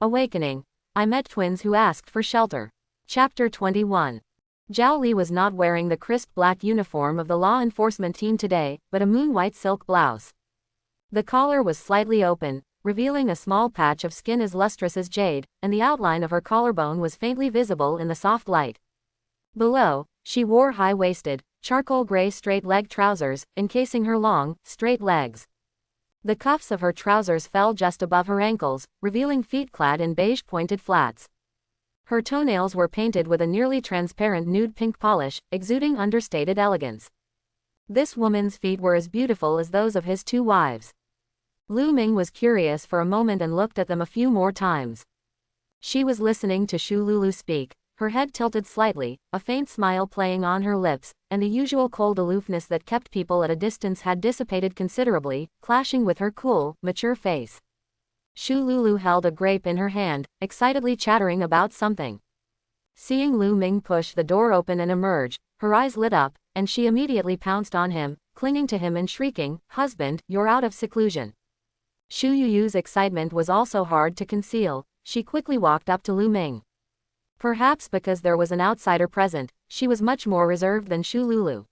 Awakening. I met twins who asked for shelter. Chapter 21. Zhao Li was not wearing the crisp black uniform of the law enforcement team today, but a moon-white silk blouse. The collar was slightly open, revealing a small patch of skin as lustrous as jade, and the outline of her collarbone was faintly visible in the soft light. Below, she wore high-waisted, charcoal gray straight-leg trousers, encasing her long, straight legs. The cuffs of her trousers fell just above her ankles, revealing feet clad in beige pointed flats. Her toenails were painted with a nearly transparent nude pink polish, exuding understated elegance. This woman's feet were as beautiful as those of his two wives. Lu Ming was curious for a moment and looked at them a few more times. She was listening to Shu Lulu speak, her head tilted slightly, a faint smile playing on her lips, and the usual cold aloofness that kept people at a distance had dissipated considerably, clashing with her cool, mature face. Shu Lulu held a grape in her hand, excitedly chattering about something. Seeing Lu Ming push the door open and emerge, her eyes lit up, and she immediately pounced on him, clinging to him and shrieking, "Husband, you're out of seclusion." Shu Yuyu's excitement was also hard to conceal. She quickly walked up to Lu Ming. Perhaps because there was an outsider present, she was much more reserved than Shu Lulu.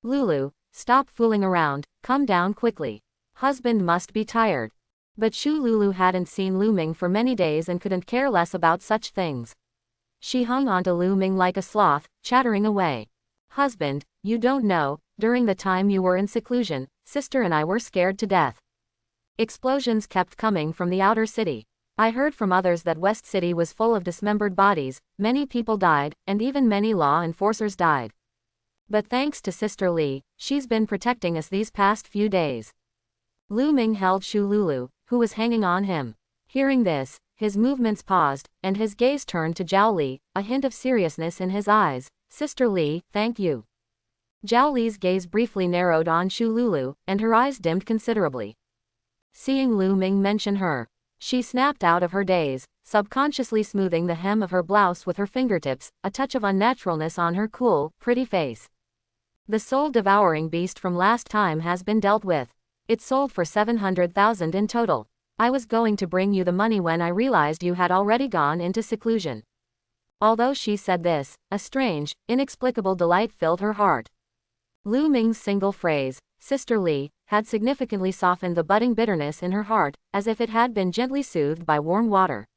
"Lulu, stop fooling around, come down quickly. Husband must be tired." But Shu Lulu hadn't seen Lu Ming for many days and couldn't care less about such things. She hung onto Lu Ming like a sloth, chattering away. "Husband, you don't know, during the time you were in seclusion, sister and I were scared to death. Explosions kept coming from the outer city. I heard from others that West City was full of dismembered bodies, many people died, and even many law enforcers died. But thanks to Sister Li, she's been protecting us these past few days." Lu Ming held Shu Lulu, who was hanging on him. Hearing this, his movements paused, and his gaze turned to Zhao Li, a hint of seriousness in his eyes. "Sister Li, thank you." Zhao Li's gaze briefly narrowed on Shu Lulu, and her eyes dimmed considerably. Seeing Lu Ming mention her, she snapped out of her daze, subconsciously smoothing the hem of her blouse with her fingertips, a touch of unnaturalness on her cool, pretty face. "The soul-devouring beast from last time has been dealt with. It sold for 700,000 in total. I was going to bring you the money when I realized you had already gone into seclusion." Although she said this, a strange, inexplicable delight filled her heart. Lu Ming's single phrase, "Sister Li," had significantly softened the budding bitterness in her heart, as if it had been gently soothed by warm water.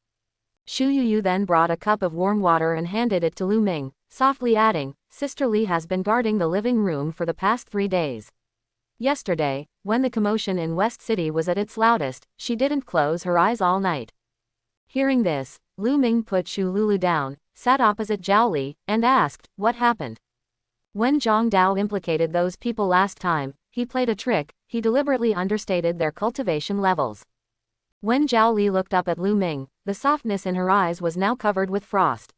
Shu Yuyu then brought a cup of warm water and handed it to Lu Ming, softly adding, "Sister Li has been guarding the living room for the past 3 days. Yesterday, when the commotion in West City was at its loudest, she didn't close her eyes all night." Hearing this, Lu Ming put Shu Lulu down, sat opposite Zhao Li, and asked, "What happened?" When Zhang Dao implicated those people last time, he played a trick. He deliberately understated their cultivation levels. When Zhao Li looked up at Lu Ming, the softness in her eyes was now covered with frost.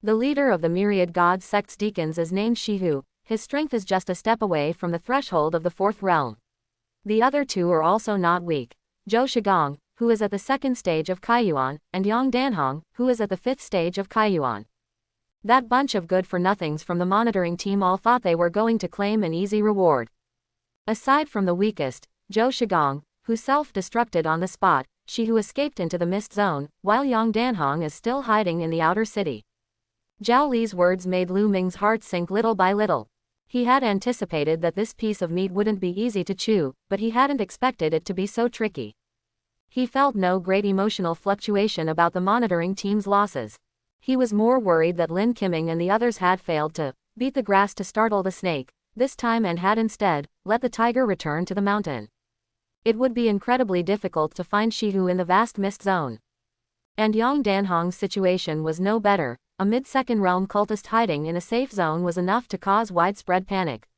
"The leader of the Myriad God Sect's deacons is named Shihu. His strength is just a step away from the threshold of the 4th realm. The other 2 are also not weak. Zhou Shigong, who is at the 2nd stage of Kaiyuan, and Yang Danhong, who is at the 5th stage of Kaiyuan. That bunch of good-for-nothings from the monitoring team all thought they were going to claim an easy reward. Aside from the weakest, Zhou Shigong, who self-destructed on the spot, she who escaped into the mist zone, while Yang Danhong is still hiding in the outer city." Zhao Li's words made Lu Ming's heart sink little by little. He had anticipated that this piece of meat wouldn't be easy to chew, but he hadn't expected it to be so tricky. He felt no great emotional fluctuation about the monitoring team's losses. He was more worried that Lin Qiming and the others had failed to beat the grass to startle the snake this time and had instead let the tiger return to the mountain. It would be incredibly difficult to find Shihu in the vast mist zone. And Yang Danhong's situation was no better. A mid-second realm cultist hiding in a safe zone was enough to cause widespread panic.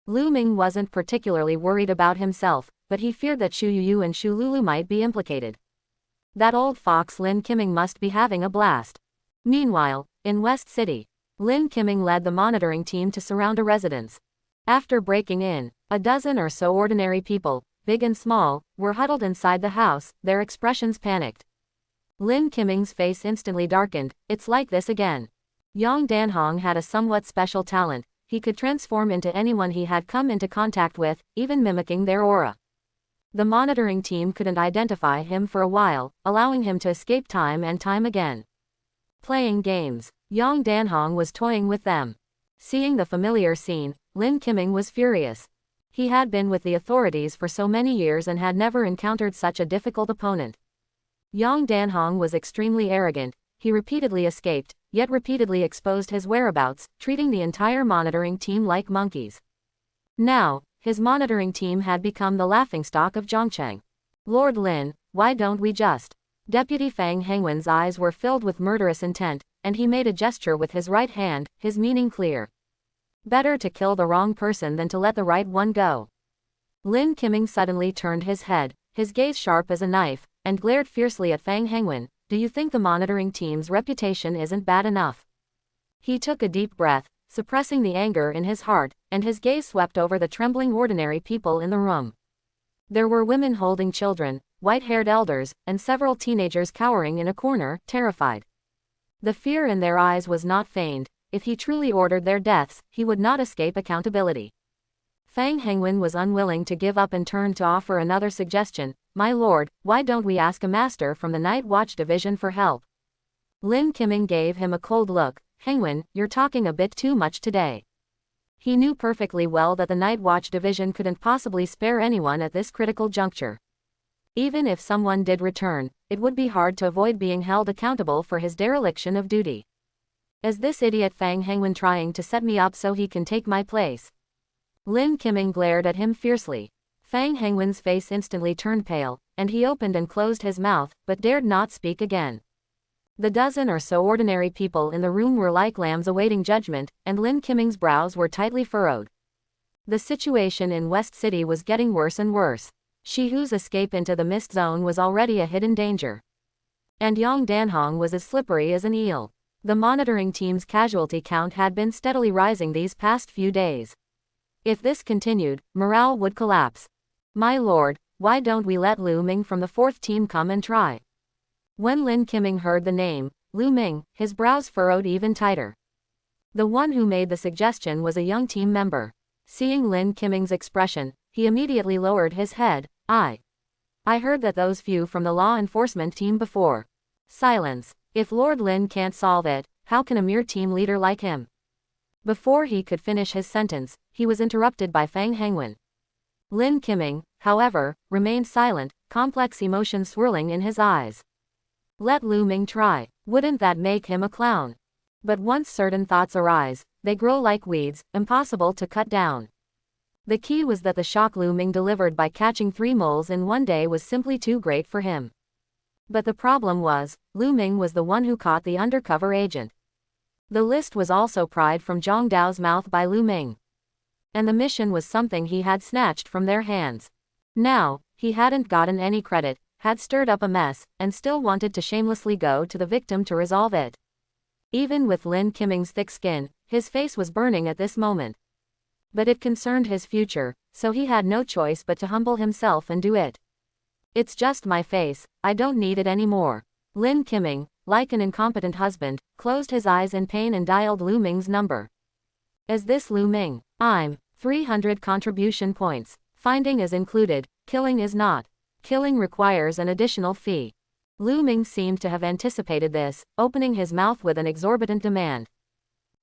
Lu Ming wasn't particularly worried about himself, but he feared that Shu Yuyu and Shu Lulu might be implicated. That old fox Lin Qiming must be having a blast. Meanwhile, in West City, Lin Qiming led the monitoring team to surround a residence. After breaking in, a dozen or so ordinary people, big and small, were huddled inside the house, their expressions panicked. Lin Qiming's face instantly darkened. "It's like this again." Yang Danhong had a somewhat special talent. He could transform into anyone he had come into contact with, even mimicking their aura. The monitoring team couldn't identify him for a while, allowing him to escape time and time again. Playing games. Yang Danhong was toying with them. Seeing the familiar scene, Lin Qiming was furious. He had been with the authorities for so many years and had never encountered such a difficult opponent. Yang Danhong was extremely arrogant. He repeatedly escaped, yet repeatedly exposed his whereabouts, treating the entire monitoring team like monkeys. Now, his monitoring team had become the laughingstock of Zhongcheng. Lord Lin, why don't we just? Deputy Fang Hengwen's eyes were filled with murderous intent, and he made a gesture with his right hand, his meaning clear. Better to kill the wrong person than to let the right one go. Lin Qiming suddenly turned his head, his gaze sharp as a knife, and glared fiercely at Fang Hengwen. Do you think the monitoring team's reputation isn't bad enough? He took a deep breath, suppressing the anger in his heart, and his gaze swept over the trembling ordinary people in the room. There were women holding children, white-haired elders, and several teenagers cowering in a corner, terrified. The fear in their eyes was not feigned. If he truly ordered their deaths, he would not escape accountability. Fang Hengwen was unwilling to give up and turned to offer another suggestion. My lord, why don't we ask a master from the Night Watch Division for help? Lin Qiming gave him a cold look. Hengwen, you're talking a bit too much today. He knew perfectly well that the Night Watch Division couldn't possibly spare anyone at this critical juncture. Even if someone did return, it would be hard to avoid being held accountable for his dereliction of duty. Is this idiot Fang Hengwen trying to set me up so he can take my place? Lin Qiming glared at him fiercely. Fang Hengwen's face instantly turned pale, and he opened and closed his mouth, but dared not speak again. The dozen or so ordinary people in the room were like lambs awaiting judgment, and Lin Qiming's brows were tightly furrowed. The situation in West City was getting worse and worse. Shihu's escape into the mist zone was already a hidden danger. And Yang Danhong was as slippery as an eel. The monitoring team's casualty count had been steadily rising these past few days. If this continued, morale would collapse. My lord, why don't we let Lu Ming from the 4th team come and try? When Lin Qiming heard the name, Lu Ming, his brows furrowed even tighter. The one who made the suggestion was a young team member. Seeing Lin Qiming's expression, he immediately lowered his head. I heard that those few from the law enforcement team before. Silence. If Lord Lin can't solve it, how can a mere team leader like him? Before he could finish his sentence, he was interrupted by Fang Hengwen. Lin Qiming, however, remained silent, complex emotions swirling in his eyes. Let Lu Ming try. Wouldn't that make him a clown? But once certain thoughts arise, they grow like weeds, impossible to cut down. The key was that the shock Lu Ming delivered by catching 3 moles in one day was simply too great for him. But the problem was, Lu Ming was the one who caught the undercover agent. The list was also pried from Zhang Dao's mouth by Lu Ming. And the mission was something he had snatched from their hands. Now, he hadn't gotten any credit, had stirred up a mess, and still wanted to shamelessly go to the victim to resolve it. Even with Lin Qiming's thick skin, his face was burning at this moment. But it concerned his future, so he had no choice but to humble himself and do it. It's just my face, I don't need it anymore. Lin Qiming, like an incompetent husband, closed his eyes in pain and dialed Lu Ming's number. Is this Lu Ming? I'm 300 contribution points. Finding is included, killing is not. Killing requires an additional fee. Lu Ming seemed to have anticipated this, opening his mouth with an exorbitant demand.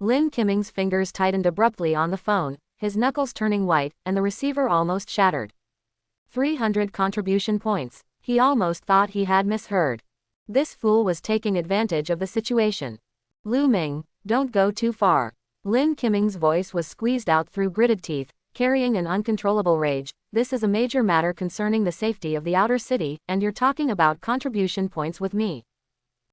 Lin Qiming's fingers tightened abruptly on the phone, his knuckles turning white, and the receiver almost shattered. 300 contribution points. He almost thought he had misheard. This fool was taking advantage of the situation. Lu Ming, don't go too far. Lin Qiming's voice was squeezed out through gritted teeth, carrying an uncontrollable rage. This is a major matter concerning the safety of the outer city, and you're talking about contribution points with me.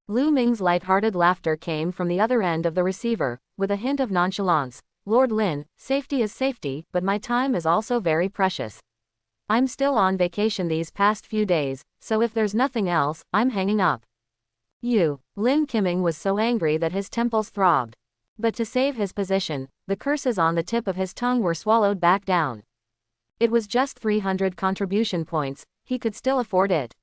Lu Ming's light-hearted laughter came from the other end of the receiver, with a hint of nonchalance. Lord Lin, safety is safety, but my time is also very precious. I'm still on vacation these past few days, so if there's nothing else, I'm hanging up. Lin Qiming was so angry that his temples throbbed. But to save his position, the curses on the tip of his tongue were swallowed back down. It was just 300 contribution points, he could still afford it.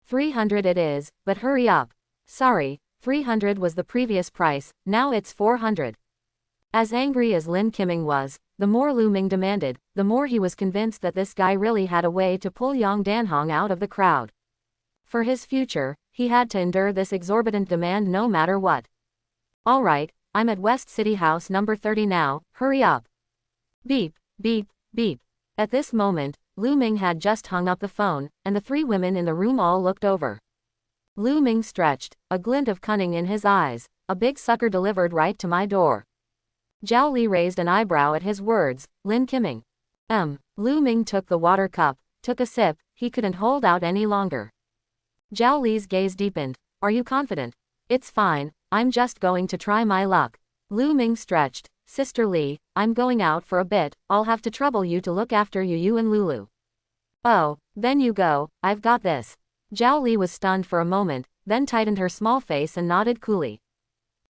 300 it is, but hurry up. Sorry, 300 was the previous price, now it's 400. As angry as Lin Qiming was, the more Lu Ming demanded, the more he was convinced that this guy really had a way to pull Yang Danhong out of the crowd. For his future, he had to endure this exorbitant demand no matter what. Alright, I'm at West City House number 30 now, hurry up. Beep, beep, beep. At this moment, Lu Ming had just hung up the phone, and the three women in the room all looked over. Lu Ming stretched, a glint of cunning in his eyes. A big sucker delivered right to my door. Zhao Li raised an eyebrow at his words. Lin Qiming. Lu Ming took the water cup, took a sip, he couldn't hold out any longer. Zhao Li's gaze deepened. Are you confident? It's fine, I'm just going to try my luck. Lu Ming stretched. Sister Li, I'm going out for a bit, I'll have to trouble you to look after Yu and Lulu. Oh, then you go, I've got this. Zhao Li was stunned for a moment, then tightened her small face and nodded coolly.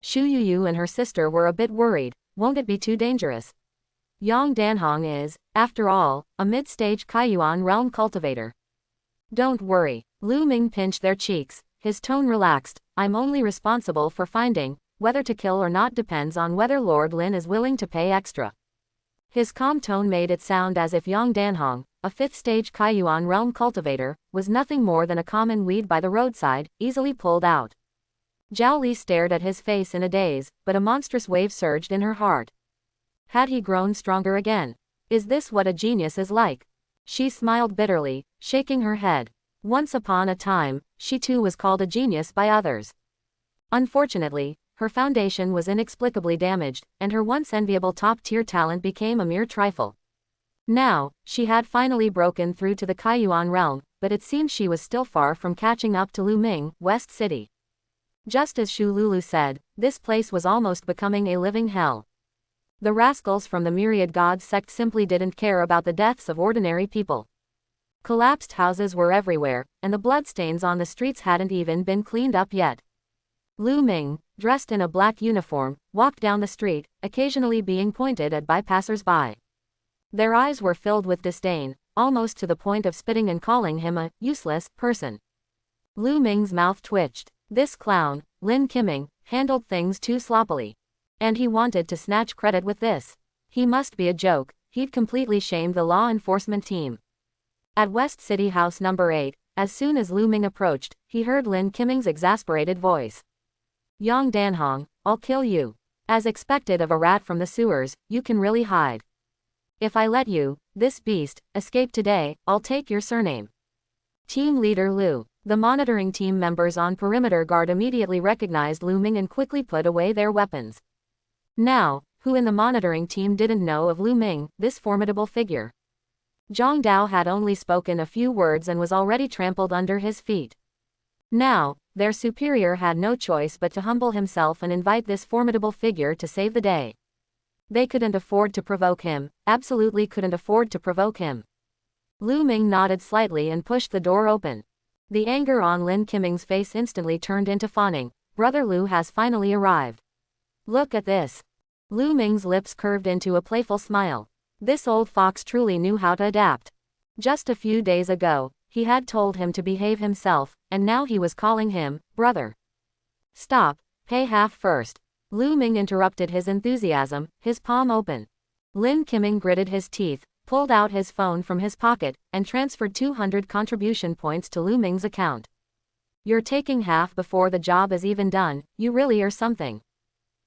Shu Yu and her sister were a bit worried. Won't it be too dangerous? Yang Danhong is, after all, a mid-stage Kaiyuan realm cultivator. Don't worry. Lu Ming pinched their cheeks, his tone relaxed. I'm only responsible for finding, whether to kill or not depends on whether Lord Lin is willing to pay extra. His calm tone made it sound as if Yang Danhong, a fifth-stage Kaiyuan realm cultivator, was nothing more than a common weed by the roadside, easily pulled out. Zhao Li stared at his face in a daze, but a monstrous wave surged in her heart. Had he grown stronger again? Is this what a genius is like? She smiled bitterly, shaking her head. Once upon a time, she too was called a genius by others. Unfortunately, her foundation was inexplicably damaged, and her once enviable top-tier talent became a mere trifle. Now, she had finally broken through to the Kaiyuan realm, but it seemed she was still far from catching up to Lu Ming, West City. Just as Shu Lulu said, this place was almost becoming a living hell. The rascals from the Myriad Gods sect simply didn't care about the deaths of ordinary people. Collapsed houses were everywhere, and the bloodstains on the streets hadn't even been cleaned up yet. Lu Ming, dressed in a black uniform, walked down the street, occasionally being pointed at by passers-by. Their eyes were filled with disdain, almost to the point of spitting and calling him a useless person. Lu Ming's mouth twitched. This clown, Lin Qiming, handled things too sloppily. And he wanted to snatch credit with this. He must be a joke, he'd completely shamed the law enforcement team. At West City House number 8, as soon as Lu Ming approached, he heard Lin Qiming's exasperated voice. Yang Danhong, I'll kill you. As expected of a rat from the sewers, you can really hide. If I let you, this beast, escape today, I'll take your surname. Team Leader Lu. The monitoring team members on perimeter guard immediately recognized Lu Ming and quickly put away their weapons. Now, who in the monitoring team didn't know of Lu Ming, this formidable figure? Zhang Dao had only spoken a few words and was already trampled under his feet. Now, their superior had no choice but to humble himself and invite this formidable figure to save the day. They couldn't afford to provoke him, absolutely couldn't afford to provoke him. Lu Ming nodded slightly and pushed the door open. The anger on Lin Qiming's face instantly turned into fawning. Brother Lu has finally arrived. Look at this. Lu Ming's lips curved into a playful smile. This old fox truly knew how to adapt. Just a few days ago, he had told him to behave himself, and now he was calling him brother. Stop, pay half first. Lu Ming interrupted his enthusiasm, his palm open. Lin Qiming gritted his teeth, pulled out his phone from his pocket, and transferred 200 contribution points to Lu Ming's account. You're taking half before the job is even done, you really are something.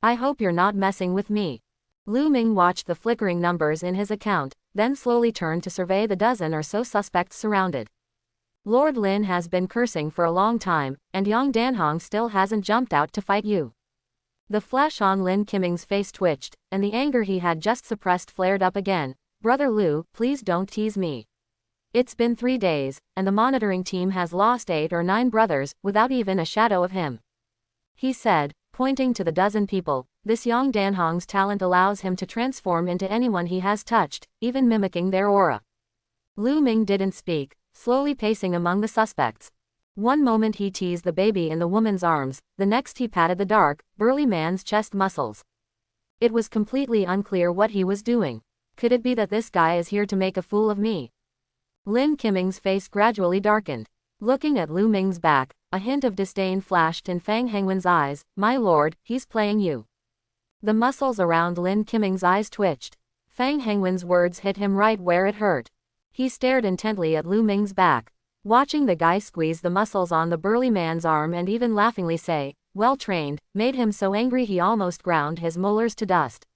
I hope you're not messing with me. Lu Ming watched the flickering numbers in his account, then slowly turned to survey the dozen or so suspects surrounded. Lord Lin has been cursing for a long time, and Yang Danhong still hasn't jumped out to fight you. The flesh on Lin Qiming's face twitched, and the anger he had just suppressed flared up again. Brother Lu, please don't tease me. It's been 3 days, and the monitoring team has lost 8 or 9 brothers, without even a shadow of him. He said, pointing to the dozen people, this Yang Danhong's talent allows him to transform into anyone he has touched, even mimicking their aura. Lu Ming didn't speak, slowly pacing among the suspects. One moment he teased the baby in the woman's arms, the next he patted the dark, burly man's chest muscles. It was completely unclear what he was doing. Could it be that this guy is here to make a fool of me? Lin Qiming's face gradually darkened. Looking at Lu Ming's back, a hint of disdain flashed in Fang Hengwen's eyes. My lord, he's playing you. The muscles around Lin Qiming's eyes twitched. Fang Hengwen's words hit him right where it hurt. He stared intently at Lu Ming's back. Watching the guy squeeze the muscles on the burly man's arm and even laughingly say, "Well trained," made him so angry he almost ground his molars to dust.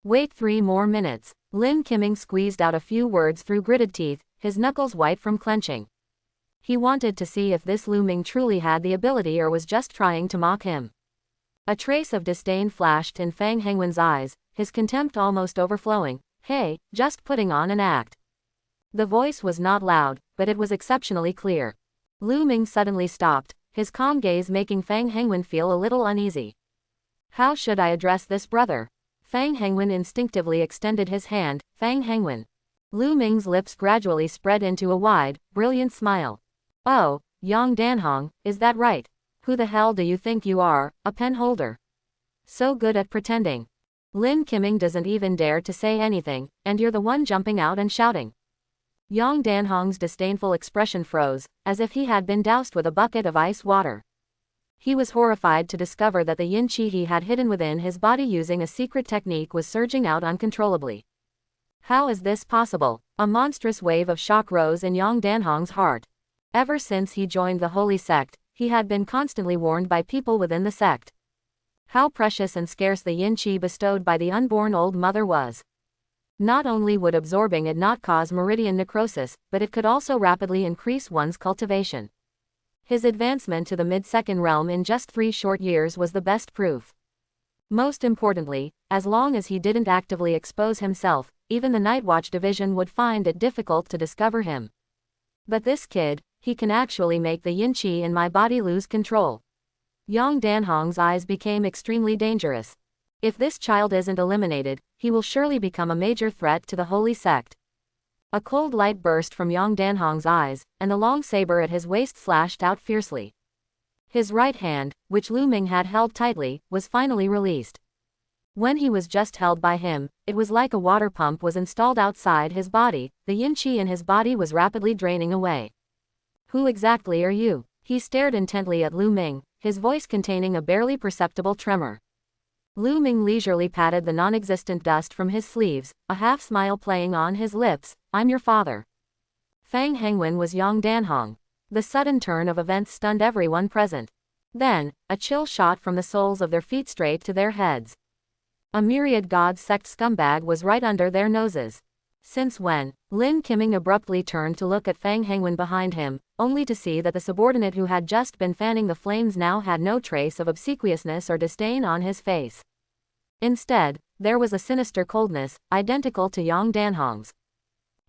"Wait 3 more minutes." Lin Qiming squeezed out a few words through gritted teeth, his knuckles white from clenching. He wanted to see if this Lu Ming truly had the ability or was just trying to mock him. A trace of disdain flashed in Fang Hengwen's eyes, his contempt almost overflowing. "Hey, just putting on an act." The voice was not loud, but it was exceptionally clear. Lu Ming suddenly stopped, his calm gaze making Fang Hengwen feel a little uneasy. "How should I address this brother?" Fang Hengwen instinctively extended his hand. "Fang Hengwen." Lu Ming's lips gradually spread into a wide, brilliant smile. "Oh, Yang Danhong, is that right? Who the hell do you think you are, a pen holder? So good at pretending. Lin Qiming doesn't even dare to say anything, and you're the one jumping out and shouting." Yang Danhong's disdainful expression froze, as if he had been doused with a bucket of ice water. He was horrified to discover that the yin qi he had hidden within his body using a secret technique was surging out uncontrollably. How is this possible? A monstrous wave of shock rose in Yang Danhong's heart. Ever since he joined the holy sect, he had been constantly warned by people within the sect how precious and scarce the yin qi bestowed by the unborn old mother was. Not only would absorbing it not cause meridian necrosis, but it could also rapidly increase one's cultivation. His advancement to the mid-second realm in just 3 short years was the best proof. Most importantly, as long as he didn't actively expose himself, even the Night Watch division would find it difficult to discover him. But this kid, he can actually make the yin qi in my body lose control. Yang Danhong's eyes became extremely dangerous. If this child isn't eliminated, he will surely become a major threat to the holy sect. A cold light burst from Yang Danhong's eyes, and the long saber at his waist slashed out fiercely. His right hand, which Lu Ming had held tightly, was finally released. When he was just held by him, it was like a water pump was installed outside his body, the yin qi in his body was rapidly draining away. "Who exactly are you?" He stared intently at Lu Ming, his voice containing a barely perceptible tremor. Lu Ming leisurely patted the non-existent dust from his sleeves, a half-smile playing on his lips. "I'm your father." Fang Hengwen was Yang Danhong. The sudden turn of events stunned everyone present. Then, a chill shot from the soles of their feet straight to their heads. A myriad God sect scumbag was right under their noses. Since when? Lin Qiming abruptly turned to look at Fang Hengwen behind him, only to see that the subordinate who had just been fanning the flames now had no trace of obsequiousness or disdain on his face. Instead, there was a sinister coldness, identical to Yang Danhong's.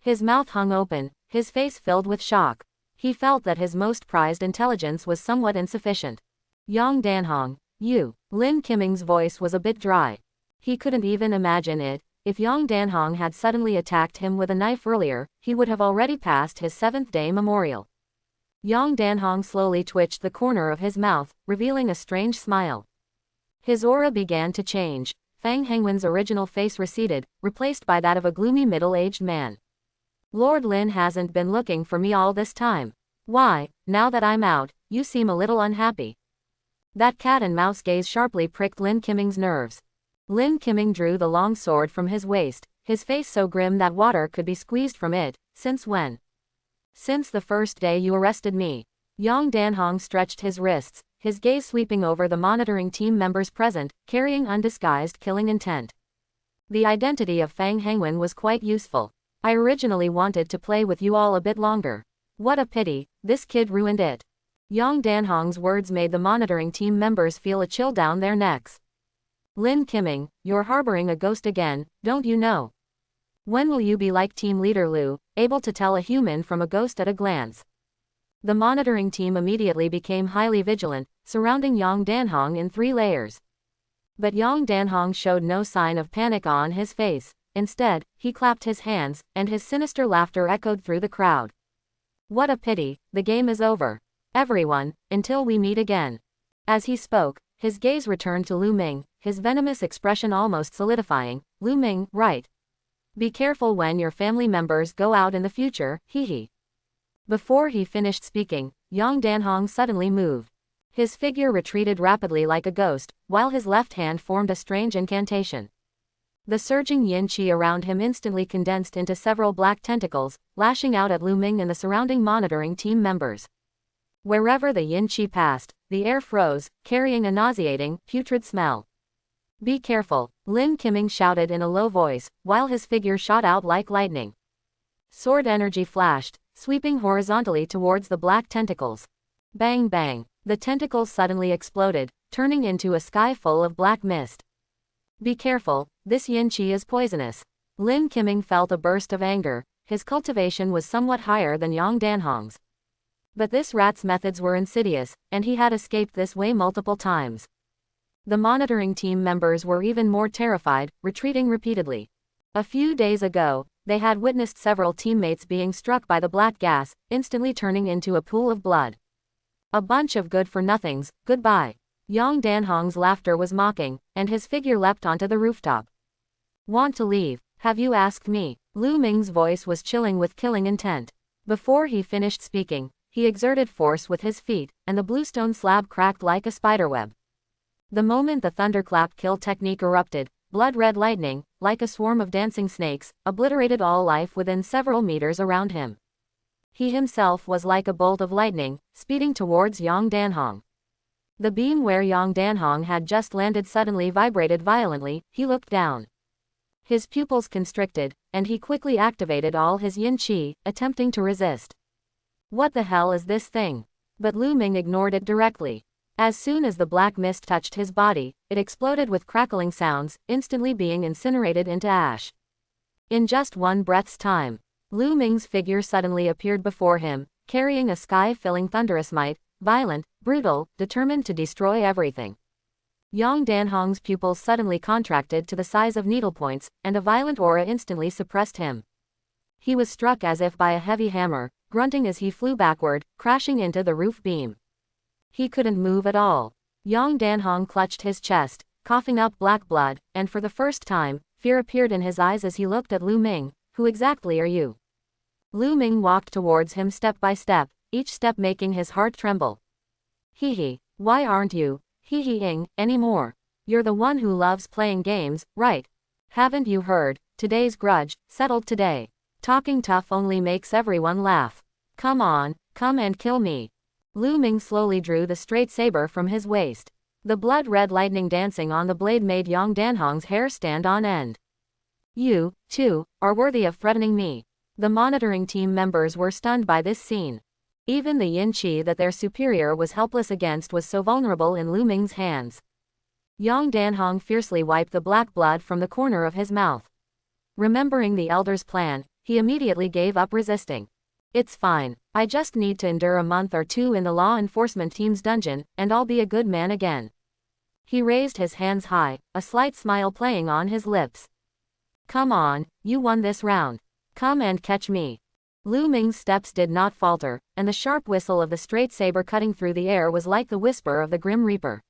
His mouth hung open, his face filled with shock. He felt that his most prized intelligence was somewhat insufficient. "Yang Danhong, you." Lin Qiming's voice was a bit dry. He couldn't even imagine it. If Yang Danhong had suddenly attacked him with a knife earlier, he would have already passed his 7th-day memorial. Yang Danhong slowly twitched the corner of his mouth, revealing a strange smile. His aura began to change. Fang Hengwen's original face receded, replaced by that of a gloomy middle-aged man. "Lord Lin hasn't been looking for me all this time. Why, now that I'm out, you seem a little unhappy?" That cat-and-mouse gaze sharply pricked Lin Qiming's nerves. Lin Qiming drew the long sword from his waist, his face so grim that water could be squeezed from it. "Since when?" "Since the first day you arrested me." Yang Danhong stretched his wrists, his gaze sweeping over the monitoring team members present, carrying undisguised killing intent. The identity of Fang Hengwen was quite useful. "I originally wanted to play with you all a bit longer. What a pity, this kid ruined it." Yang Danhong's words made the monitoring team members feel a chill down their necks. "Lin Qiming, you're harboring a ghost again, don't you know? When will you be like team leader Lu, able to tell a human from a ghost at a glance?" The monitoring team immediately became highly vigilant, surrounding Yang Danhong in 3 layers. But Yang Danhong showed no sign of panic on his face. Instead, he clapped his hands, and his sinister laughter echoed through the crowd. "What a pity, the game is over. Everyone, until we meet again." As he spoke, his gaze returned to Lu Ming, his venomous expression almost solidifying. "Lu Ming, right. Be careful when your family members go out in the future, hee hee." Before he finished speaking, Yang Danhong suddenly moved. His figure retreated rapidly like a ghost, while his left hand formed a strange incantation. The surging yin qi around him instantly condensed into several black tentacles, lashing out at Lu Ming and the surrounding monitoring team members. Wherever the yin qi passed, the air froze, carrying a nauseating, putrid smell. "Be careful," Lin Qiming shouted in a low voice, while his figure shot out like lightning. Sword energy flashed, sweeping horizontally towards the black tentacles. Bang bang, the tentacles suddenly exploded, turning into a sky full of black mist. "Be careful, this yin qi is poisonous." Lin Qiming felt a burst of anger. His cultivation was somewhat higher than Yang Danhong's. But this rat's methods were insidious, and he had escaped this way multiple times. The monitoring team members were even more terrified, retreating repeatedly. A few days ago, they had witnessed several teammates being struck by the black gas, instantly turning into a pool of blood. A bunch of good-for-nothings, goodbye. Yang Danhong's laughter was mocking, and his figure leapt onto the rooftop. "Want to leave? Have you asked me?" Lu Ming's voice was chilling with killing intent. Before he finished speaking, he exerted force with his feet, and the bluestone slab cracked like a spiderweb. The moment the thunderclap kill technique erupted, blood-red lightning, like a swarm of dancing snakes, obliterated all life within several meters around him. He himself was like a bolt of lightning, speeding towards Yang Danhong. The beam where Yang Danhong had just landed suddenly vibrated violently. He looked down. His pupils constricted, and he quickly activated all his yin qi, attempting to resist. "What the hell is this thing?" But Lu Ming ignored it directly. As soon as the black mist touched his body, it exploded with crackling sounds, instantly being incinerated into ash. In just one breath's time, Lu Ming's figure suddenly appeared before him, carrying a sky-filling thunderous might, violent, brutal, determined to destroy everything. Yang Danhong's pupils suddenly contracted to the size of needlepoints, and a violent aura instantly suppressed him. He was struck as if by a heavy hammer, grunting as he flew backward, crashing into the roof beam. He couldn't move at all. Yang Danhong clutched his chest, coughing up black blood, and for the first time, fear appeared in his eyes as he looked at Lu Ming. "Who exactly are you?" Lu Ming walked towards him step by step, each step making his heart tremble. "Hee, why aren't you hee-heeing anymore? You're the one who loves playing games, right? Haven't you heard? Today's grudge, settled today. Talking tough only makes everyone laugh. Come on, come and kill me." Lu Ming slowly drew the straight saber from his waist. The blood-red lightning dancing on the blade made Yang Danhong's hair stand on end. "You, too, are worthy of threatening me." The monitoring team members were stunned by this scene. Even the yin qi that their superior was helpless against was so vulnerable in Lu Ming's hands. Yang Danhong fiercely wiped the black blood from the corner of his mouth. Remembering the elder's plan, he immediately gave up resisting. "It's fine. I just need to endure a month or two in the law enforcement team's dungeon, and I'll be a good man again." He raised his hands high, a slight smile playing on his lips. "Come on, you won this round. Come and catch me." Lu Ming's steps did not falter, and the sharp whistle of the straight saber cutting through the air was like the whisper of the Grim Reaper.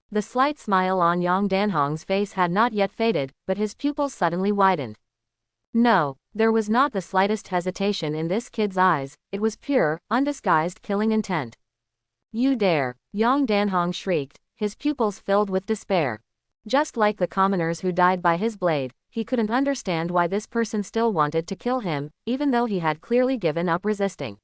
The slight smile on Yang Danhong's face had not yet faded, but his pupils suddenly widened. No, there was not the slightest hesitation in this kid's eyes, it was pure, undisguised killing intent. "You dare!" Yang Danhong shrieked, his pupils filled with despair. Just like the commoners who died by his blade, he couldn't understand why this person still wanted to kill him, even though he had clearly given up resisting.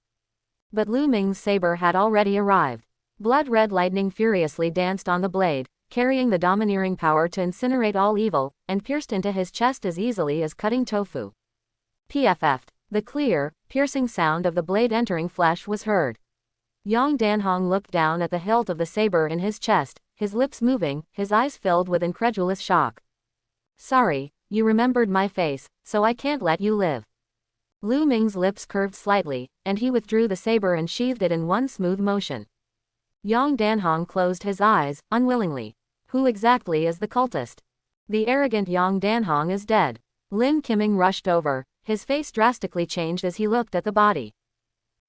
But Lu Ming's saber had already arrived. Blood-red lightning furiously danced on the blade, carrying the domineering power to incinerate all evil, and pierced into his chest as easily as cutting tofu. PFF'd. The clear, piercing sound of the blade entering flesh was heard. Yang Danhong looked down at the hilt of the saber in his chest, his lips moving, his eyes filled with incredulous shock. "Sorry, you remembered my face, so I can't let you live." Lu Ming's lips curved slightly, and he withdrew the saber and sheathed it in one smooth motion. Yang Danhong closed his eyes, unwillingly. Who exactly is the cultist? The arrogant Yang Danhong is dead. Lin Qiming rushed over, his face drastically changed as he looked at the body.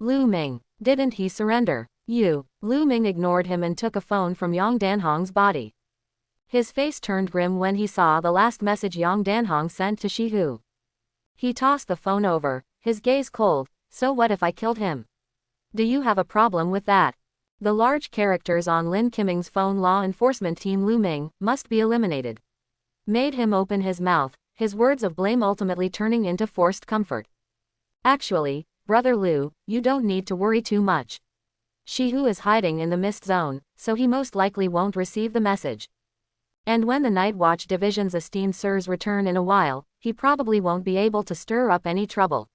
"Lu Ming, didn't he surrender?" Lu Ming ignored him and took a phone from Yang Danhong's body. His face turned grim when he saw the last message Yang Danhong sent to Shihu. He tossed the phone over, his gaze cold. "So what if I killed him? Do you have a problem with that?" The large characters on Lin Kiming's phone law enforcement team Lu Ming must be eliminated. Made him open his mouth, his words of blame ultimately turning into forced comfort. Actually, Brother Lu, you don't need to worry too much. Shihu is hiding in the mist zone, so he most likely won't receive the message. And when the Night Watch Division's esteemed sirs return in a while, he probably won't be able to stir up any trouble.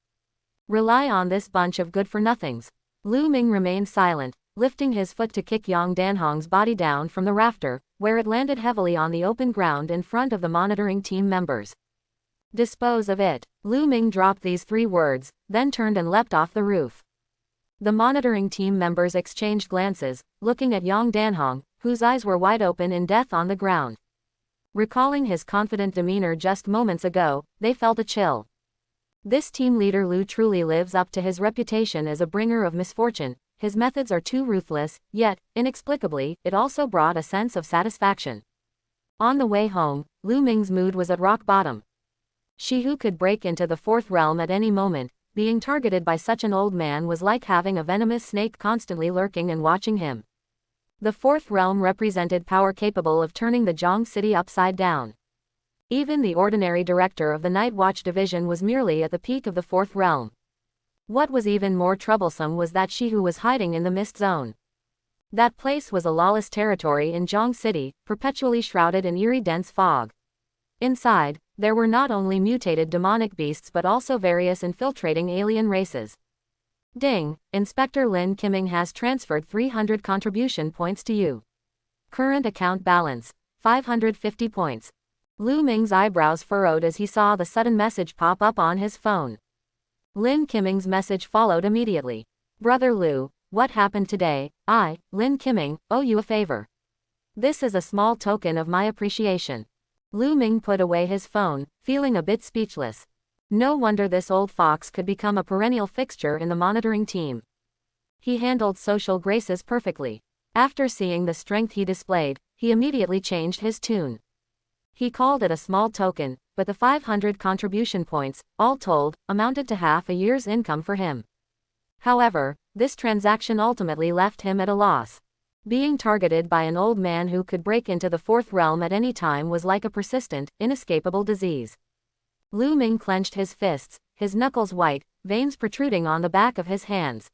Rely on this bunch of good-for-nothings. Lu Ming remained silent, lifting his foot to kick Yang Danhong's body down from the rafter, where it landed heavily on the open ground in front of the monitoring team members. Dispose of it. Lu Ming dropped these 3 words, then turned and leapt off the roof. The monitoring team members exchanged glances, looking at Yang Danhong, whose eyes were wide open in death on the ground. Recalling his confident demeanor just moments ago, they felt a chill. This team leader Lu truly lives up to his reputation as a bringer of misfortune. His methods are too ruthless, yet, inexplicably, it also brought a sense of satisfaction. On the way home, Lu Ming's mood was at rock bottom. Shihu could break into the 4th realm at any moment. Being targeted by such an old man was like having a venomous snake constantly lurking and watching him. The 4th realm represented power capable of turning the Zhang city upside down. Even the ordinary director of the Night Watch Division was merely at the peak of the 4th realm. What was even more troublesome was that Shihu was hiding in the mist zone. That place was a lawless territory in Zhang city, perpetually shrouded in eerie dense fog. Inside, there were not only mutated demonic beasts but also various infiltrating alien races. Ding, Inspector Lin Kiming has transferred 300 contribution points to you. Current account balance, 550 points. Lu Ming's eyebrows furrowed as he saw the sudden message pop up on his phone. Lin Kiming's message followed immediately. Brother Lu, what happened today? I, Lin Kiming, owe you a favor. This is a small token of my appreciation. Lu Ming put away his phone, feeling a bit speechless. No wonder this old fox could become a perennial fixture in the monitoring team. He handled social graces perfectly. After seeing the strength he displayed, he immediately changed his tune. He called it a small token, but the 500 contribution points, all told, amounted to half a year's income for him. However, this transaction ultimately left him at a loss. Being targeted by an old man who could break into the 4th realm at any time was like a persistent, inescapable disease. Lu Ming clenched his fists, his knuckles white, veins protruding on the back of his hands.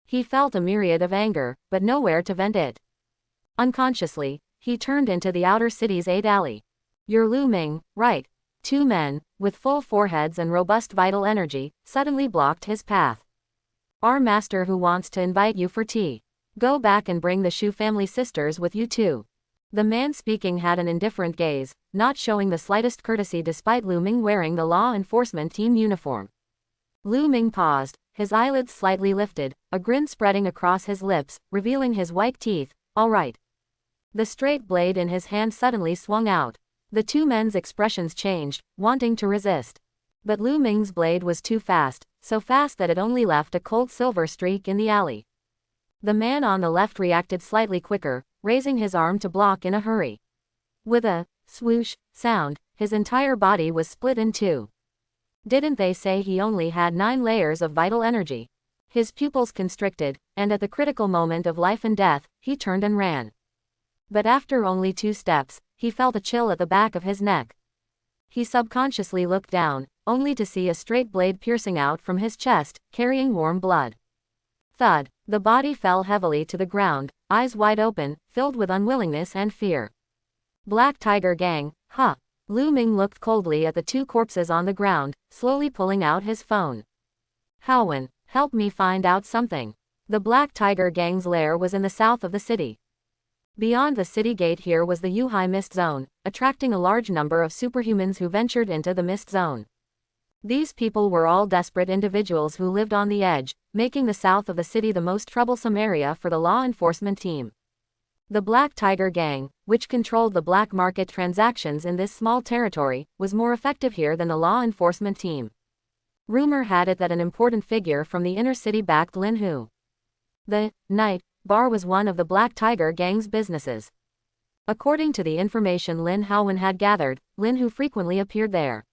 He felt a myriad of anger, but nowhere to vent it. Unconsciously, he turned into the outer city's 8 alley. You're Lu Ming, right? 2 men, with full foreheads and robust vital energy, suddenly blocked his path. Our master who wants to invite you for tea. Go back and bring the Shu family sisters with you too. The man speaking had an indifferent gaze, not showing the slightest courtesy despite Lu Ming wearing the law enforcement team uniform. Lu Ming paused, his eyelids slightly lifted, a grin spreading across his lips, revealing his white teeth. All right. The straight blade in his hand suddenly swung out. The 2 men's expressions changed, wanting to resist. But Lu Ming's blade was too fast, so fast that it only left a cold silver streak in the alley. The man on the left reacted slightly quicker, raising his arm to block in a hurry. With a swoosh sound, his entire body was split in 2. Didn't they say he only had 9 layers of vital energy? His pupils constricted, and at the critical moment of life and death, he turned and ran. But after only 2 steps, he felt a chill at the back of his neck. He subconsciously looked down, only to see a straight blade piercing out from his chest, carrying warm blood. Thud, the body fell heavily to the ground, eyes wide open, filled with unwillingness and fear. Black Tiger Gang, huh? Lu Ming looked coldly at the 2 corpses on the ground, slowly pulling out his phone. Haowen, help me find out something. The Black Tiger Gang's lair was in the south of the city. Beyond the city gate here was the Yuhai Mist Zone, attracting a large number of superhumans who ventured into the Mist Zone. These people were all desperate individuals who lived on the edge, making the south of the city the most troublesome area for the law enforcement team. The Black Tiger Gang, which controlled the black market transactions in this small territory, was more effective here than the law enforcement team. Rumor had it that an important figure from the inner city backed Lin Hu. The night bar was one of the Black Tiger Gang's businesses. According to the information Lin Haowen had gathered, Lin Hu frequently appeared there.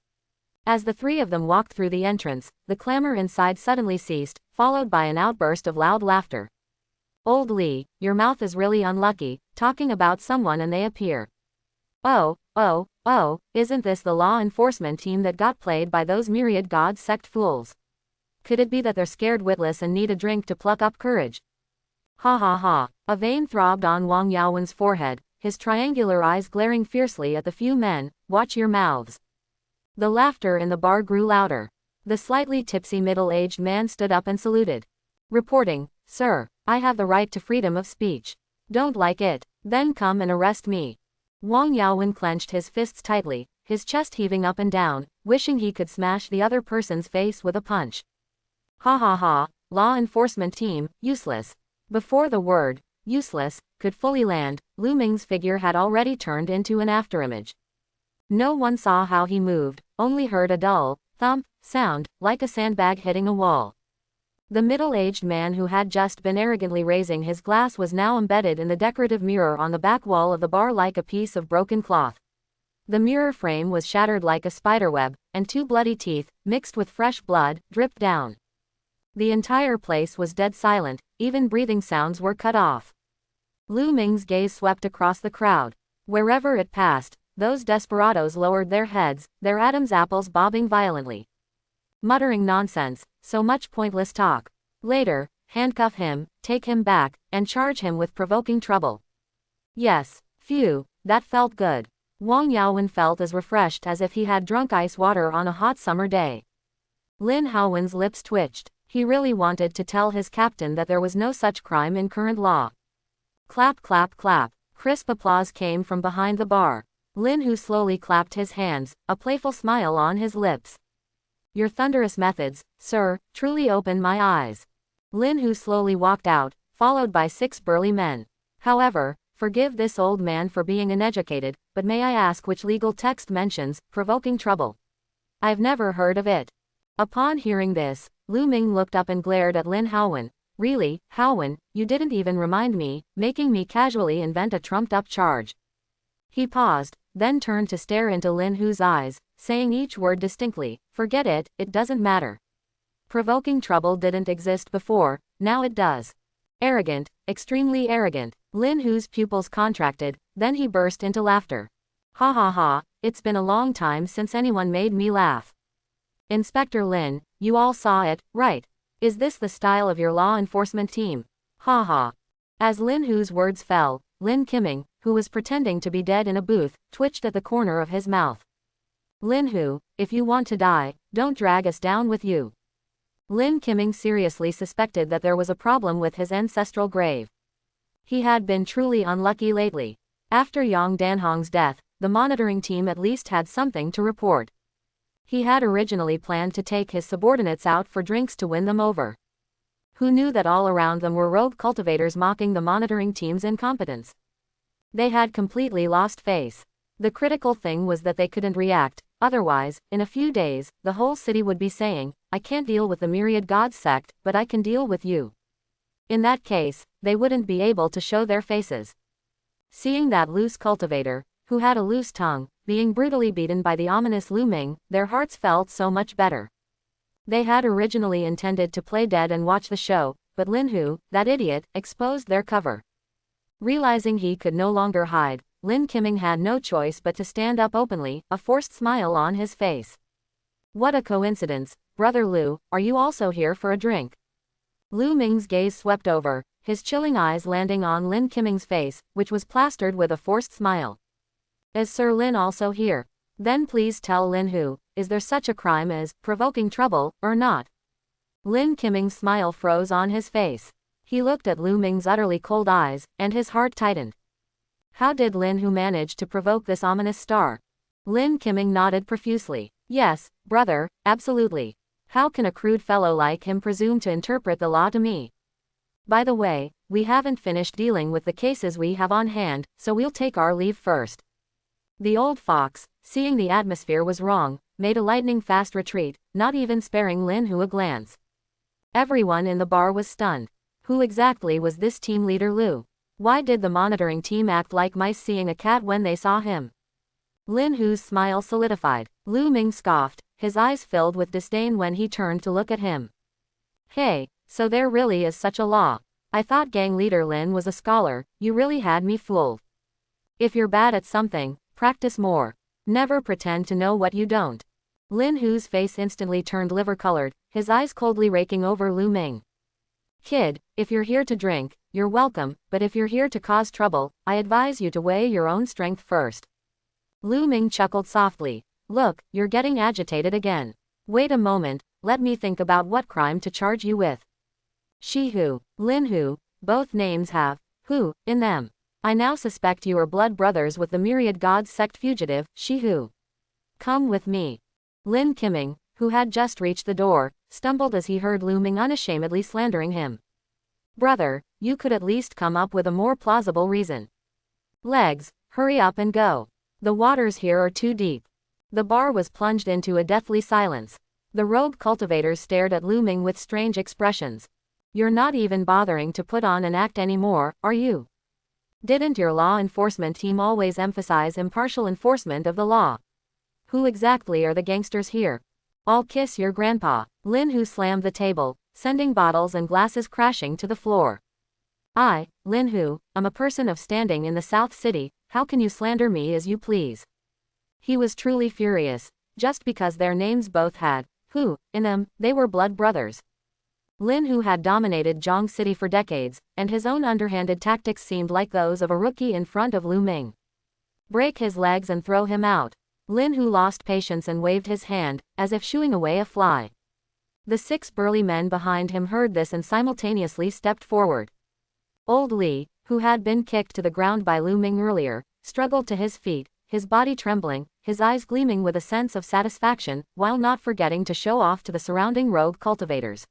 As the 3 of them walked through the entrance, the clamor inside suddenly ceased, followed by an outburst of loud laughter. Old Lee, your mouth is really unlucky, talking about someone and they appear. Oh, isn't this the law enforcement team that got played by those myriad god sect fools? Could it be that they're scared witless and need a drink to pluck up courage? Ha ha ha. A vein throbbed on Wang Yaowen's forehead, his triangular eyes glaring fiercely at the few men. Watch your mouths. The laughter in the bar grew louder. The slightly tipsy middle-aged man stood up and saluted. Reporting, sir, I have the right to freedom of speech. Don't like it? Then come and arrest me. Wang Yaowen clenched his fists tightly, his chest heaving up and down, wishing he could smash the other person's face with a punch. Ha ha ha, law enforcement team, useless. Before the word, useless, could fully land, Lu Ming's figure had already turned into an afterimage. No one saw how he moved, only heard a dull, thump, sound, like a sandbag hitting a wall. The middle-aged man who had just been arrogantly raising his glass was now embedded in the decorative mirror on the back wall of the bar like a piece of broken cloth. The mirror frame was shattered like a spiderweb, and 2 bloody teeth, mixed with fresh blood, dripped down. The entire place was dead silent, even breathing sounds were cut off. Lu Ming's gaze swept across the crowd. Wherever it passed, those desperados lowered their heads, their Adam's apples bobbing violently. Muttering nonsense, so much pointless talk. Later, handcuff him, take him back, and charge him with provoking trouble. Yes, phew, that felt good. Wang Yaowen felt as refreshed as if he had drunk ice water on a hot summer day. Lin Haowen's lips twitched. He really wanted to tell his captain that there was no such crime in current law. Clap clap clap. Crisp applause came from behind the bar. Lin Hu slowly clapped his hands, a playful smile on his lips. Your thunderous methods, sir, truly opened my eyes. Lin Hu slowly walked out, followed by 6 burly men. However, forgive this old man for being uneducated, but may I ask which legal text mentions provoking trouble? I've never heard of it. Upon hearing this, Lu Ming looked up and glared at Lin Haowen. Really, Haowen, you didn't even remind me, making me casually invent a trumped-up charge. He paused, then turned to stare into Lin Hu's eyes, saying each word distinctly. Forget it, it doesn't matter. Provoking trouble didn't exist before, now it does. Arrogant, extremely arrogant. Lin Hu's pupils contracted, then he burst into laughter. Ha ha ha, it's been a long time since anyone made me laugh. Inspector Lin, you all saw it, right? Is this the style of your law enforcement team? Ha ha. As Lin Hu's words fell, Lin Qiming, who was pretending to be dead in a booth, twitched at the corner of his mouth. Lin Hu, if you want to die, don't drag us down with you. Lin Qiming seriously suspected that there was a problem with his ancestral grave. He had been truly unlucky lately. After Yang Danhong's death, the monitoring team at least had something to report. He had originally planned to take his subordinates out for drinks to win them over. Who knew that all around them were rogue cultivators mocking the monitoring team's incompetence? They had completely lost face. The critical thing was that they couldn't react, otherwise, in a few days, the whole city would be saying, I can't deal with the myriad god sect, but I can deal with you. In that case, they wouldn't be able to show their faces. Seeing that loose cultivator, who had a loose tongue, being brutally beaten by the ominous Lu Ming, their hearts felt so much better. They had originally intended to play dead and watch the show, but Lin Hu, that idiot, exposed their cover. Realizing he could no longer hide, Lin Qiming had no choice but to stand up openly, a forced smile on his face. What a coincidence, Brother Lu, are you also here for a drink? Lu Ming's gaze swept over, his chilling eyes landing on Lin Qiming's face, which was plastered with a forced smile. Is Sir Lin also here? Then please tell Lin Hu, is there such a crime as provoking trouble, or not? Lin Qiming's smile froze on his face. He looked at Lu Ming's utterly cold eyes, and his heart tightened. How did Lin Hu manage to provoke this ominous star? Lin Qiming nodded profusely. Yes, brother, absolutely. How can a crude fellow like him presume to interpret the law to me? By the way, we haven't finished dealing with the cases we have on hand, so we'll take our leave first. The old fox, seeing the atmosphere was wrong, made a lightning-fast retreat, not even sparing Lin Hu a glance. Everyone in the bar was stunned. Who exactly was this team leader Lu? Why did the monitoring team act like mice seeing a cat when they saw him? Lin Hu's smile solidified. Lu Ming scoffed, his eyes filled with disdain when he turned to look at him. Hey, so there really is such a law. I thought gang leader Lin was a scholar, you really had me fooled. If you're bad at something, practice more. Never pretend to know what you don't. Lin Hu's face instantly turned liver-colored, his eyes coldly raking over Lu Ming. Kid, if you're here to drink, you're welcome, but if you're here to cause trouble, I advise you to weigh your own strength first. Lu Ming chuckled softly. Look, you're getting agitated again. Wait a moment, let me think about what crime to charge you with. Shihu, Lin Hu, both names have Hu in them. I now suspect you are blood brothers with the Myriad Gods sect fugitive, Shihu. Come with me. Lin Qiming, who had just reached the door, stumbled as he heard Lu Ming unashamedly slandering him. Brother, you could at least come up with a more plausible reason. Legs, hurry up and go. The waters here are too deep. The bar was plunged into a deathly silence. The rogue cultivators stared at Lu Ming with strange expressions. You're not even bothering to put on an act anymore, are you? Didn't your law enforcement team always emphasize impartial enforcement of the law? Who exactly are the gangsters here? I'll kiss your grandpa. Lin Hu slammed the table, sending bottles and glasses crashing to the floor. I, Lin Hu, am a person of standing in the South City, how can you slander me as you please? He was truly furious. Just because their names both had Hu in them, they were blood brothers. Lin Hu had dominated Zhong City for decades, and his own underhanded tactics seemed like those of a rookie in front of Lu Ming. Break his legs and throw him out. Lin Hu lost patience and waved his hand, as if shooing away a fly. The 6 burly men behind him heard this and simultaneously stepped forward. Old Li, who had been kicked to the ground by Lu Ming earlier, struggled to his feet, his body trembling, his eyes gleaming with a sense of satisfaction, while not forgetting to show off to the surrounding rogue cultivators.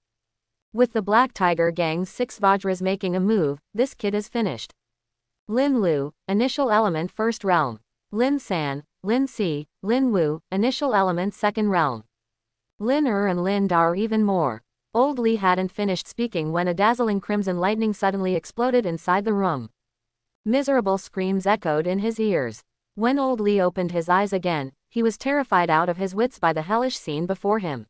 With the Black Tiger Gang's 6 Vajras making a move, this kid is finished. Lin Lu, initial element first realm. Lin San, Lin Si, Lin Wu, initial element second realm. Lin and Lin Da are even more. Old Li hadn't finished speaking when a dazzling crimson lightning suddenly exploded inside the room. Miserable screams echoed in his ears. When Old Li opened his eyes again, he was terrified out of his wits by the hellish scene before him.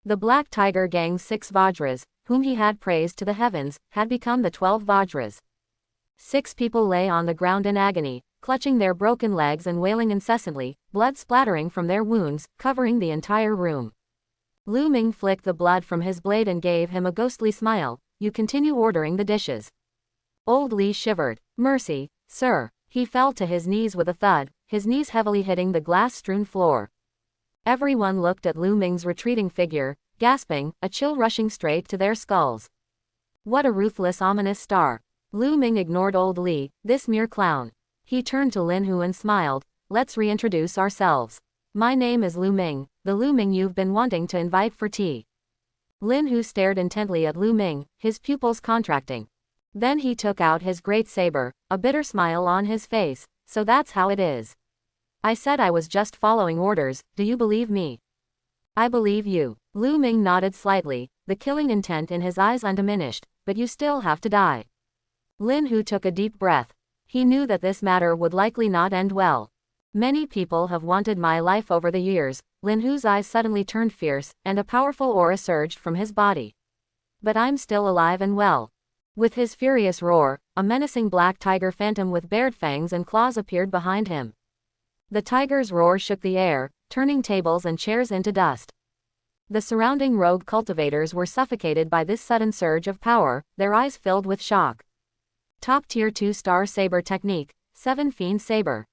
The Black Tiger Gang's 6 Vajras, whom he had praised to the heavens, had become the 12 Vajras. 6 people lay on the ground in agony, clutching their broken legs and wailing incessantly, blood splattering from their wounds, covering the entire room. Lu Ming flicked the blood from his blade and gave him a ghostly smile. You continue ordering the dishes. Old Li shivered. Mercy, sir. He fell to his knees with a thud, his knees heavily hitting the glass-strewn floor. Everyone looked at Lu Ming's retreating figure, gasping, a chill rushing straight to their skulls. What a ruthless, ominous star. Lu Ming ignored Old Li, this mere clown. He turned to Lin Hu and smiled. Let's reintroduce ourselves. My name is Lu Ming, the Lu Ming you've been wanting to invite for tea. Lin Hu stared intently at Lu Ming, his pupils contracting. Then he took out his great saber, a bitter smile on his face. So that's how it is. I said I was just following orders, do you believe me? I believe you. Lu Ming nodded slightly, the killing intent in his eyes undiminished, but you still have to die. Lin Hu took a deep breath. He knew that this matter would likely not end well. Many people have wanted my life over the years. Lin Hu's eyes suddenly turned fierce, and a powerful aura surged from his body. But I'm still alive and well. With his furious roar, a menacing black tiger phantom with bared fangs and claws appeared behind him. The tiger's roar shook the air, turning tables and chairs into dust. The surrounding rogue cultivators were suffocated by this sudden surge of power, their eyes filled with shock. Top-tier 2-star saber technique, 7 Fiend Saber.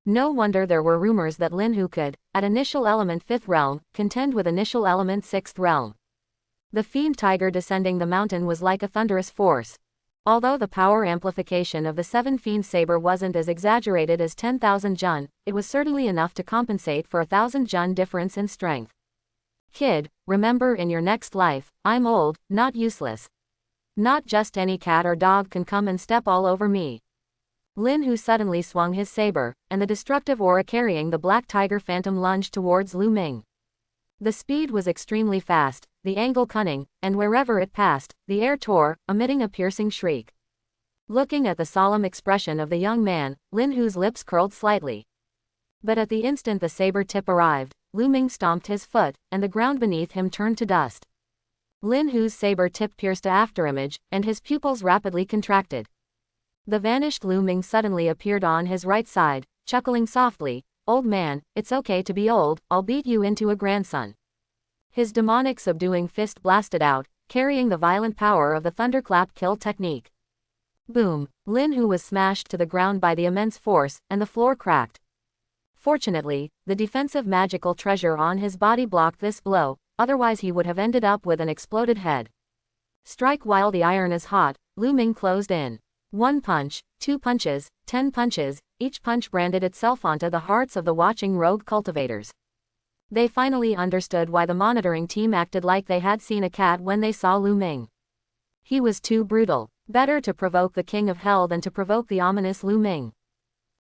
No wonder there were rumors that Lin Hu could, at initial element 5th realm, contend with initial element 6th realm. The Fiend Tiger descending the mountain was like a thunderous force. Although the power amplification of the 7 Fiend Saber wasn't as exaggerated as 10,000 Jun, it was certainly enough to compensate for 1,000 Jun difference in strength. Kid, remember in your next life, I'm old, not useless. Not just any cat or dog can come and step all over me. Lin Hu suddenly swung his saber, and the destructive aura carrying the Black Tiger Phantom lunged towards Lu Ming. The speed was extremely fast, the angle cunning, and wherever it passed, the air tore, emitting a piercing shriek. Looking at the solemn expression of the young man, Lin Hu's lips curled slightly. But at the instant the saber tip arrived, Lu Ming stomped his foot, and the ground beneath him turned to dust. Lin Hu's saber tip pierced a afterimage, and his pupils rapidly contracted. The vanished Lu Ming suddenly appeared on his right side, chuckling softly, "Old man, it's okay to be old, I'll beat you into a grandson." His demonic subduing fist blasted out, carrying the violent power of the thunderclap kill technique. Boom! Lin Hu was smashed to the ground by the immense force, and the floor cracked. Fortunately, the defensive magical treasure on his body blocked this blow, otherwise he would have ended up with an exploded head. Strike while the iron is hot, Lu Ming closed in. 1 punch, 2 punches, 10 punches, each punch branded itself onto the hearts of the watching rogue cultivators. They finally understood why the monitoring team acted like they had seen a cat when they saw Lu Ming. He was too brutal. Better to provoke the King of Hell than to provoke the ominous Lu Ming.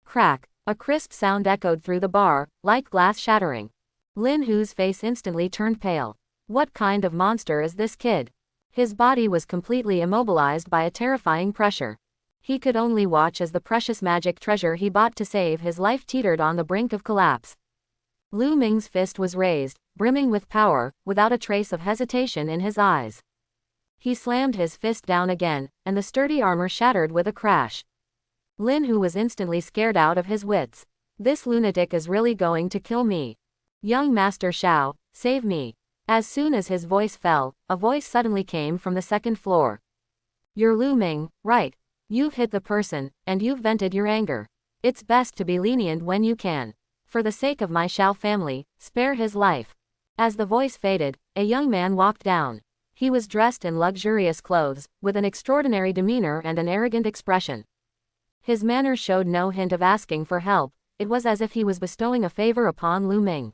Crack! A crisp sound echoed through the bar, like glass shattering. Lin Hu's face instantly turned pale. What kind of monster is this kid? His body was completely immobilized by a terrifying pressure. He could only watch as the precious magic treasure he bought to save his life teetered on the brink of collapse. Lu Ming's fist was raised, brimming with power, without a trace of hesitation in his eyes. He slammed his fist down again, and the sturdy armor shattered with a crash. Lin Hu was instantly scared out of his wits. This lunatic is really going to kill me. Young Master Xiao, save me. As soon as his voice fell, a voice suddenly came from the second floor. You're Lu Ming, right? You've hit the person, and you've vented your anger. It's best to be lenient when you can. For the sake of my Xiao family, spare his life. As the voice faded, a young man walked down. He was dressed in luxurious clothes, with an extraordinary demeanor and an arrogant expression. His manner showed no hint of asking for help, it was as if he was bestowing a favor upon Lu Ming.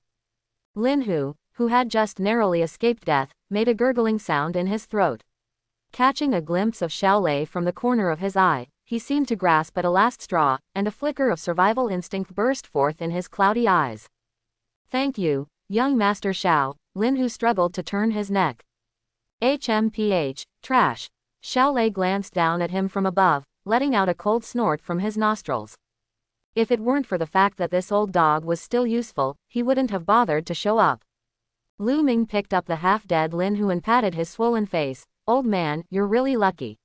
Lin Hu, who had just narrowly escaped death, made a gurgling sound in his throat. Catching a glimpse of Xiao Lei from the corner of his eye, he seemed to grasp at a last straw, and a flicker of survival instinct burst forth in his cloudy eyes. Thank you, young Master Xiao. Lin Hu struggled to turn his neck. HMPH, trash. Xiao Lei glanced down at him from above, letting out a cold snort from his nostrils. If it weren't for the fact that this old dog was still useful, he wouldn't have bothered to show up. Lu Ming picked up the half-dead Lin Hu and patted his swollen face. Old man, you're really lucky.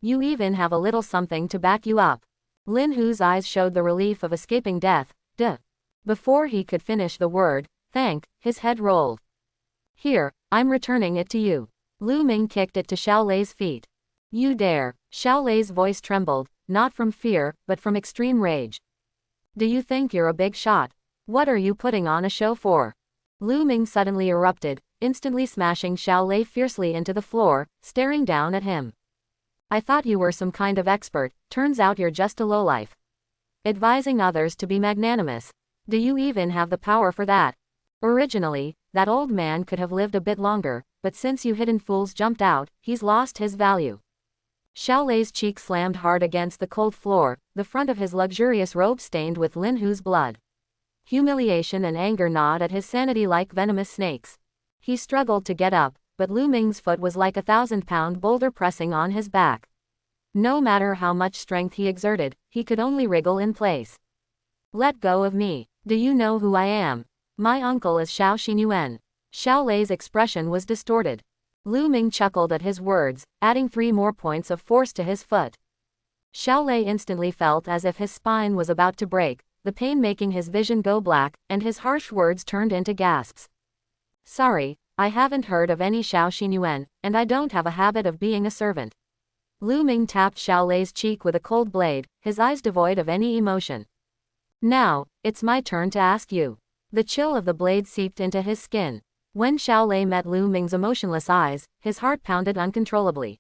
You even have a little something to back you up. Lin Hu's eyes showed the relief of escaping death. Duh. Before he could finish the word, thank, his head rolled. Here, I'm returning it to you. Lu Ming kicked it to Xiao Lei's feet. You dare. Xiao Lei's voice trembled, not from fear, but from extreme rage. Do you think you're a big shot? What are you putting on a show for? Lu Ming suddenly erupted, instantly smashing Xiao Lei fiercely into the floor, staring down at him. I thought you were some kind of expert, turns out you're just a lowlife. Advising others to be magnanimous. Do you even have the power for that? Originally, that old man could have lived a bit longer, but since you hidden fools jumped out, he's lost his value. Xiao Lei's cheek slammed hard against the cold floor, the front of his luxurious robe stained with Lin Hu's blood. Humiliation and anger gnawed at his sanity like venomous snakes. He struggled to get up, but Lu Ming's foot was like a 1,000-pound boulder pressing on his back. No matter how much strength he exerted, he could only wriggle in place. Let go of me. Do you know who I am? My uncle is Xiao Xinyuan. Xiao Lei's expression was distorted. Lu Ming chuckled at his words, adding 3 more points of force to his foot. Xiao Lei instantly felt as if his spine was about to break, the pain making his vision go black, and his harsh words turned into gasps. Sorry, I haven't heard of any Xiao Xinyuan, and I don't have a habit of being a servant. Lu Ming tapped Xiao Lei's cheek with a cold blade, his eyes devoid of any emotion. Now, it's my turn to ask you. The chill of the blade seeped into his skin. When Xiao Lei met Lu Ming's emotionless eyes, his heart pounded uncontrollably.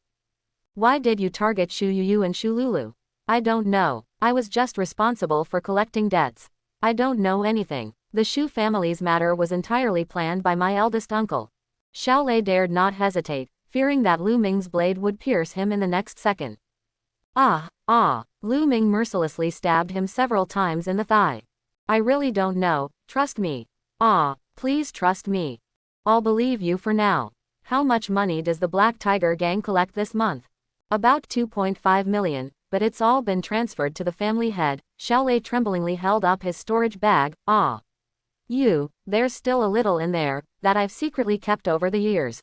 Why did you target Shu Yuyu and Shu Lulu? I don't know. I was just responsible for collecting debts. I don't know anything. The Shu family's matter was entirely planned by my eldest uncle. Xiao Lei dared not hesitate, fearing that Lu Ming's blade would pierce him in the next second. Ah. Lu Ming mercilessly stabbed him several times in the thigh. I really don't know, trust me. Please trust me. I'll believe you for now. How much money does the Black Tiger gang collect this month? About 2.5 million, but it's all been transferred to the family head. Xiao Lei tremblingly held up his storage bag. There's still a little in there, that I've secretly kept over the years.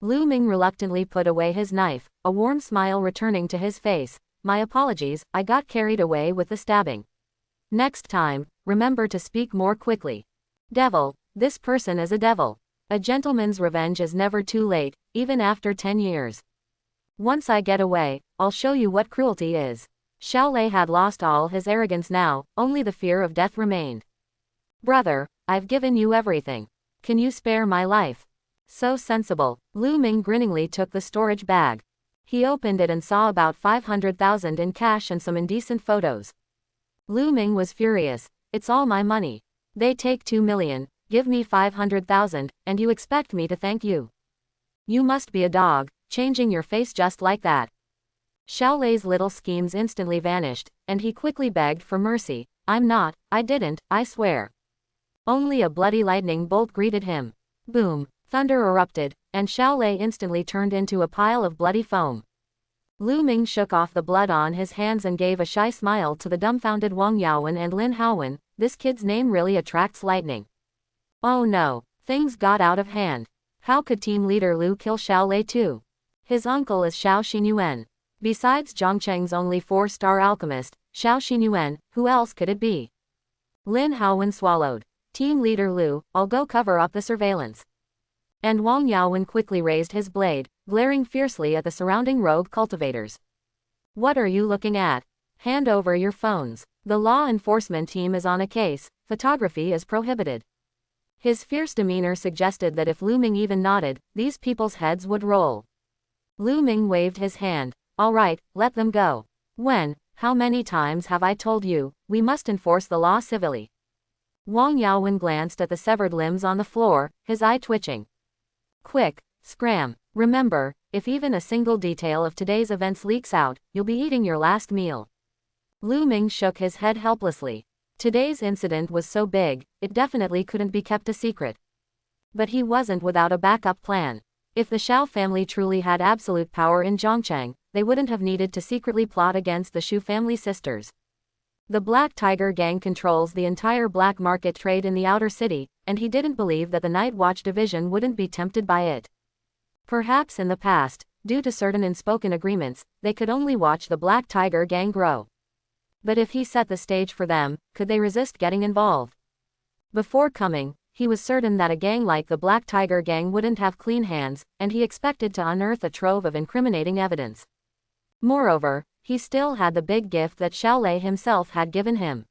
Lu Ming reluctantly put away his knife, a warm smile returning to his face. My apologies, I got carried away with the stabbing. Next time, remember to speak more quickly. Devil, this person is a devil. A gentleman's revenge is never too late, even after 10 years. Once I get away, I'll show you what cruelty is. Xiaolei had lost all his arrogance now, only the fear of death remained. Brother, I've given you everything. Can you spare my life? So sensible. Lu Ming grinningly took the storage bag. He opened it and saw about 500,000 in cash and some indecent photos. Lu Ming was furious. It's all my money. They take 2 million, give me 500,000, and you expect me to thank you? You must be a dog, changing your face just like that. Xiaolei's little schemes instantly vanished, and he quickly begged for mercy. I'm not, I didn't, I swear. Only a bloody lightning bolt greeted him. Boom, thunder erupted, and Xiaolei instantly turned into a pile of bloody foam. Lu Ming shook off the blood on his hands and gave a shy smile to the dumbfounded Wang Yaowen and Lin Haowen. This kid's name really attracts lightning. Oh no, things got out of hand. How could team leader Lu kill Xiaolei too? His uncle is Xiao Xinyuan. Besides Zhongcheng's only 4-star alchemist, Xiao Xinyuan, who else could it be? Lin Haowen swallowed. Team leader Lu, I'll go cover up the surveillance. And Wang Yaowen quickly raised his blade, glaring fiercely at the surrounding rogue cultivators. What are you looking at? Hand over your phones. The law enforcement team is on a case, photography is prohibited. His fierce demeanor suggested that if Lu Ming even nodded, these people's heads would roll. Lu Ming waved his hand. All right, let them go. When? How many times have I told you, we must enforce the law civilly? Wang Yaowen glanced at the severed limbs on the floor, his eye twitching. Quick, scram. Remember, if even a single detail of today's events leaks out, you'll be eating your last meal. Lu Ming shook his head helplessly. Today's incident was so big, it definitely couldn't be kept a secret. But he wasn't without a backup plan. If the Xiao family truly had absolute power in Zhongcheng, they wouldn't have needed to secretly plot against the Shu family sisters. The Black Tiger gang controls the entire black market trade in the outer city, and he didn't believe that the Night Watch division wouldn't be tempted by it. Perhaps in the past, due to certain unspoken agreements, they could only watch the Black Tiger gang grow. But if he set the stage for them, could they resist getting involved? Before coming, he was certain that a gang like the Black Tiger gang wouldn't have clean hands, and he expected to unearth a trove of incriminating evidence. Moreover, he still had the big gift that Xiaolei himself had given him.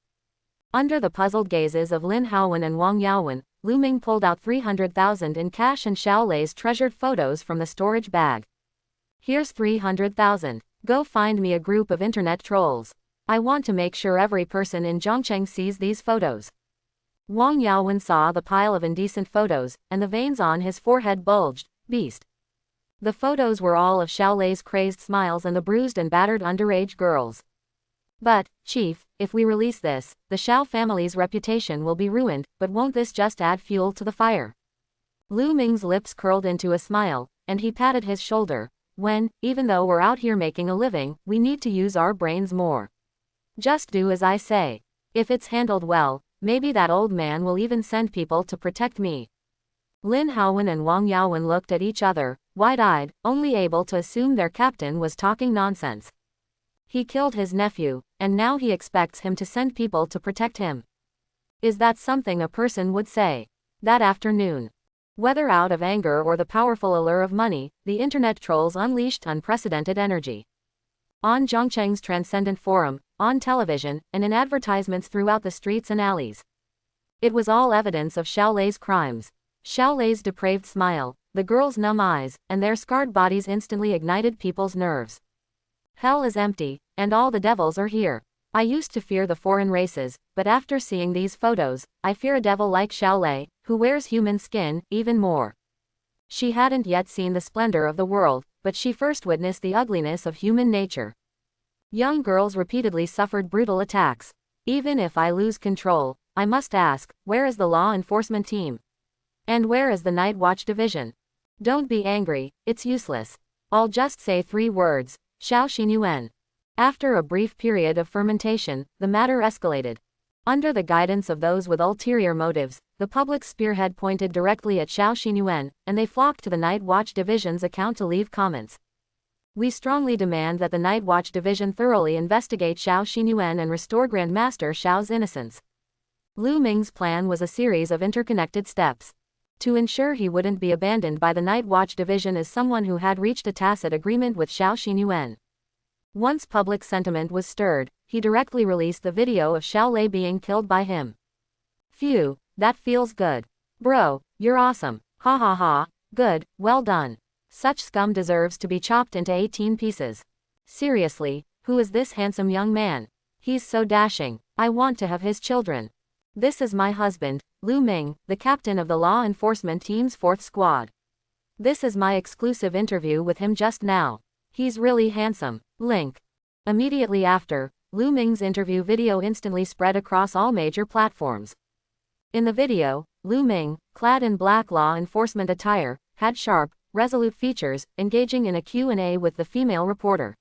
Under the puzzled gazes of Lin Haowen and Wang Yaowen, Lu Ming pulled out 300,000 in cash and Xiaolei's treasured photos from the storage bag. Here's 300,000. Go find me a group of internet trolls. I want to make sure every person in Zhongcheng sees these photos. Wang Yaowen saw the pile of indecent photos, and the veins on his forehead bulged. Beast. The photos were all of Xiaolei's crazed smiles and the bruised and battered underage girls. But, Chief, if we release this, the Xiao family's reputation will be ruined, but won't this just add fuel to the fire? Lu Ming's lips curled into a smile, and he patted his shoulder. Even though we're out here making a living, we need to use our brains more. Just do as I say. If it's handled well, maybe that old man will even send people to protect me. Lin Haowen and Wang Yaowen looked at each other, wide-eyed, only able to assume their captain was talking nonsense. He killed his nephew, and now he expects him to send people to protect him. Is that something a person would say? That afternoon. Whether out of anger or the powerful allure of money, the internet trolls unleashed unprecedented energy. On Zhongcheng's Transcendent Forum, on television, and in advertisements throughout the streets and alleys. It was all evidence of Xiaolei's crimes. Xiaolei's depraved smile, the girls' numb eyes, and their scarred bodies instantly ignited people's nerves. Hell is empty, and all the devils are here. I used to fear the foreign races, but after seeing these photos, I fear a devil like Xiaolei, who wears human skin, even more. She hadn't yet seen the splendor of the world, but she first witnessed the ugliness of human nature. Young girls repeatedly suffered brutal attacks. Even if I lose control, I must ask, where is the law enforcement team? And where is the Night Watch division? Don't be angry, it's useless. I'll just say 3 words, Xiao Xinyuan. After a brief period of fermentation, the matter escalated. Under the guidance of those with ulterior motives, the public spearhead pointed directly at Xiao Xinyuan, and they flocked to the Night Watch Division's account to leave comments. We strongly demand that the Night Watch Division thoroughly investigate Xiao Xinyuan and restore Grandmaster Xiao's innocence. Lu Ming's plan was a series of interconnected steps. To ensure he wouldn't be abandoned by the Night Watch Division as someone who had reached a tacit agreement with Xiao Xinyuan. Once public sentiment was stirred, he directly released the video of Xiao Lei being killed by him. Phew, that feels good. Bro, you're awesome. Ha ha ha, good, well done. Such scum deserves to be chopped into 18 pieces. Seriously, who is this handsome young man? He's so dashing, I want to have his children. This is my husband, Lu Ming, the captain of the law enforcement team's 4th squad. This is my exclusive interview with him just now. He's really handsome. Link. Immediately after, Lu Ming's interview video instantly spread across all major platforms. In the video, Lu Ming, clad in black law enforcement attire, had sharp, resolute features, engaging in a Q&A with the female reporter.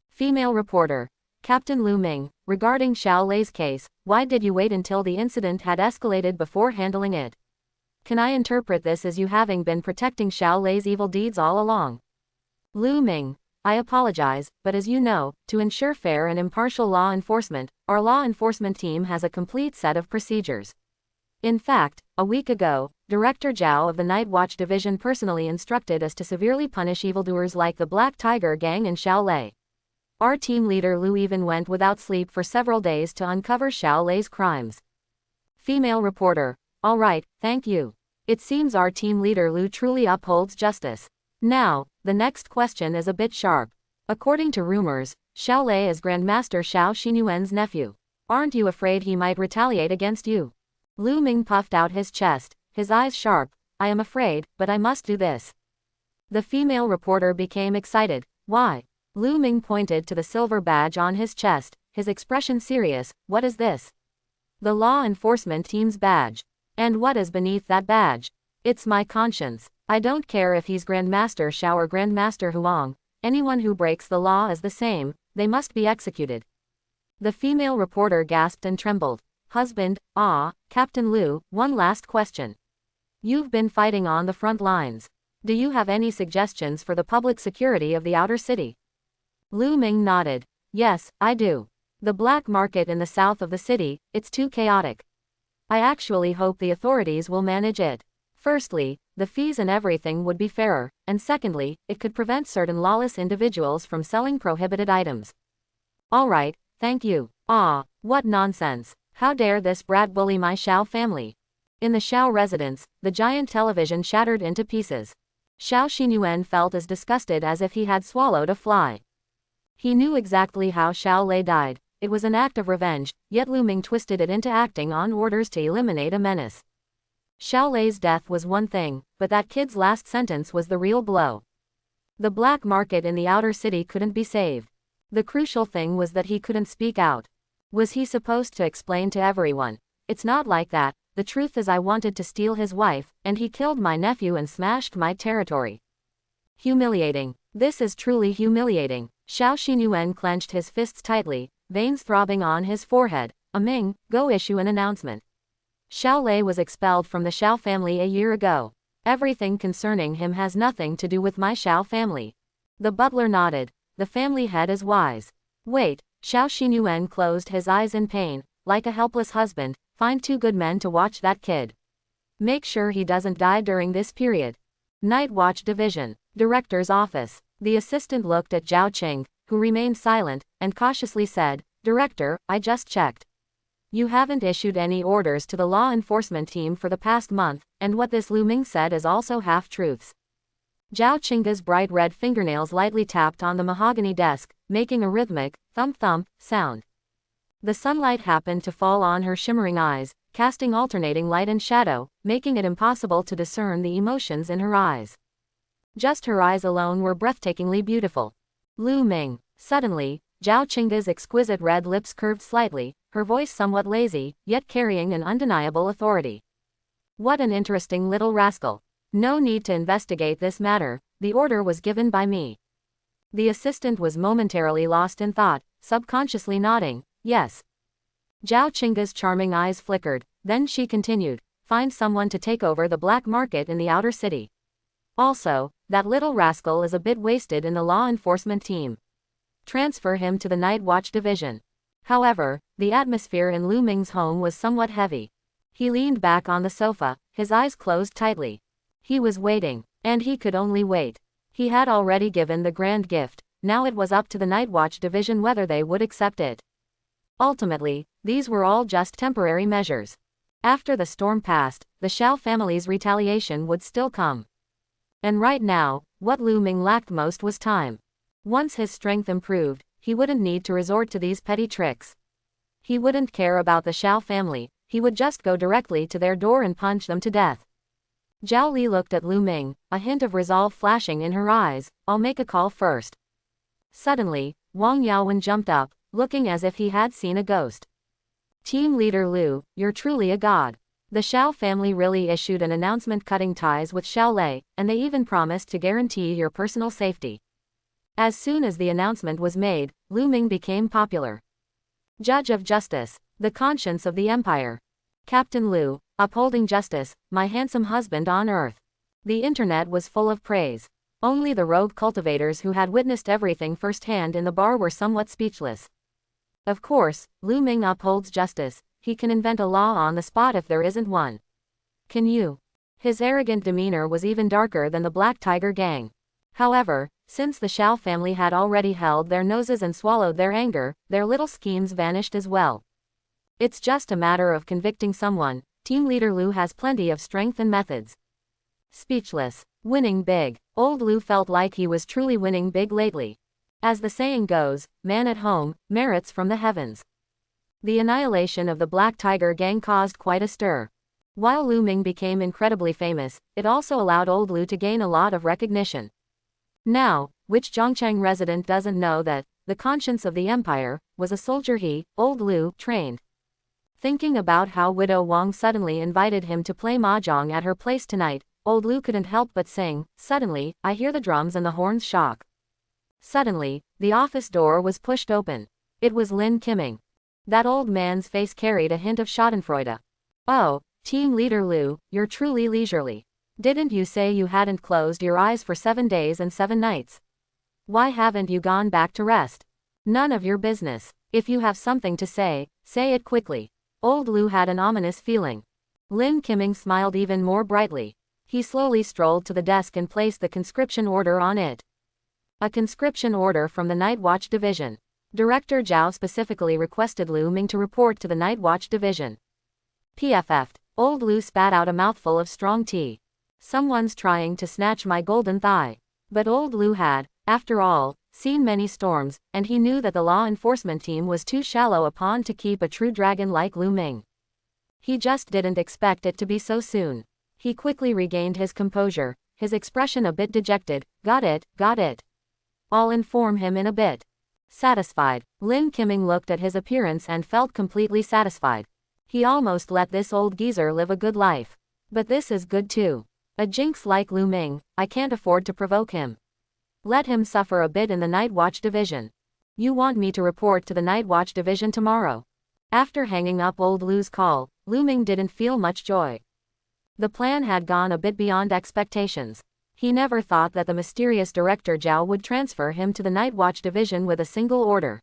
Female reporter. Captain Lu Ming, regarding Xiao Lei's case, why did you wait until the incident had escalated before handling it? Can I interpret this as you having been protecting Xiao Lei's evil deeds all along? Lu Ming. I apologize, but as you know, to ensure fair and impartial law enforcement, our law enforcement team has a complete set of procedures. In fact, a week ago, Director Zhao of the Night Watch Division personally instructed us to severely punish evildoers like the Black Tiger Gang and Xiao Lei. Our team leader Lu even went without sleep for several days to uncover Xiao Lei's crimes. Female reporter. All right, thank you. It seems our team leader Lu truly upholds justice. Now, the next question is a bit sharp. According to rumors, Xiao Lei is Grandmaster Xiao Xinyuan's nephew. Aren't you afraid he might retaliate against you? Lu Ming puffed out his chest, his eyes sharp. I am afraid, but I must do this. The female reporter became excited. Why? Lu Ming pointed to the silver badge on his chest, his expression serious. What is this? The law enforcement team's badge. And what is beneath that badge? It's my conscience. I don't care if he's Grandmaster Xiao or Grandmaster Huang, anyone who breaks the law is the same, they must be executed. The female reporter gasped and trembled. Husband, Captain Lu, one last question. You've been fighting on the front lines. Do you have any suggestions for the public security of the outer city? Lu Ming nodded. Yes, I do. The black market in the south of the city, it's too chaotic. I actually hope the authorities will manage it. Firstly, the fees and everything would be fairer, and secondly, it could prevent certain lawless individuals from selling prohibited items. Alright, thank you. What nonsense. How dare this brat bully my Xiao family? In the Xiao residence, the giant television shattered into pieces. Xiao Xinyuan felt as disgusted as if he had swallowed a fly. He knew exactly how Xiao Lei died. It was an act of revenge, yet Lu Ming twisted it into acting on orders to eliminate a menace. Xiao Lei's death was one thing, but that kid's last sentence was the real blow. The black market in the outer city couldn't be saved. The crucial thing was that he couldn't speak out. Was he supposed to explain to everyone? It's not like that, the truth is I wanted to steal his wife, and he killed my nephew and smashed my territory. Humiliating. This is truly humiliating. Xiao Xinyuan clenched his fists tightly, veins throbbing on his forehead. Ming, go issue an announcement. Xiao Lei was expelled from the Xiao family a year ago. Everything concerning him has nothing to do with my Xiao family. The butler nodded. The family head is wise. Wait, Xiao Xinyuan closed his eyes in pain. Like a helpless husband, find 2 good men to watch that kid. Make sure he doesn't die during this period. Night Watch Division. Director's office. The assistant looked at Zhao Qing, who remained silent, and cautiously said, Director, I just checked. You haven't issued any orders to the law enforcement team for the past month, and what this Lu Ming said is also half-truths. Zhao Qing's bright red fingernails lightly tapped on the mahogany desk, making a rhythmic, thump-thump, sound. The sunlight happened to fall on her shimmering eyes, casting alternating light and shadow, making it impossible to discern the emotions in her eyes. Just her eyes alone were breathtakingly beautiful. Lu Ming. Suddenly, Zhao Qing's exquisite red lips curved slightly, her voice somewhat lazy, yet carrying an undeniable authority. What an interesting little rascal. No need to investigate this matter, the order was given by me. The assistant was momentarily lost in thought, subconsciously nodding, yes. Zhao Qingge's charming eyes flickered, then she continued, find someone to take over the black market in the outer city. Also, that little rascal is a bit wasted in the law enforcement team. Transfer him to the Night Watch division. However, the atmosphere in Lu Ming's home was somewhat heavy. He leaned back on the sofa, his eyes closed tightly. He was waiting, and he could only wait. He had already given the grand gift, now it was up to the Night Watch division whether they would accept it. Ultimately, these were all just temporary measures. After the storm passed, the Xiao family's retaliation would still come. And right now, what Lu Ming lacked most was time. Once his strength improved, he wouldn't need to resort to these petty tricks. He wouldn't care about the Xiao family, he would just go directly to their door and punch them to death. Zhao Li looked at Lu Ming, a hint of resolve flashing in her eyes. I'll make a call first. Suddenly, Wang Yaowen jumped up, looking as if he had seen a ghost. Team leader Lu, you're truly a god. The Xiao family really issued an announcement cutting ties with Xiao Lei, and they even promised to guarantee your personal safety. As soon as the announcement was made, Lu Ming became popular. Judge of justice, the conscience of the empire. Captain Lu, upholding justice, my handsome husband on earth. The internet was full of praise. Only the rogue cultivators who had witnessed everything firsthand in the bar were somewhat speechless. Of course, Lu Ming upholds justice, he can invent a law on the spot if there isn't one. Can you? His arrogant demeanor was even darker than the Black Tiger gang. However, since the Xiao family had already held their noses and swallowed their anger, their little schemes vanished as well. It's just a matter of convicting someone. Team leader Lu has plenty of strength and methods. Speechless. Winning big. Old Lu felt like he was truly winning big lately. As the saying goes, man at home, merits from the heavens. The annihilation of the Black Tiger gang caused quite a stir. While Lu Ming became incredibly famous, it also allowed old Lu to gain a lot of recognition. Now, which Zhongcheng resident doesn't know that, the conscience of the empire, was a soldier he, old Lu, trained. Thinking about how Widow Wang suddenly invited him to play mahjong at her place tonight, old Lu couldn't help but sing. Suddenly, I hear the drums and the horns shock. Suddenly, the office door was pushed open. It was Lin Qiming. That old man's face carried a hint of schadenfreude. Oh, team leader Lu, you're truly leisurely. Didn't you say you hadn't closed your eyes for 7 days and 7 nights? Why haven't you gone back to rest? None of your business. If you have something to say it quickly. Old Lu had an ominous feeling. Lin Qiming smiled even more brightly. He slowly strolled to the desk and placed the conscription order on it. A conscription order from the Night Watch Division. Director Zhao specifically requested Lu Ming to report to the Night Watch Division. PFF'd. Old Lu spat out a mouthful of strong tea. Someone's trying to snatch my golden thigh. But old Lu had, after all, seen many storms, and he knew that the law enforcement team was too shallow a pond to keep a true dragon like Lu Ming. He just didn't expect it to be so soon. He quickly regained his composure, his expression a bit dejected. Got it, got it. I'll inform him in a bit. Satisfied, Lin Qiming looked at his appearance and felt completely satisfied. He almost let this old geezer live a good life. But this is good too. A jinx like Lu Ming, I can't afford to provoke him. Let him suffer a bit in the Night Watch Division. You want me to report to the Night Watch Division tomorrow? After hanging up old Lu's call, Lu Ming didn't feel much joy. The plan had gone a bit beyond expectations. He never thought that the mysterious Director Zhao would transfer him to the Night Watch Division with a single order.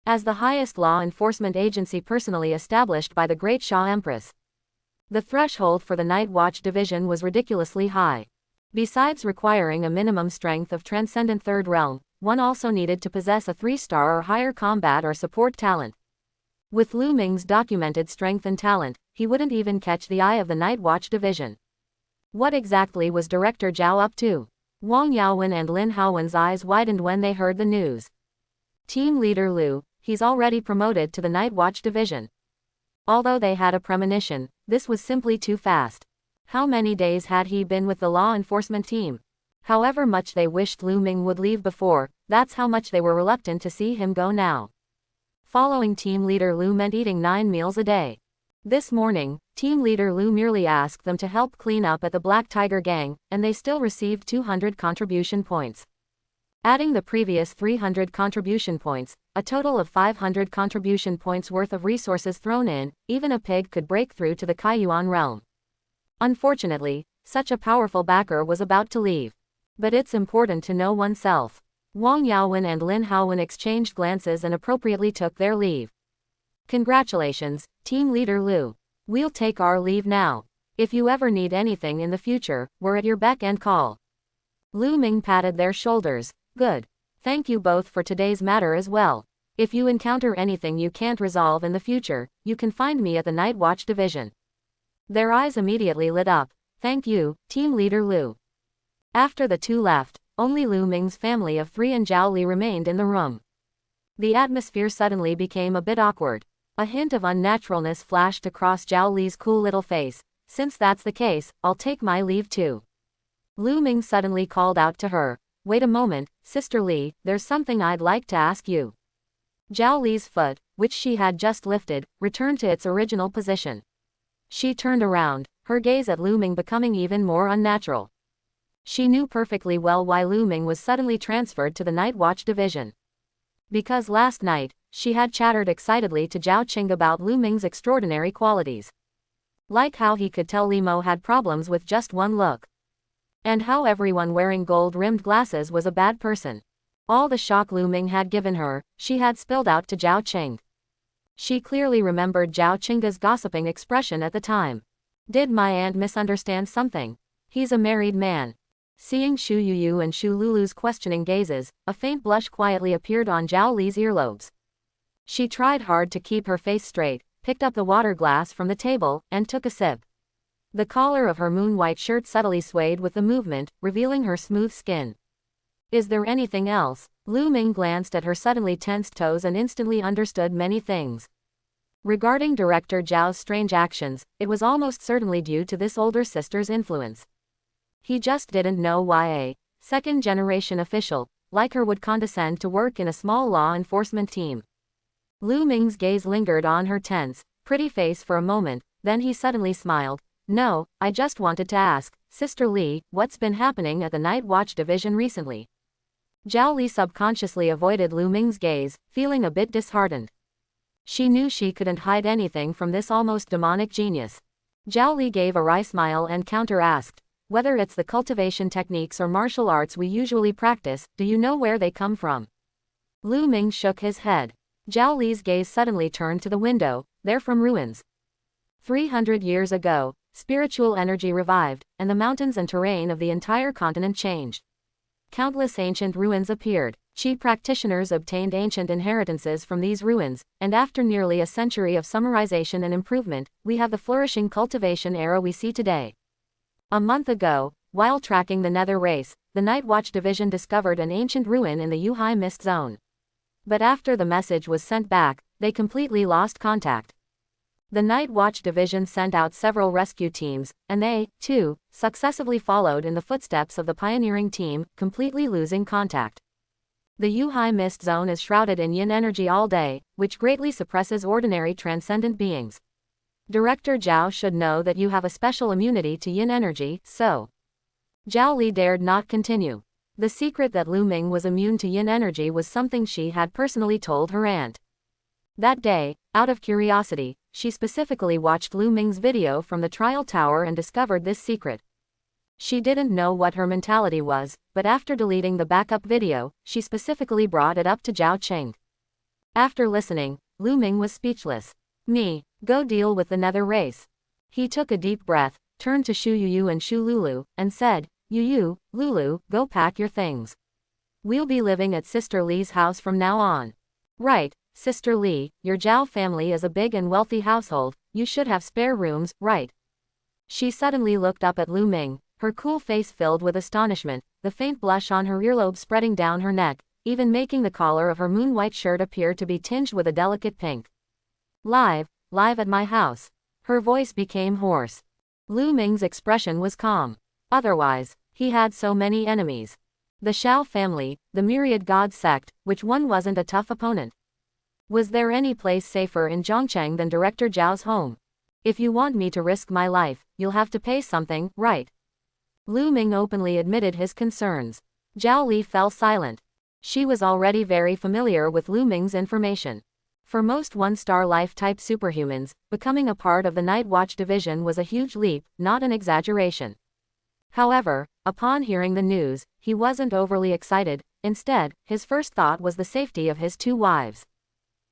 As the highest law enforcement agency personally established by the Great Xia Empress, the threshold for the Night Watch Division was ridiculously high. Besides requiring a minimum strength of Transcendent Third Realm, one also needed to possess a 3-star or higher combat or support talent. With Lu Ming's documented strength and talent, he wouldn't even catch the eye of the Night Watch Division. What exactly was Director Zhao up to? Wang Yaowen and Lin Haowen's eyes widened when they heard the news. Team leader Lu, he's already promoted to the Night Watch Division. Although they had a premonition, this was simply too fast. How many days had he been with the law enforcement team? However much they wished Lu Ming would leave before, that's how much they were reluctant to see him go now. Following team leader Lu meant eating 9 meals a day. This morning, team leader Lu merely asked them to help clean up at the Black Tiger gang, and they still received 200 contribution points. Adding the previous 300 contribution points, a total of 500 contribution points worth of resources thrown in, even a pig could break through to the Kaiyuan realm. Unfortunately, such a powerful backer was about to leave. But it's important to know oneself. Wang Yaowen and Lin Haowen exchanged glances and appropriately took their leave. Congratulations, Team Leader Lu. We'll take our leave now. If you ever need anything in the future, we're at your beck and call. Lu Ming patted their shoulders. Good. Thank you both for today's matter as well. If you encounter anything you can't resolve in the future, you can find me at the Night Watch Division. Their eyes immediately lit up. Thank you, Team Leader Lu. After the two left, only Lu Ming's family of 3 and Zhao Li remained in the room. The atmosphere suddenly became a bit awkward. A hint of unnaturalness flashed across Zhao Li's cool little face. Since that's the case, I'll take my leave too. Lu Ming suddenly called out to her. Wait a moment, Sister Li, there's something I'd like to ask you. Zhao Li's foot, which she had just lifted, returned to its original position. She turned around, her gaze at Lu Ming becoming even more unnatural. She knew perfectly well why Lu Ming was suddenly transferred to the Night Watch Division. Because last night, she had chattered excitedly to Zhao Qing about Lu Ming's extraordinary qualities. Like how he could tell Li Mo had problems with just one look. And how everyone wearing gold-rimmed glasses was a bad person. All the shock Lu Ming had given her, she had spilled out to Zhao Qing. She clearly remembered Zhao Qing's gossiping expression at the time. Did my aunt misunderstand something? He's a married man. Seeing Shu Yuyu and Shu Lulu's questioning gazes, a faint blush quietly appeared on Zhao Li's earlobes. She tried hard to keep her face straight, picked up the water glass from the table, and took a sip. The collar of her moon-white shirt subtly swayed with the movement, revealing her smooth skin. Is there anything else? Lu Ming glanced at her suddenly tensed toes and instantly understood many things. Regarding Director Zhao's strange actions, it was almost certainly due to this older sister's influence. He just didn't know why a second-generation official, like her, would condescend to work in a small law enforcement team. Lu Ming's gaze lingered on her tense, pretty face for a moment, then he suddenly smiled. No, I just wanted to ask, Sister Li, what's been happening at the Night Watch Division recently? Zhao Li subconsciously avoided Lu Ming's gaze, feeling a bit disheartened. She knew she couldn't hide anything from this almost demonic genius. Zhao Li gave a wry smile and counter-asked, whether it's the cultivation techniques or martial arts we usually practice, do you know where they come from? Lu Ming shook his head. Zhao Li's gaze suddenly turned to the window. They're from ruins. 300 years ago, spiritual energy revived, and the mountains and terrain of the entire continent changed. Countless ancient ruins appeared. Qi practitioners obtained ancient inheritances from these ruins, and after nearly a century of summarization and improvement, we have the flourishing cultivation era we see today. A month ago, while tracking the Nether race, the Night Watch Division discovered an ancient ruin in the Yuhai Mist Zone. But after the message was sent back, they completely lost contact. The Night Watch Division sent out several rescue teams, and they, too, successively followed in the footsteps of the pioneering team, completely losing contact. The Yuhai Mist Zone is shrouded in yin energy all day, which greatly suppresses ordinary transcendent beings. Director Zhao should know that you have a special immunity to yin energy, so. Zhao Li dared not continue. The secret that Lu Ming was immune to yin energy was something she had personally told her aunt. That day, out of curiosity, she specifically watched Lu Ming's video from the trial tower and discovered this secret. She didn't know what her mentality was, but after deleting the backup video, she specifically brought it up to Zhao Qing. After listening, Lu Ming was speechless. Go deal with the Nether race. He took a deep breath, turned to Shu Yuyu and Shu Lulu, and said, Yuyu, Lulu, go pack your things. We'll be living at Sister Li's house from now on. Right, Sister Li, your Zhao family is a big and wealthy household, you should have spare rooms, right? She suddenly looked up at Lu Ming, her cool face filled with astonishment, the faint blush on her earlobe spreading down her neck, even making the collar of her moon-white shirt appear to be tinged with a delicate pink. Live at my house. Her voice became hoarse. Lu Ming's expression was calm. Otherwise, he had so many enemies. The Shao family, the myriad god sect, which one wasn't a tough opponent? Was there any place safer in Zhongcheng than Director Zhao's home? If you want me to risk my life, you'll have to pay something, right? Lu Ming openly admitted his concerns. Zhao Li fell silent. She was already very familiar with Lu Ming's information. For most one-star life-type superhumans, becoming a part of the Night Watch division was a huge leap, not an exaggeration. However, upon hearing the news, he wasn't overly excited. Instead, his first thought was the safety of his two wives.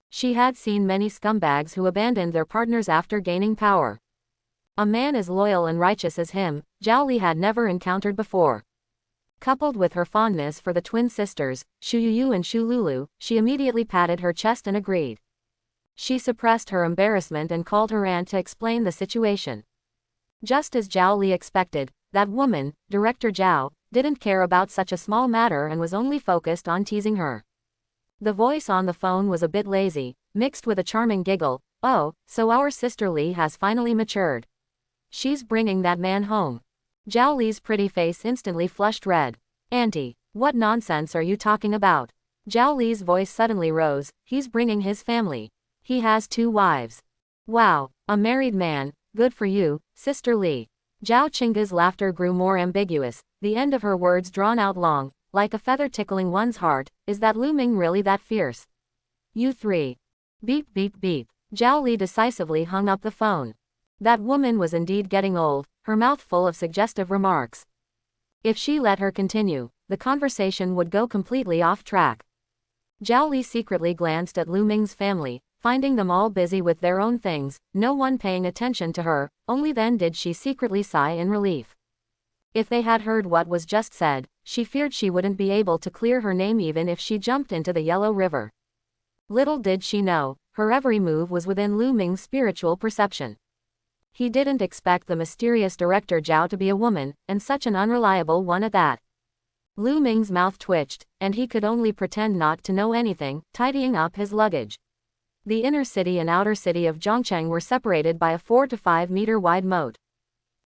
She had seen many scumbags who abandoned their partners after gaining power. A man as loyal and righteous as him, Zhao Li had never encountered before. Coupled with her fondness for the twin sisters, Shu Yuyu and Shu Lulu, she immediately patted her chest and agreed. She suppressed her embarrassment and called her aunt to explain the situation. Just as Zhao Li expected, that woman, Director Zhao, didn't care about such a small matter and was only focused on teasing her. The voice on the phone was a bit lazy, mixed with a charming giggle. "Oh, so our sister Li has finally matured. She's bringing that man home." Zhao Li's pretty face instantly flushed red. "Auntie, what nonsense are you talking about?" Zhao Li's voice suddenly rose. "He's bringing his family. He has 2 wives. Wow, a married man, good for you, Sister Li." Zhao Qingge's laughter grew more ambiguous, the end of her words drawn out long, like a feather tickling one's heart. "Is that Lu Ming really that fierce? You 3. Beep beep beep. Zhao Li decisively hung up the phone. That woman was indeed getting old, her mouth full of suggestive remarks. If she let her continue, the conversation would go completely off track. Zhao Li secretly glanced at Lu Ming's family, finding them all busy with their own things, no one paying attention to her. Only then did she secretly sigh in relief. If they had heard what was just said, she feared she wouldn't be able to clear her name even if she jumped into the Yellow River. Little did she know, her every move was within Lu Ming's spiritual perception. He didn't expect the mysterious Director Zhao to be a woman, and such an unreliable one at that. Lu Ming's mouth twitched, and he could only pretend not to know anything, tidying up his luggage. The inner city and outer city of Zhongcheng were separated by a 4 to 5 meter wide moat.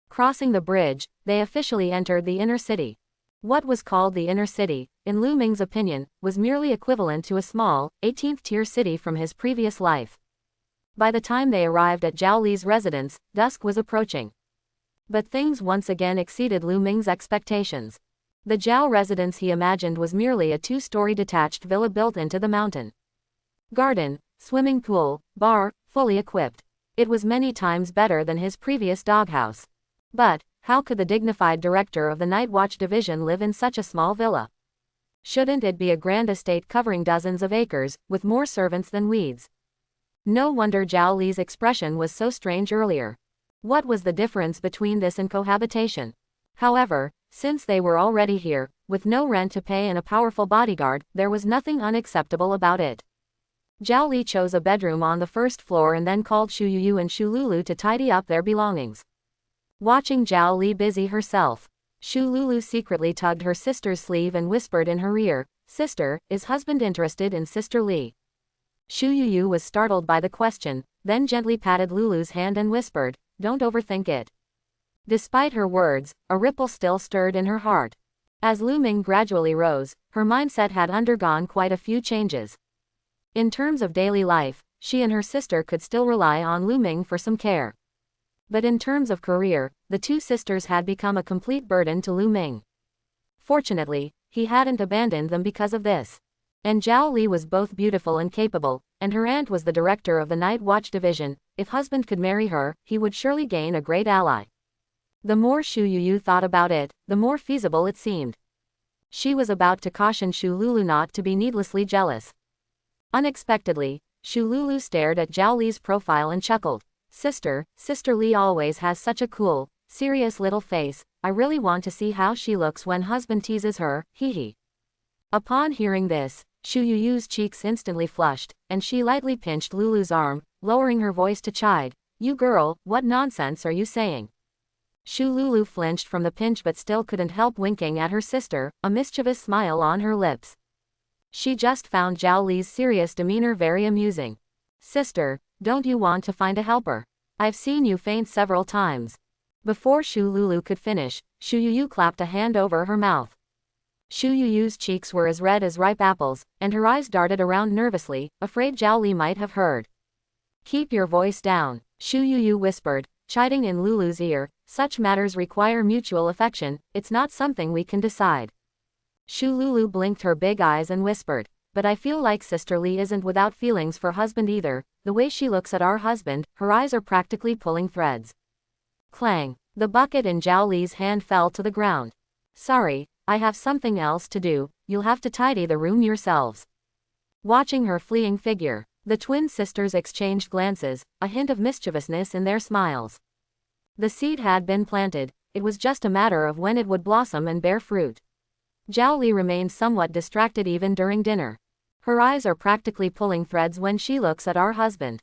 Crossing the bridge, they officially entered the inner city. What was called the inner city, in Lu Ming's opinion, was merely equivalent to a small, 18th-tier city from his previous life. By the time they arrived at Zhao Li's residence, dusk was approaching. But things once again exceeded Lu Ming's expectations. The Zhao residence he imagined was merely a 2-story detached villa built into the mountain. Garden, swimming pool, bar, fully equipped. It was many times better than his previous doghouse. But, how could the dignified director of the Night Watch division live in such a small villa? Shouldn't it be a grand estate covering dozens of acres, with more servants than weeds? No wonder Zhao Li's expression was so strange earlier. What was the difference between this and cohabitation? However, since they were already here, with no rent to pay and a powerful bodyguard, there was nothing unacceptable about it. Zhao Li chose a bedroom on the first floor and then called Shu Yuyu and Shu Lulu to tidy up their belongings. Watching Zhao Li busy herself, Shu Lulu secretly tugged her sister's sleeve and whispered in her ear, "Sister, is husband interested in Sister Li?" Shu Yuyu was startled by the question, then gently patted Lulu's hand and whispered, "Don't overthink it." Despite her words, a ripple still stirred in her heart. As Lu Ming gradually rose, her mindset had undergone quite a few changes. In terms of daily life, she and her sister could still rely on Lu Ming for some care. But in terms of career, the 2 sisters had become a complete burden to Lu Ming. Fortunately, he hadn't abandoned them because of this. And Zhao Li was both beautiful and capable, and her aunt was the director of the Night Watch division. If husband could marry her, he would surely gain a great ally. The more Shu Yuyu thought about it, the more feasible it seemed. She was about to caution Shu Lulu not to be needlessly jealous. Unexpectedly, Shu Lulu stared at Zhao Li's profile and chuckled. Sister Li always has such a cool, serious little face. I really want to see how she looks when husband teases her, hee." Upon hearing this, Shu Yuyu's cheeks instantly flushed, and she lightly pinched Lulu's arm, lowering her voice to chide. "You girl, what nonsense are you saying?" Shu Lulu flinched from the pinch but still couldn't help winking at her sister, a mischievous smile on her lips. She just found Zhao Li's serious demeanor very amusing. "Sister, don't you want to find a helper? I've seen you faint several times." Before Shu Lulu could finish, Shu Yuyu clapped a hand over her mouth. Shu Yuyu's cheeks were as red as ripe apples, and her eyes darted around nervously, afraid Zhao Li might have heard. "Keep your voice down," Shu Yuyu whispered, chiding in Lulu's ear. "Such matters require mutual affection, it's not something we can decide." Shu Lulu blinked her big eyes and whispered, but I feel like Sister Lee isn't without feelings for husband either. The way she looks at our husband, her eyes are practically pulling threads. Clang. The bucket in Zhao Li's hand fell to the ground. Sorry, I have something else to do, you'll have to tidy the room yourselves. Watching her fleeing figure, the twin sisters exchanged glances, a hint of mischievousness in their smiles. The seed had been planted, it was just a matter of when it would blossom and bear fruit. Zhao Li remained somewhat distracted even during dinner. Her eyes are practically pulling threads when she looks at our husband.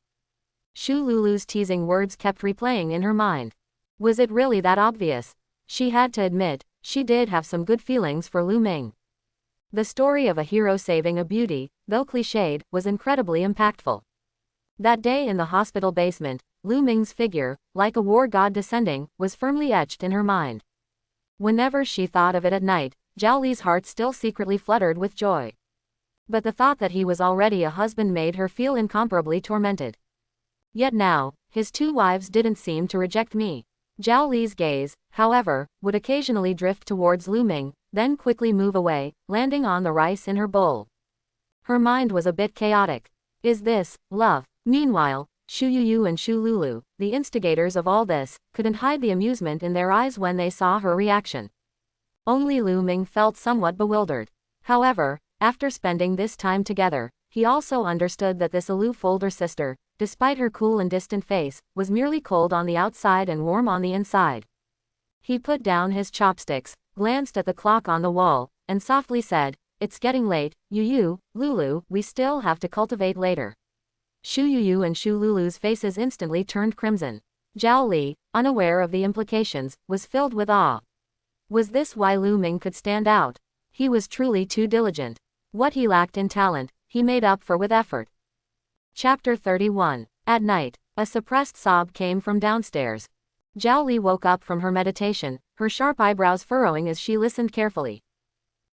Shu Lulu's teasing words kept replaying in her mind. Was it really that obvious? She had to admit, she did have some good feelings for Lu Ming. The story of a hero saving a beauty, though cliched, was incredibly impactful. That day in the hospital basement, Lu Ming's figure, like a war god descending, was firmly etched in her mind. Whenever she thought of it at night, Zhao Li's heart still secretly fluttered with joy. But the thought that he was already a husband made her feel incomparably tormented. Yet now, his two wives didn't seem to reject me. Zhao Li's gaze, however, would occasionally drift towards Lu Ming, then quickly move away, landing on the rice in her bowl. Her mind was a bit chaotic. Is this love? Meanwhile, Shu Yuyu and Shu Lulu, the instigators of all this, couldn't hide the amusement in their eyes when they saw her reaction. Only Lu Ming felt somewhat bewildered. However, after spending this time together, he also understood that this aloof older sister, despite her cool and distant face, was merely cold on the outside and warm on the inside. He put down his chopsticks, glanced at the clock on the wall, and softly said, "It's getting late, Yuyu, Lulu, we still have to cultivate later." Shu Yuyu and Shu Lulu's faces instantly turned crimson. Zhao Li, unaware of the implications, was filled with awe. Was this why Lu Ming could stand out? He was truly too diligent. What he lacked in talent, he made up for with effort. Chapter 31. At night, a suppressed sob came from downstairs. Zhao Li woke up from her meditation, her sharp eyebrows furrowing as she listened carefully.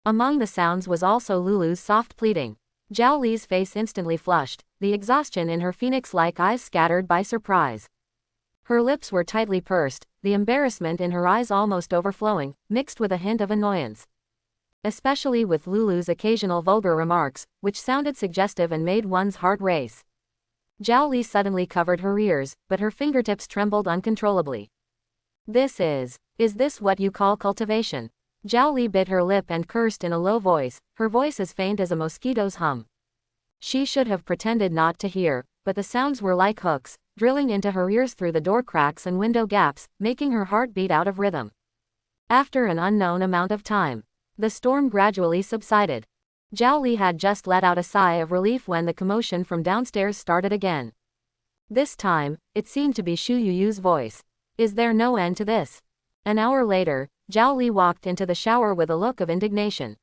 Among the sounds was also Lulu's soft pleading. Zhao Li's face instantly flushed, the exhaustion in her phoenix-like eyes scattered by surprise. Her lips were tightly pursed, the embarrassment in her eyes almost overflowing, mixed with a hint of annoyance. Especially with Lulu's occasional vulgar remarks, which sounded suggestive and made one's heart race. Zhao Li suddenly covered her ears, but her fingertips trembled uncontrollably. Is this what you call cultivation? Zhao Li bit her lip and cursed in a low voice, her voice as faint as a mosquito's hum. She should have pretended not to hear, but the sounds were like hooks, drilling into her ears through the door cracks and window gaps, making her heart beat out of rhythm. After an unknown amount of time, the storm gradually subsided. Zhao Li had just let out a sigh of relief when the commotion from downstairs started again. This time, it seemed to be Shu Yuyu's voice. Is there no end to this? An hour later, Zhao Li walked into the shower with a look of indignation.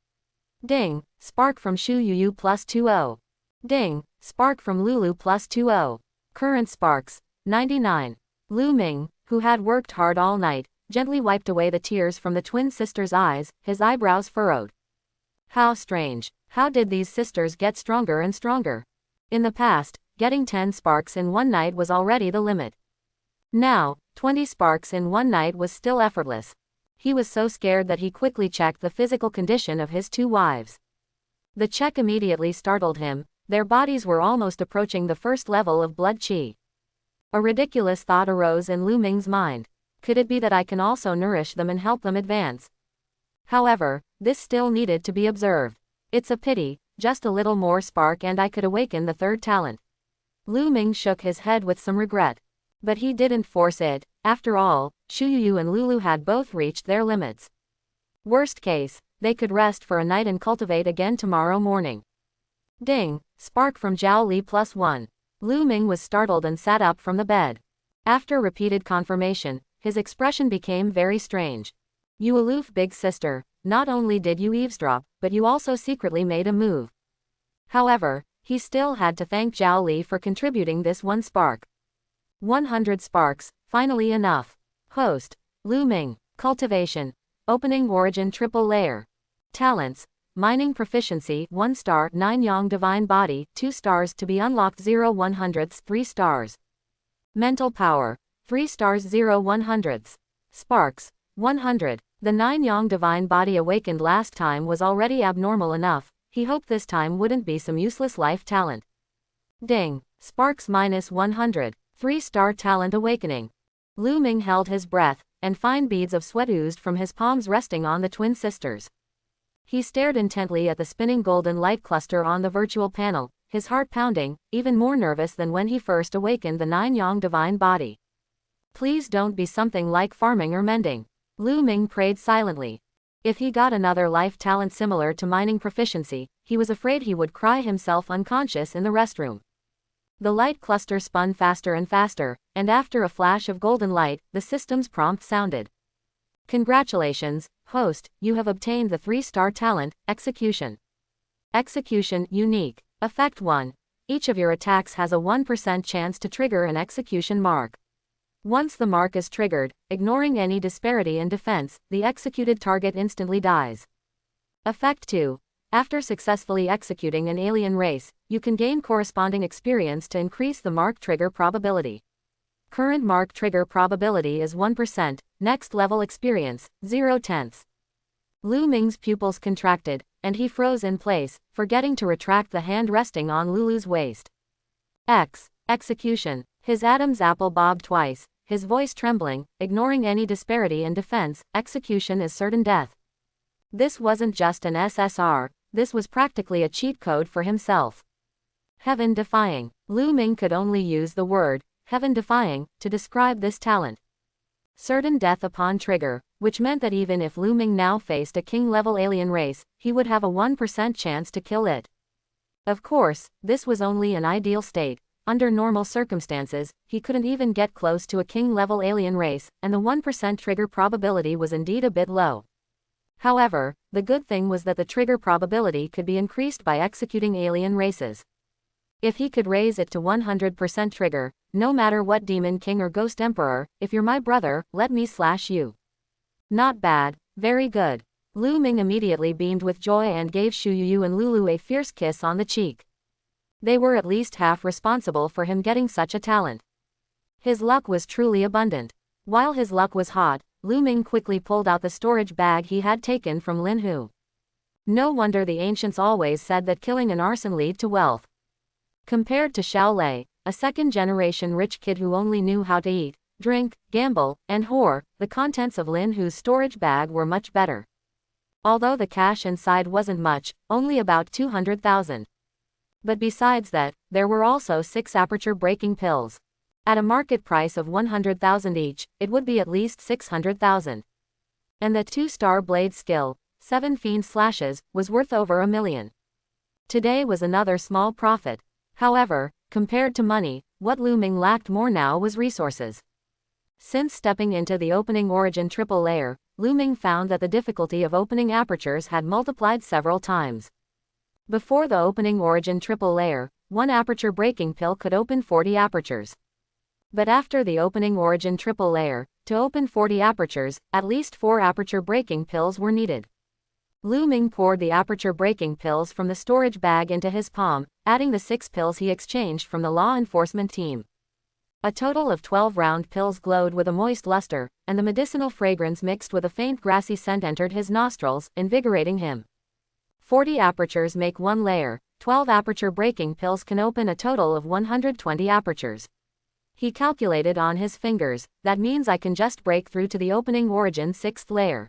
Ding, spark from Shu Yuyu +20. Ding, spark from Lulu +20. Current sparks, 99. Lu Ming, who had worked hard all night, gently wiped away the tears from the twin sisters' eyes, his eyebrows furrowed. How strange. How did these sisters get stronger and stronger? In the past, getting 10 sparks in one night was already the limit. Now, 20 sparks in one night was still effortless. He was so scared that he quickly checked the physical condition of his two wives. The check immediately startled him, their bodies were almost approaching the first level of blood qi. A ridiculous thought arose in Lu Ming's mind. Could it be that I can also nourish them and help them advance? However, this still needed to be observed. It's a pity, just a little more spark and I could awaken the third talent. Lu Ming shook his head with some regret. But he didn't force it. After all, Shu Yuyu and Lulu had both reached their limits. Worst case, they could rest for a night and cultivate again tomorrow morning. Ding, spark from Zhao Li +1. Lu Ming was startled and sat up from the bed. After repeated confirmation, his expression became very strange. You aloof big sister, not only did you eavesdrop, but you also secretly made a move. However, he still had to thank Zhao Li for contributing this one spark. 100 sparks, finally enough. Host, Lu Ming. Cultivation. Opening origin triple layer. Talents. Mining proficiency 1 star 9 Yang divine body 2 stars to be unlocked 0 100ths 3 stars. Mental power 3 stars 0 100ths. Sparks 100. The 9-yang divine body awakened last time was already abnormal enough, he hoped this time wouldn't be some useless life talent. Ding. Sparks -100. 3-star talent awakening. Lu Ming held his breath, and fine beads of sweat oozed from his palms resting on the twin sisters. He stared intently at the spinning golden light cluster on the virtual panel, his heart pounding, even more nervous than when he first awakened the 9-yang divine body. Please don't be something like farming or mending. Lu Ming prayed silently. If he got another life talent similar to mining proficiency, he was afraid he would cry himself unconscious in the restroom. The light cluster spun faster and faster, and after a flash of golden light, the system's prompt sounded. Congratulations, host, you have obtained the 3-star talent, Execution. Execution, unique. Effect 1. Each of your attacks has a 1% chance to trigger an execution mark. Once the mark is triggered, ignoring any disparity in defense, the executed target instantly dies. Effect 2. After successfully executing an alien race, you can gain corresponding experience to increase the mark trigger probability. Current mark trigger probability is 1%, next level experience, 0/10. Lu Ming's pupils contracted, and he froze in place, forgetting to retract the hand resting on Lulu's waist. Execution. His Adam's apple bobbed twice, his voice trembling, ignoring any disparity in defense, execution is certain death. This wasn't just an SSR, this was practically a cheat code for himself. Heaven-defying. Lu Ming could only use the word, heaven-defying, to describe this talent. Certain death upon trigger, which meant that even if Lu Ming now faced a king-level alien race, he would have a 1% chance to kill it. Of course, this was only an ideal state. Under normal circumstances, he couldn't even get close to a king-level alien race, and the 1% trigger probability was indeed a bit low. However, the good thing was that the trigger probability could be increased by executing alien races. If he could raise it to 100% trigger, no matter what demon king or ghost emperor, if you're my brother, let me slash you. Not bad, very good. Lu Ming immediately beamed with joy and gave Shu Yu and Lulu a fierce kiss on the cheek. They were at least half responsible for him getting such a talent. His luck was truly abundant. While his luck was hot, Lu Ming quickly pulled out the storage bag he had taken from Lin Hu. No wonder the ancients always said that killing an arson lead to wealth. Compared to Xiao Lei, a second-generation rich kid who only knew how to eat, drink, gamble, and whore, the contents of Lin Hu's storage bag were much better. Although the cash inside wasn't much, only about 200,000. But besides that, there were also 6 aperture-breaking pills. At a market price of 100,000 each, it would be at least 600,000. And the 2-star blade skill, 7 fiend slashes, was worth over $1 million. Today was another small profit. However, compared to money, what Lu Ming lacked more now was resources. Since stepping into the opening origin triple layer, Lu Ming found that the difficulty of opening apertures had multiplied several times. Before the opening origin triple layer, 1 aperture breaking pill could open 40 apertures. But after the opening origin triple layer, to open 40 apertures, at least 4 aperture breaking pills were needed. Lu Ming poured the aperture breaking pills from the storage bag into his palm, adding the 6 pills he exchanged from the law enforcement team. A total of 12 round pills glowed with a moist luster, and the medicinal fragrance mixed with a faint grassy scent entered his nostrils, invigorating him. 40 apertures make 1 layer, 12 aperture breaking pills can open a total of 120 apertures. He calculated on his fingers, that means I can just break through to the opening origin 6th layer.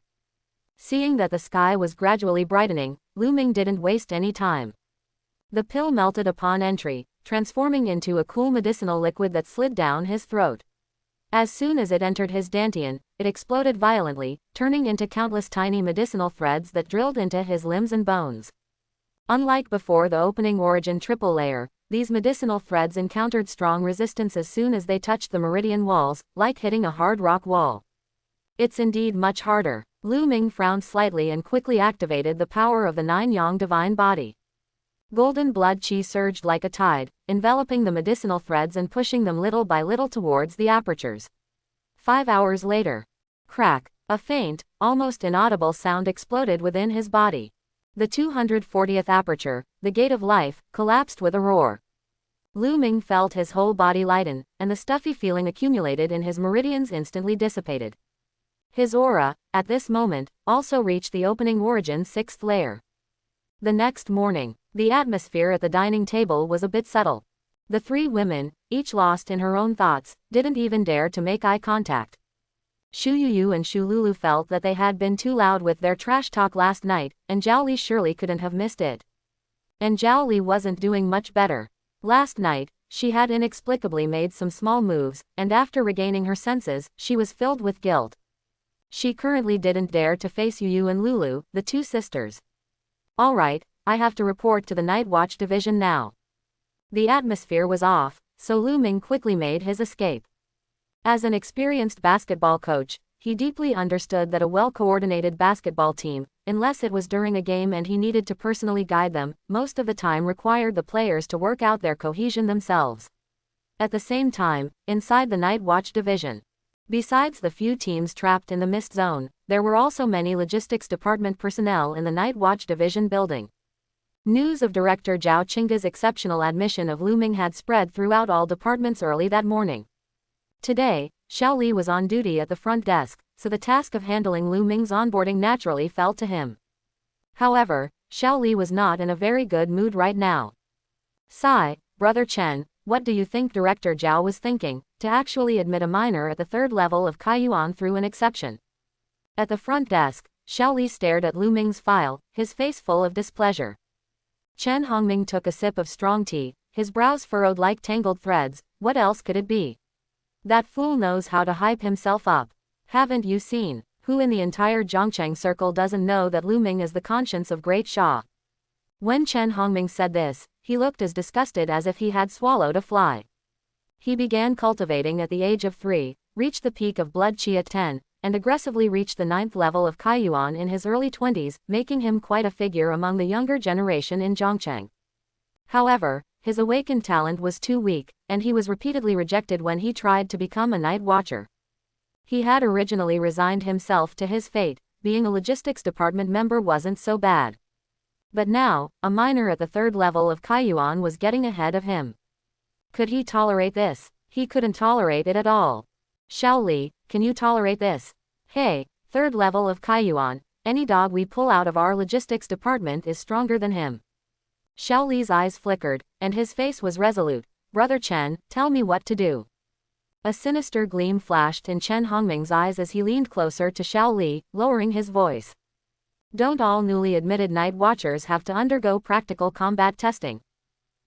Seeing that the sky was gradually brightening, Lu Ming didn't waste any time. The pill melted upon entry, transforming into a cool medicinal liquid that slid down his throat. As soon as it entered his dantian, it exploded violently, turning into countless tiny medicinal threads that drilled into his limbs and bones. Unlike before the opening origin triple layer, these medicinal threads encountered strong resistance as soon as they touched the meridian walls, like hitting a hard rock wall. It's indeed much harder. Lu Ming frowned slightly and quickly activated the power of the 9-yang divine body. Golden blood qi surged like a tide, enveloping the medicinal threads and pushing them little by little towards the apertures. 5 hours later. Crack. A faint, almost inaudible sound exploded within his body. The 240th aperture, the gate of life, collapsed with a roar. Lu Ming felt his whole body lighten, and the stuffy feeling accumulated in his meridians instantly dissipated. His aura, at this moment, also reached the opening Origin's 6th layer. The next morning, the atmosphere at the dining table was a bit subtle. The three women, each lost in her own thoughts, didn't even dare to make eye contact. Shu Yuyu and Shu Lulu felt that they had been too loud with their trash talk last night, and Zhao Li surely couldn't have missed it. And Zhao Li wasn't doing much better. Last night, she had inexplicably made some small moves, and after regaining her senses, she was filled with guilt. She currently didn't dare to face Yuyu and Lulu, the two sisters. Alright, I have to report to the Night Watch division now. The atmosphere was off, so Lu Ming quickly made his escape. As an experienced basketball coach, he deeply understood that a well-coordinated basketball team, unless it was during a game and he needed to personally guide them, most of the time required the players to work out their cohesion themselves. At the same time, inside the Night Watch division, besides the few teams trapped in the mist zone, there were also many logistics department personnel in the Night Watch division building. News of Director Zhao Qingge's exceptional admission of Lu Ming had spread throughout all departments early that morning. Today, Xiao Li was on duty at the front desk, so the task of handling Lu Ming's onboarding naturally fell to him. However, Xiao Li was not in a very good mood right now. Sigh, Brother Chen, what do you think Director Zhao was thinking, to actually admit a minor at the 3rd level of Kaiyuan through an exception? At the front desk, Xiao Li stared at Lu Ming's file, his face full of displeasure. Chen Hongming took a sip of strong tea, his brows furrowed like tangled threads. What else could it be? That fool knows how to hype himself up. Haven't you seen? Who in the entire Zhongcheng circle doesn't know that Lu Ming is the conscience of Great Sha? When Chen Hongming said this, he looked as disgusted as if he had swallowed a fly. He began cultivating at the age of 3, reached the peak of blood qi at 10, and aggressively reached the 9th level of Kaiyuan in his early 20s, making him quite a figure among the younger generation in Zhongcheng. However, his awakened talent was too weak, and he was repeatedly rejected when he tried to become a night watcher. He had originally resigned himself to his fate, being a logistics department member wasn't so bad. But now, a minor at the 3rd level of Kaiyuan was getting ahead of him. Could he tolerate this? He couldn't tolerate it at all. Xiao Li, can you tolerate this? Hey, 3rd level of Kaiyuan, any dog we pull out of our logistics department is stronger than him. Xiao Li's eyes flickered, and his face was resolute. Brother Chen, tell me what to do. A sinister gleam flashed in Chen Hongming's eyes as he leaned closer to Xiao Li, lowering his voice. Don't all newly admitted night watchers have to undergo practical combat testing?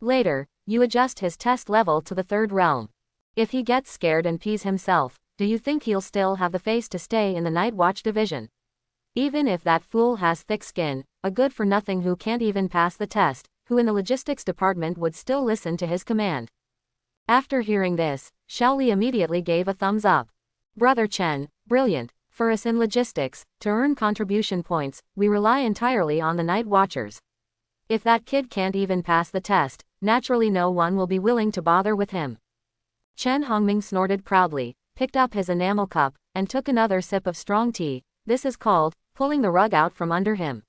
Later, you adjust his test level to the 3rd realm. If he gets scared and pees himself, do you think he'll still have the face to stay in the Night Watch division? Even if that fool has thick skin, a good-for-nothing who can't even pass the test, who in the logistics department would still listen to his command? After hearing this, Xiao Li immediately gave a thumbs up. Brother Chen, brilliant. For us in logistics, to earn contribution points, we rely entirely on the night watchers. If that kid can't even pass the test, naturally no one will be willing to bother with him. Chen Hongming snorted proudly, picked up his enamel cup, and took another sip of strong tea. This is called pulling the rug out from under him.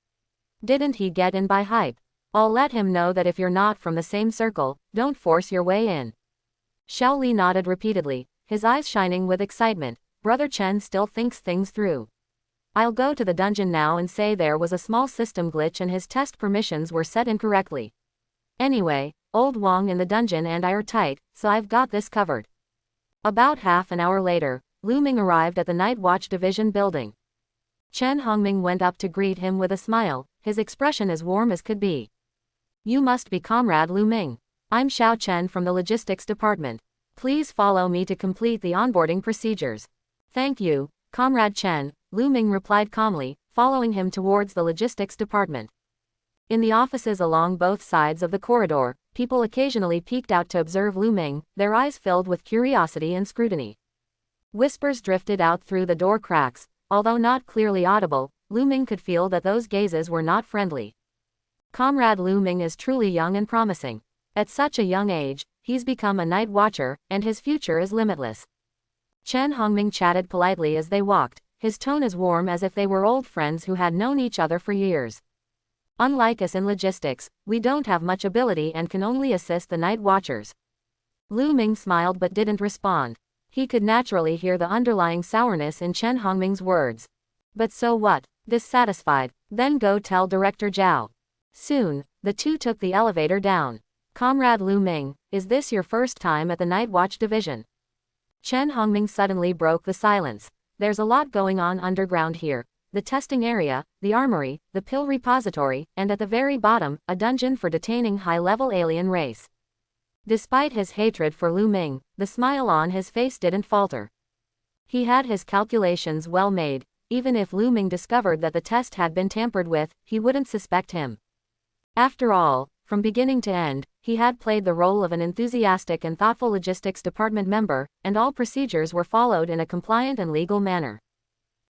Didn't he get in by hype? I'll let him know that if you're not from the same circle, don't force your way in. Xiao Li nodded repeatedly, his eyes shining with excitement. Brother Chen still thinks things through. I'll go to the dungeon now and say there was a small system glitch and his test permissions were set incorrectly. Anyway, old Wang in the dungeon and I are tight, so I've got this covered. About half an hour later, Lu Ming arrived at the Night Watch division building. Chen Hongming went up to greet him with a smile, his expression as warm as could be. You must be Comrade Lu Ming. I'm Xiao Chen from the logistics department. Please follow me to complete the onboarding procedures. Thank you, Comrade Chen, Lu Ming replied calmly, following him towards the logistics department. In the offices along both sides of the corridor, people occasionally peeked out to observe Lu Ming, their eyes filled with curiosity and scrutiny. Whispers drifted out through the door cracks, although not clearly audible. Lu Ming could feel that those gazes were not friendly. Comrade Lu Ming is truly young and promising. At such a young age, he's become a night watcher, and his future is limitless. Chen Hongming chatted politely as they walked, his tone as warm as if they were old friends who had known each other for years. Unlike us in logistics, we don't have much ability and can only assist the night watchers. Lu Ming smiled but didn't respond. He could naturally hear the underlying sourness in Chen Hongming's words. But so what? Dissatisfied, then go tell Director Zhao. Soon, the two took the elevator down. Comrade Lu Ming, is this your first time at the Night Watch Division? Chen Hongming suddenly broke the silence. There's a lot going on underground here. The testing area, the armory, the pill repository, and at the very bottom, a dungeon for detaining high-level alien race. Despite his hatred for Lu Ming, the smile on his face didn't falter. He had his calculations well made. Even if Lu Ming discovered that the test had been tampered with, he wouldn't suspect him. After all, from beginning to end, he had played the role of an enthusiastic and thoughtful logistics department member, and all procedures were followed in a compliant and legal manner.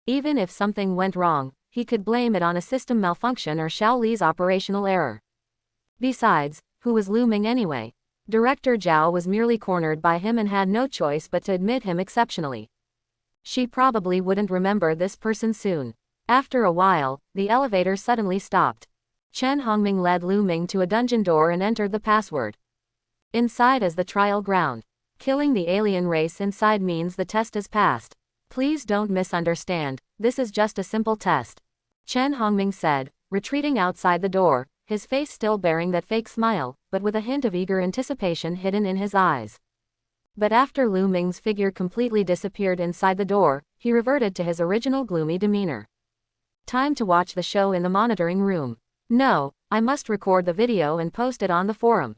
Even if something went wrong, he could blame it on a system malfunction or Xiao Li's operational error. Besides, who was Lu Ming anyway? Director Zhao was merely cornered by him and had no choice but to admit him exceptionally. She probably wouldn't remember this person soon. After a while, the elevator suddenly stopped. Chen Hongming led Lu Ming to a dungeon door and entered the password. Inside is the trial ground. Killing the alien race inside means the test is passed. Please don't misunderstand, this is just a simple test. Chen Hongming said, retreating outside the door, his face still bearing that fake smile, but with a hint of eager anticipation hidden in his eyes. But after Lu Ming's figure completely disappeared inside the door, he reverted to his original gloomy demeanor. Time to watch the show in the monitoring room. No, I must record the video and post it on the forum.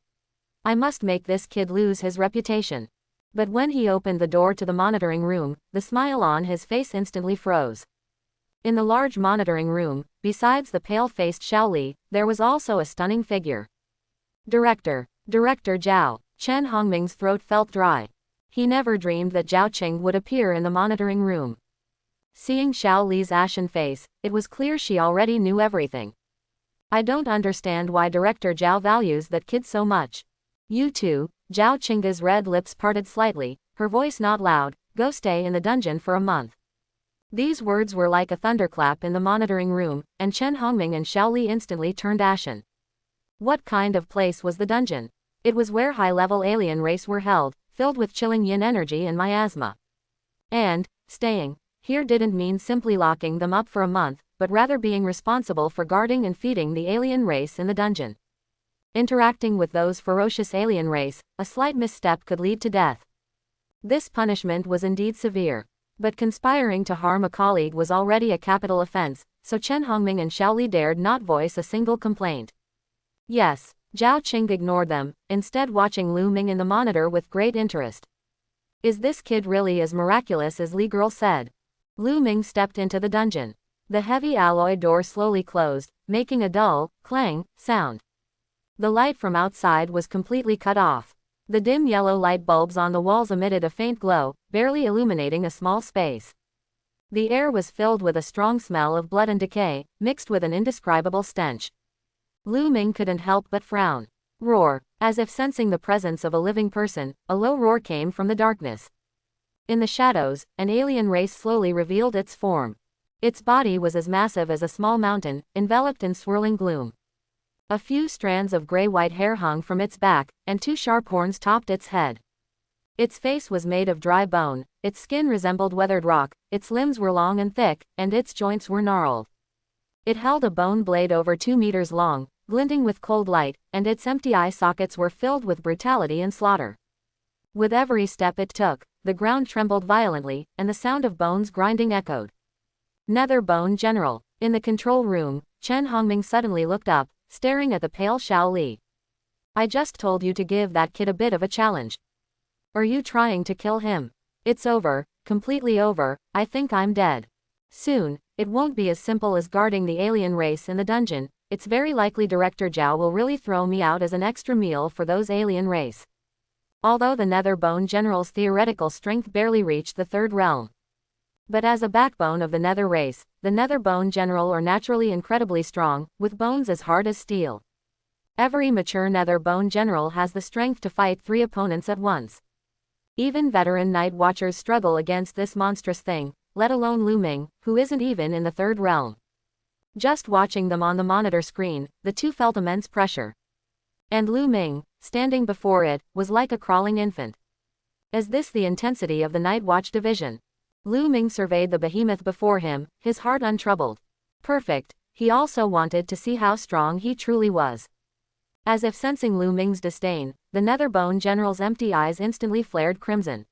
I must make this kid lose his reputation. But when he opened the door to the monitoring room, the smile on his face instantly froze. In the large monitoring room, besides the pale-faced Xiao Li, there was also a stunning figure. Director Zhao. Chen Hongming's throat felt dry. He never dreamed that Zhao Qing would appear in the monitoring room. Seeing Xiao Li's ashen face, it was clear she already knew everything. I don't understand why Director Zhao values that kid so much. You too. Zhao Qing's red lips parted slightly, her voice not loud, go stay in the dungeon for a month. These words were like a thunderclap in the monitoring room, and Chen Hongming and Xiao Li instantly turned ashen. What kind of place was the dungeon? It was where high-level alien race were held, filled with chilling yin energy and miasma. And, staying here didn't mean simply locking them up for a month, but rather being responsible for guarding and feeding the alien race in the dungeon. Interacting with those ferocious alien race, a slight misstep could lead to death. This punishment was indeed severe. But conspiring to harm a colleague was already a capital offense, so Chen Hongming and Xiao Li dared not voice a single complaint. Yes, Zhao Qing ignored them, instead watching Lu Ming in the monitor with great interest. Is this kid really as miraculous as Li Girl said? Lu Ming stepped into the dungeon. The heavy alloy door slowly closed, making a dull, clang, sound. The light from outside was completely cut off. The dim yellow light bulbs on the walls emitted a faint glow, barely illuminating a small space. The air was filled with a strong smell of blood and decay, mixed with an indescribable stench. Lu Ming couldn't help but frown. Roar. As if sensing the presence of a living person, a low roar came from the darkness. In the shadows, an alien race slowly revealed its form. Its body was as massive as a small mountain, enveloped in swirling gloom. A few strands of gray-white hair hung from its back, and two sharp horns topped its head. Its face was made of dry bone, its skin resembled weathered rock, its limbs were long and thick, and its joints were gnarled. It held a bone blade over 2 meters long, glinting with cold light, and its empty eye sockets were filled with brutality and slaughter. With every step it took, the ground trembled violently, and the sound of bones grinding echoed. Nether Bone General. In the control room, Chen Hongming suddenly looked up, staring at the pale Xiao Li. I just told you to give that kid a bit of a challenge. Are you trying to kill him? It's over, completely over, I think I'm dead. Soon, it won't be as simple as guarding the alien race in the dungeon, it's very likely Director Zhao will really throw me out as an extra meal for those alien race. Although the Nether Bone General's theoretical strength barely reached the third realm. But as a backbone of the Nether race, the Nether Bone General are naturally incredibly strong, with bones as hard as steel. Every mature Nether Bone General has the strength to fight 3 opponents at once. Even veteran Night Watchers struggle against this monstrous thing, let alone Lu Ming, who isn't even in the third realm. Just watching them on the monitor screen, the two felt immense pressure. And Lu Ming, standing before it, was like a crawling infant. Is this the intensity of the Night Watch division? Lu Ming surveyed the behemoth before him, his heart untroubled. Perfect. He also wanted to see how strong he truly was. As if sensing Lu Ming's disdain, the Netherbone General's empty eyes instantly flared crimson.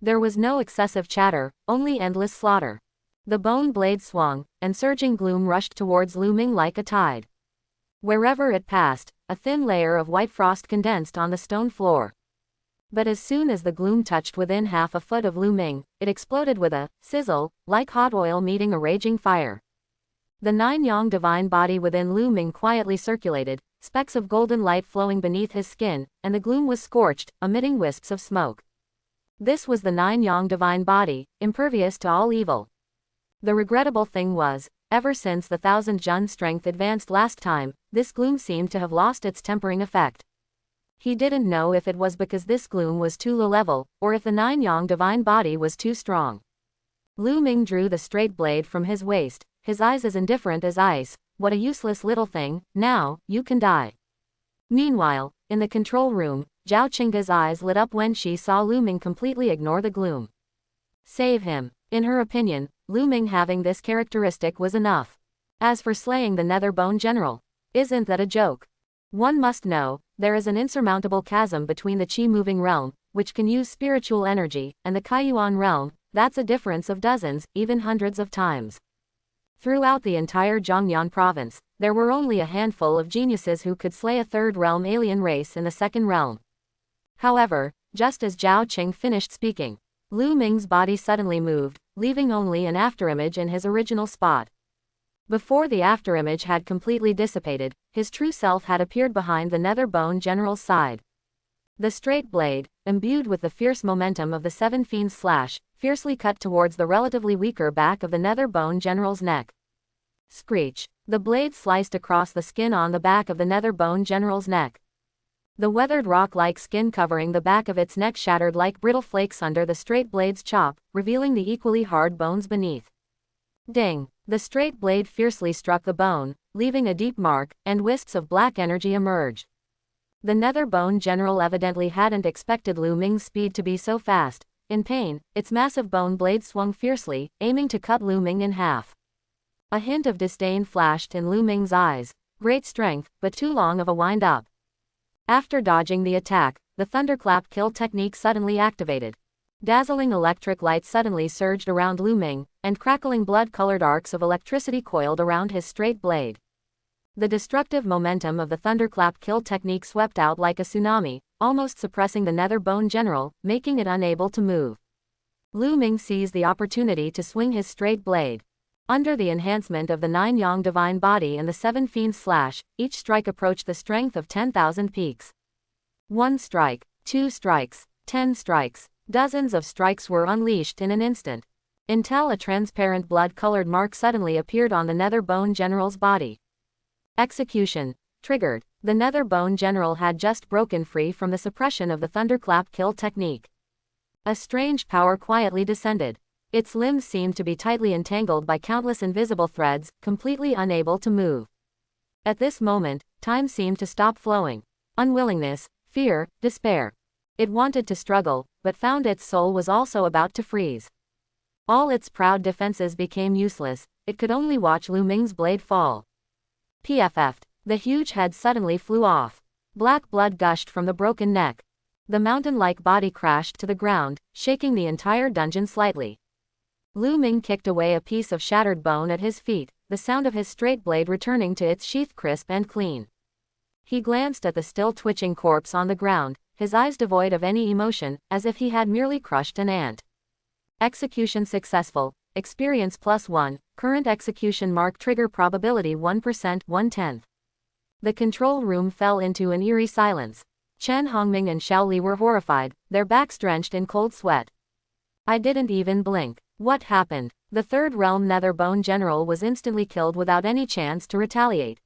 There was no excessive chatter, only endless slaughter. The bone blade swung, and surging gloom rushed towards Lu Ming like a tide. Wherever it passed, a thin layer of white frost condensed on the stone floor. But as soon as the gloom touched within half a foot of Lu Ming, it exploded with a sizzle, like hot oil meeting a raging fire. The nine-yang divine body within Lu Ming quietly circulated, specks of golden light flowing beneath his skin, and the gloom was scorched, emitting wisps of smoke. This was the nine-yang divine body, impervious to all evil. The regrettable thing was, ever since the 1,000 Jun strength advanced last time, this gloom seemed to have lost its tempering effect. He didn't know if it was because this gloom was too low level, or if the nine-yang divine body was too strong. Lu Ming drew the straight blade from his waist, his eyes as indifferent as ice. What a useless little thing, now, you can die. Meanwhile, in the control room, Zhao Qingge's eyes lit up when she saw Lu Ming completely ignore the gloom. Save him. In her opinion, Lu Ming having this characteristic was enough. As for slaying the Netherbone General, isn't that a joke? One must know, there is an insurmountable chasm between the Qi-moving realm, which can use spiritual energy, and the Kaiyuan realm, that's a difference of dozens, even hundreds of times. Throughout the entire Zhongyan province, there were only a handful of geniuses who could slay a third realm alien race in the second realm. However, just as Zhao Qing finished speaking, Lu Ming's body suddenly moved, leaving only an afterimage in his original spot. Before the afterimage had completely dissipated, his true self had appeared behind the Netherbone General's side. The straight blade, imbued with the fierce momentum of the Seven Fiends' slash, fiercely cut towards the relatively weaker back of the Netherbone General's neck. Screech. The blade sliced across the skin on the back of the Netherbone General's neck. The weathered rock-like skin covering the back of its neck shattered like brittle flakes under the straight blade's chop, revealing the equally hard bones beneath. Ding! The straight blade fiercely struck the bone, leaving a deep mark, and wisps of black energy emerged. The Netherbone General evidently hadn't expected Lu Ming's speed to be so fast. In pain, its massive bone blade swung fiercely, aiming to cut Lu Ming in half. A hint of disdain flashed in Lu Ming's eyes. Great strength, but too long of a wind-up. After dodging the attack, the thunderclap kill technique suddenly activated. Dazzling electric light suddenly surged around Lu Ming, and crackling blood-colored arcs of electricity coiled around his straight blade. The destructive momentum of the thunderclap kill technique swept out like a tsunami, almost suppressing the Netherbone General, making it unable to move. Lu Ming seized the opportunity to swing his straight blade. Under the enhancement of the nine-yang divine body and the Seven Fiends' slash, each strike approached the strength of 10,000 peaks. 1 strike, 2 strikes, 10 strikes. Dozens of strikes were unleashed in an instant. Until a transparent blood-colored mark suddenly appeared on the Netherbone General's body. Execution. Triggered. The Netherbone General had just broken free from the suppression of the thunderclap kill technique. A strange power quietly descended. Its limbs seemed to be tightly entangled by countless invisible threads, completely unable to move. At this moment, time seemed to stop flowing. Unwillingness, fear, despair. It wanted to struggle, but found its soul was also about to freeze. All its proud defenses became useless, it could only watch Lu Ming's blade fall. PFF'd. The huge head suddenly flew off. Black blood gushed from the broken neck. The mountain-like body crashed to the ground, shaking the entire dungeon slightly. Lu Ming kicked away a piece of shattered bone at his feet, the sound of his straight blade returning to its sheath crisp and clean. He glanced at the still twitching corpse on the ground, his eyes devoid of any emotion, as if he had merely crushed an ant. Execution successful. Experience +1. Current execution mark trigger probability 1% 1/10. The control room fell into an eerie silence. Chen Hongming and Xiao Li were horrified, their backs drenched in cold sweat. I didn't even blink. What happened? The Third Realm Netherbone General was instantly killed without any chance to retaliate.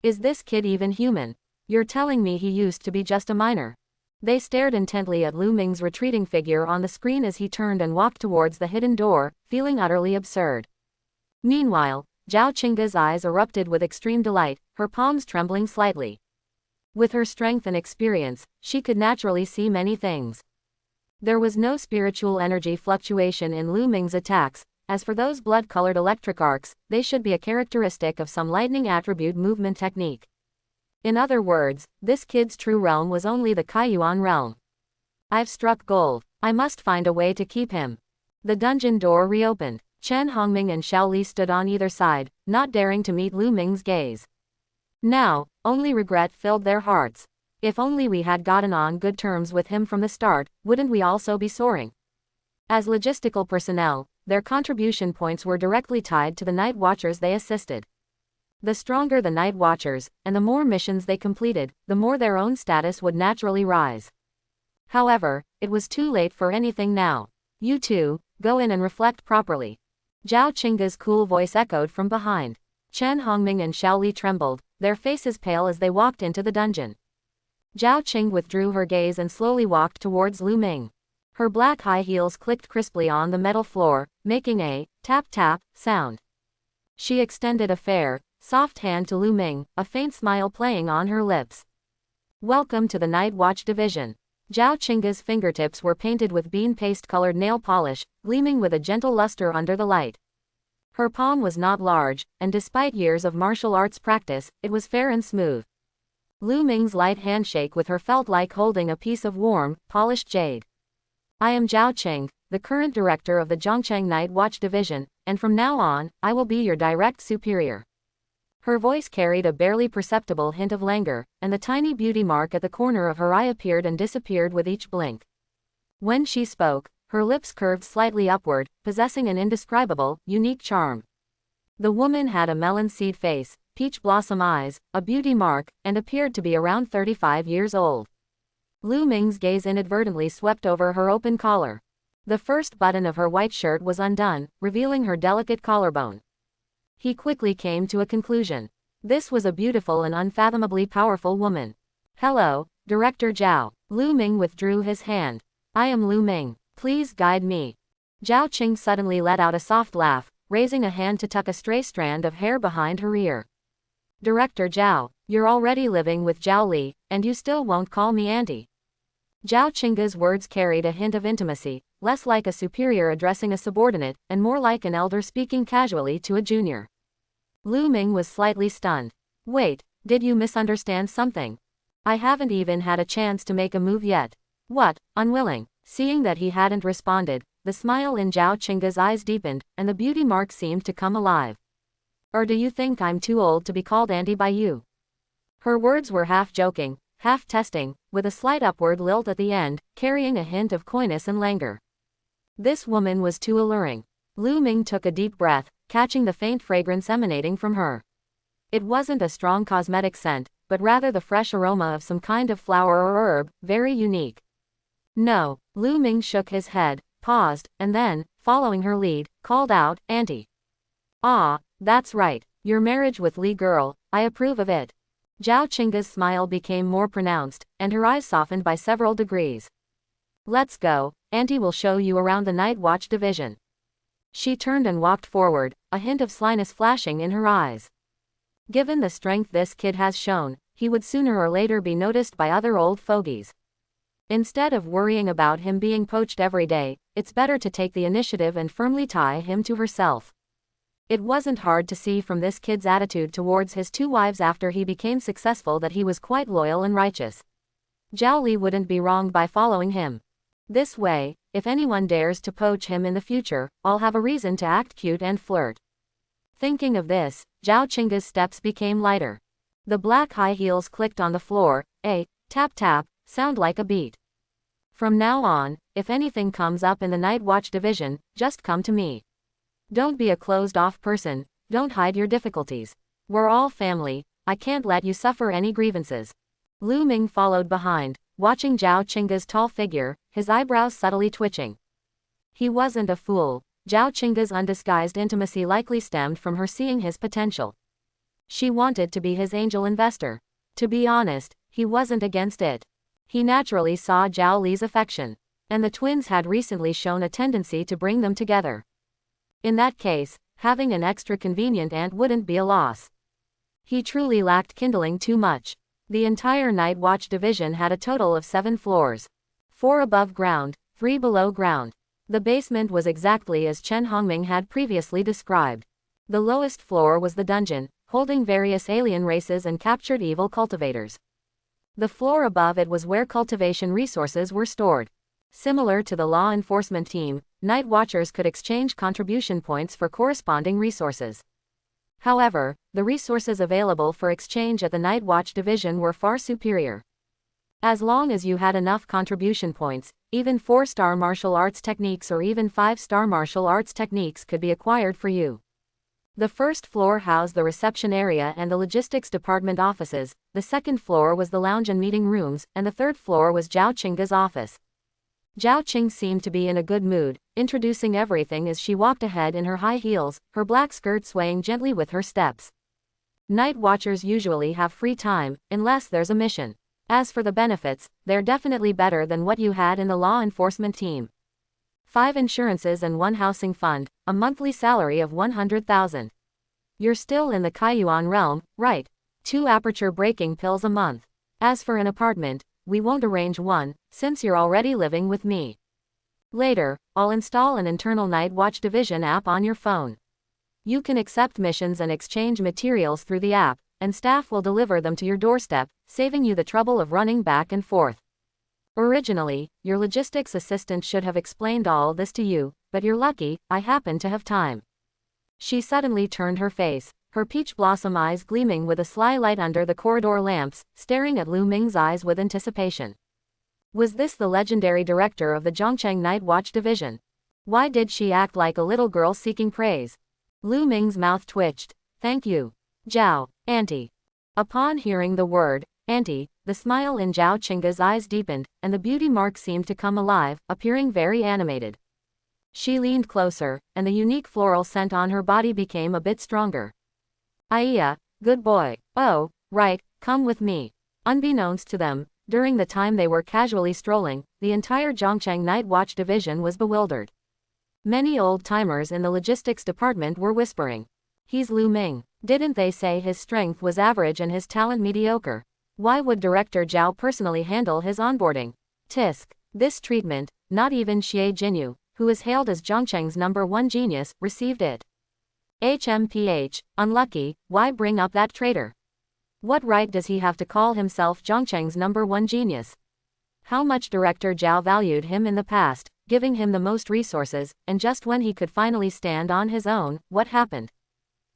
Is this kid even human? You're telling me he used to be just a minor? They stared intently at Lu Ming's retreating figure on the screen as he turned and walked towards the hidden door, feeling utterly absurd. Meanwhile, Zhao Qingge's eyes erupted with extreme delight, her palms trembling slightly. With her strength and experience, she could naturally see many things. There was no spiritual energy fluctuation in Lu Ming's attacks. As for those blood-colored electric arcs, they should be a characteristic of some lightning attribute movement technique. In other words, this kid's true realm was only the Kaiyuan realm. I've struck gold. I must find a way to keep him. The dungeon door reopened. Chen Hongming and Xiao Li stood on either side, not daring to meet Lu Ming's gaze. Now, only regret filled their hearts. If only we had gotten on good terms with him from the start, wouldn't we also be soaring? As logistical personnel, their contribution points were directly tied to the night watchers they assisted. The stronger the night watchers, and the more missions they completed, the more their own status would naturally rise. However, it was too late for anything now. You two, go in and reflect properly. Zhao Qingge's cool voice echoed from behind. Chen Hongming and Xiao Li trembled, their faces pale as they walked into the dungeon. Zhao Qing withdrew her gaze and slowly walked towards Lu Ming. Her black high heels clicked crisply on the metal floor, making a tap-tap sound. She extended a fair, soft hand to Lu Ming, a faint smile playing on her lips. Welcome to the Night Watch Division. Zhao Qingge's fingertips were painted with bean paste-colored nail polish, gleaming with a gentle luster under the light. Her palm was not large, and despite years of martial arts practice, it was fair and smooth. Lu Ming's light handshake with her felt like holding a piece of warm, polished jade. I am Zhao Qing, the current director of the Zhongcheng Night Watch Division, and from now on, I will be your direct superior. Her voice carried a barely perceptible hint of languor, and the tiny beauty mark at the corner of her eye appeared and disappeared with each blink. When she spoke, her lips curved slightly upward, possessing an indescribable, unique charm. The woman had a melon seed face, peach blossom eyes, a beauty mark, and appeared to be around 35 years old. Lu Ming's gaze inadvertently swept over her open collar. The first button of her white shirt was undone, revealing her delicate collarbone. He quickly came to a conclusion. This was a beautiful and unfathomably powerful woman. Hello, Director Zhao. Lu Ming withdrew his hand. I am Lu Ming. Please guide me. Zhao Qing suddenly let out a soft laugh, raising a hand to tuck a stray strand of hair behind her ear. Director Zhao, you're already living with Zhao Li, and you still won't call me auntie. Zhao Qingge's words carried a hint of intimacy, less like a superior addressing a subordinate, and more like an elder speaking casually to a junior. Lu Ming was slightly stunned. Wait, did you misunderstand something? I haven't even had a chance to make a move yet. What, unwilling? Seeing that he hadn't responded, the smile in Zhao Qingge's eyes deepened, and the beauty mark seemed to come alive. Or do you think I'm too old to be called auntie by you? Her words were half joking, half testing, with a slight upward lilt at the end, carrying a hint of coyness and languor. This woman was too alluring. Lu Ming took a deep breath, catching the faint fragrance emanating from her. It wasn't a strong cosmetic scent, but rather the fresh aroma of some kind of flower or herb, very unique. No, Lu Ming shook his head, paused, and then, following her lead, called out, Auntie. Ah, that's right, your marriage with Li girl, I approve of it. Zhao Qingge's smile became more pronounced, and her eyes softened by several degrees. Let's go, Auntie will show you around the Night Watch Division. She turned and walked forward, a hint of slyness flashing in her eyes. Given the strength this kid has shown, he would sooner or later be noticed by other old fogies. Instead of worrying about him being poached every day, it's better to take the initiative and firmly tie him to herself. It wasn't hard to see from this kid's attitude towards his two wives after he became successful that he was quite loyal and righteous. Zhao Li wouldn't be wronged by following him. This way, if anyone dares to poach him in the future, I'll have a reason to act cute and flirt. Thinking of this, Zhao Qingge's steps became lighter. The black high heels clicked on the floor, a tap-tap sound like a beat. From now on, if anything comes up in the Night Watch Division, just come to me. Don't be a closed-off person, don't hide your difficulties. We're all family, I can't let you suffer any grievances. Lu Ming followed behind, watching Zhao Qingge's tall figure, his eyebrows subtly twitching. He wasn't a fool. Zhao Qingge's undisguised intimacy likely stemmed from her seeing his potential. She wanted to be his angel investor. To be honest, he wasn't against it. He naturally saw Zhao Li's affection, and the twins had recently shown a tendency to bring them together. In that case, having an extra convenient aunt wouldn't be a loss. He truly lacked kindling too much. The entire Night Watch Division had a total of 7 floors. 4 above ground, 3 below ground. The basement was exactly as Chen Hongming had previously described. The lowest floor was the dungeon, holding various alien races and captured evil cultivators. The floor above it was where cultivation resources were stored. Similar to the law enforcement team, night watchers could exchange contribution points for corresponding resources. However, the resources available for exchange at the Night Watch division were far superior. As long as you had enough contribution points, even 4-star martial arts techniques or even 5-star martial arts techniques could be acquired for you. The first floor housed the reception area and the logistics department offices, the second floor was the lounge and meeting rooms, and the third floor was Zhao Qingge's office. Zhao Qing seemed to be in a good mood, introducing everything as she walked ahead in her high heels, her black skirt swaying gently with her steps. Night watchers usually have free time, unless there's a mission. As for the benefits, they're definitely better than what you had in the law enforcement team. 5 insurances and 1 housing fund, a monthly salary of 100,000. You're still in the Kaiyuan realm, right? 2 aperture breaking pills a month. As for an apartment, we won't arrange one, since you're already living with me. Later, I'll install an internal Night Watch Division app on your phone. You can accept missions and exchange materials through the app, and staff will deliver them to your doorstep, saving you the trouble of running back and forth. Originally, your logistics assistant should have explained all this to you, but you're lucky, I happen to have time. She suddenly turned her face, her peach blossom eyes gleaming with a sly light under the corridor lamps, staring at Lu Ming's eyes with anticipation. Was this the legendary director of the Zhongcheng Night Watch Division? Why did she act like a little girl seeking praise? Lu Ming's mouth twitched. Thank you. Zhao, Auntie. Upon hearing the word, Auntie, the smile in Zhao Qingge's eyes deepened, and the beauty mark seemed to come alive, appearing very animated. She leaned closer, and the unique floral scent on her body became a bit stronger. Aiya, good boy. Oh, right, come with me. Unbeknownst to them, during the time they were casually strolling, the entire Zhongcheng Night Watch division was bewildered. Many old-timers in the logistics department were whispering. He's Lu Ming. Didn't they say his strength was average and his talent mediocre? Why would Director Zhao personally handle his onboarding? Tisk. This treatment, not even Xie Jinyu, who is hailed as Zhongcheng's #1 genius, received it. HMPH, unlucky, why bring up that traitor? What right does he have to call himself Zhongcheng's #1 genius? How much Director Zhao valued him in the past, giving him the most resources, and just when he could finally stand on his own, what happened?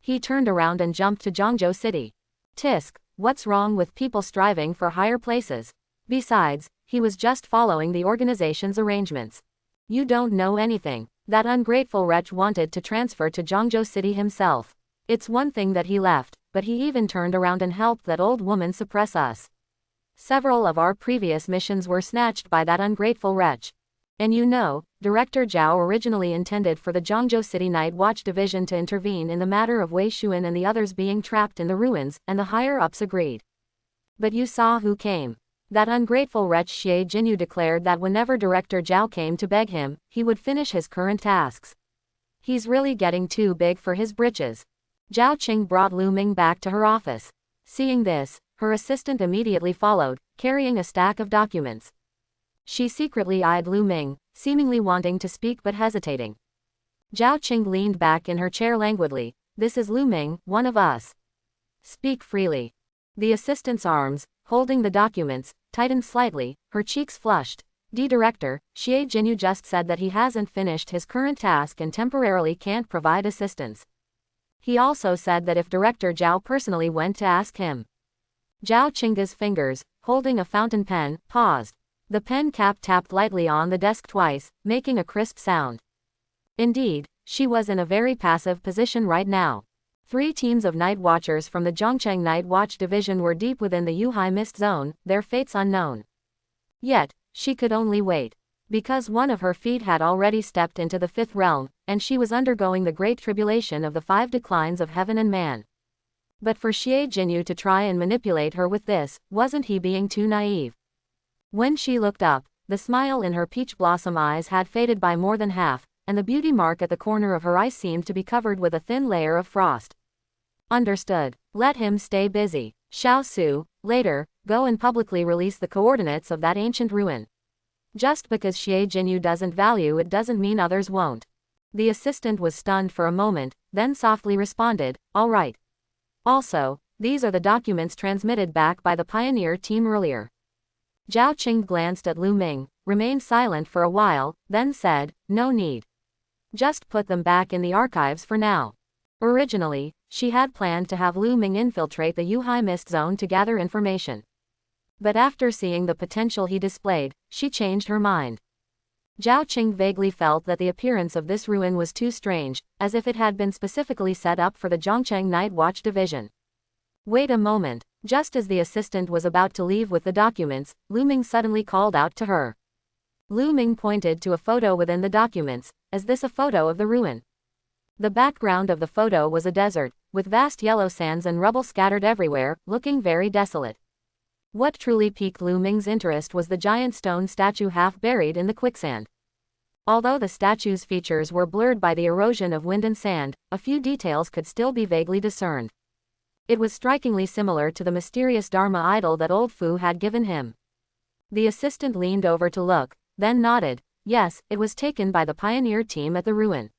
He turned around and jumped to Zhongzhou City. Tisk, what's wrong with people striving for higher places? Besides, he was just following the organization's arrangements. You don't know anything. That ungrateful wretch wanted to transfer to Zhongzhou City himself. It's one thing that he left, but he even turned around and helped that old woman suppress us. Several of our previous missions were snatched by that ungrateful wretch. And you know, Director Zhao originally intended for the Zhongzhou City Night Watch Division to intervene in the matter of Wei Xuan and the others being trapped in the ruins, and the higher-ups agreed. But you saw who came. That ungrateful wretch Xie Jinyu declared that whenever Director Zhao came to beg him, he would finish his current tasks. He's really getting too big for his britches. Zhao Qing brought Lu Ming back to her office. Seeing this, her assistant immediately followed, carrying a stack of documents. She secretly eyed Lu Ming, seemingly wanting to speak but hesitating. Zhao Qing leaned back in her chair languidly. This is Lu Ming, one of us. Speak freely. The assistant's arms, holding the documents, tightened slightly, her cheeks flushed. Director, Xie Jinyu just said that he hasn't finished his current task and temporarily can't provide assistance. He also said that if Director Zhao personally went to ask him. Zhao Qingge's fingers, holding a fountain pen, paused. The pen cap tapped lightly on the desk twice, making a crisp sound. Indeed, she was in a very passive position right now. 3 teams of night watchers from the Zhongcheng Night Watch Division were deep within the Yuhai Mist Zone, their fates unknown. Yet, she could only wait. Because one of her feet had already stepped into the 5th realm, and she was undergoing the great tribulation of the 5 declines of heaven and man. But for Xie Jinyu to try and manipulate her with this, wasn't he being too naive? When she looked up, the smile in her peach blossom eyes had faded by more than half, and the beauty mark at the corner of her eye seemed to be covered with a thin layer of frost. Understood. Let him stay busy. Xiao Su, later, go and publicly release the coordinates of that ancient ruin. Just because Xie Jinyu doesn't value it doesn't mean others won't. The assistant was stunned for a moment, then softly responded, all right. Also, these are the documents transmitted back by the pioneer team earlier. Zhao Qing glanced at Lu Ming, remained silent for a while, then said, no need. Just put them back in the archives for now. Originally, she had planned to have Lu Ming infiltrate the Yuhai Mist Zone to gather information. But after seeing the potential he displayed, she changed her mind. Zhao Qing vaguely felt that the appearance of this ruin was too strange, as if it had been specifically set up for the Zhongcheng Night Watch division. Wait a moment. Just as the assistant was about to leave with the documents, Lu Ming suddenly called out to her. Lu Ming pointed to a photo within the documents. Is this a photo of the ruin? The background of the photo was a desert, with vast yellow sands and rubble scattered everywhere, looking very desolate. What truly piqued Lu Ming's interest was the giant stone statue half buried in the quicksand. Although the statue's features were blurred by the erosion of wind and sand, a few details could still be vaguely discerned. It was strikingly similar to the mysterious Dharma idol that old Fu had given him. The assistant leaned over to look, then nodded. Yes, it was taken by the pioneer team at the ruin.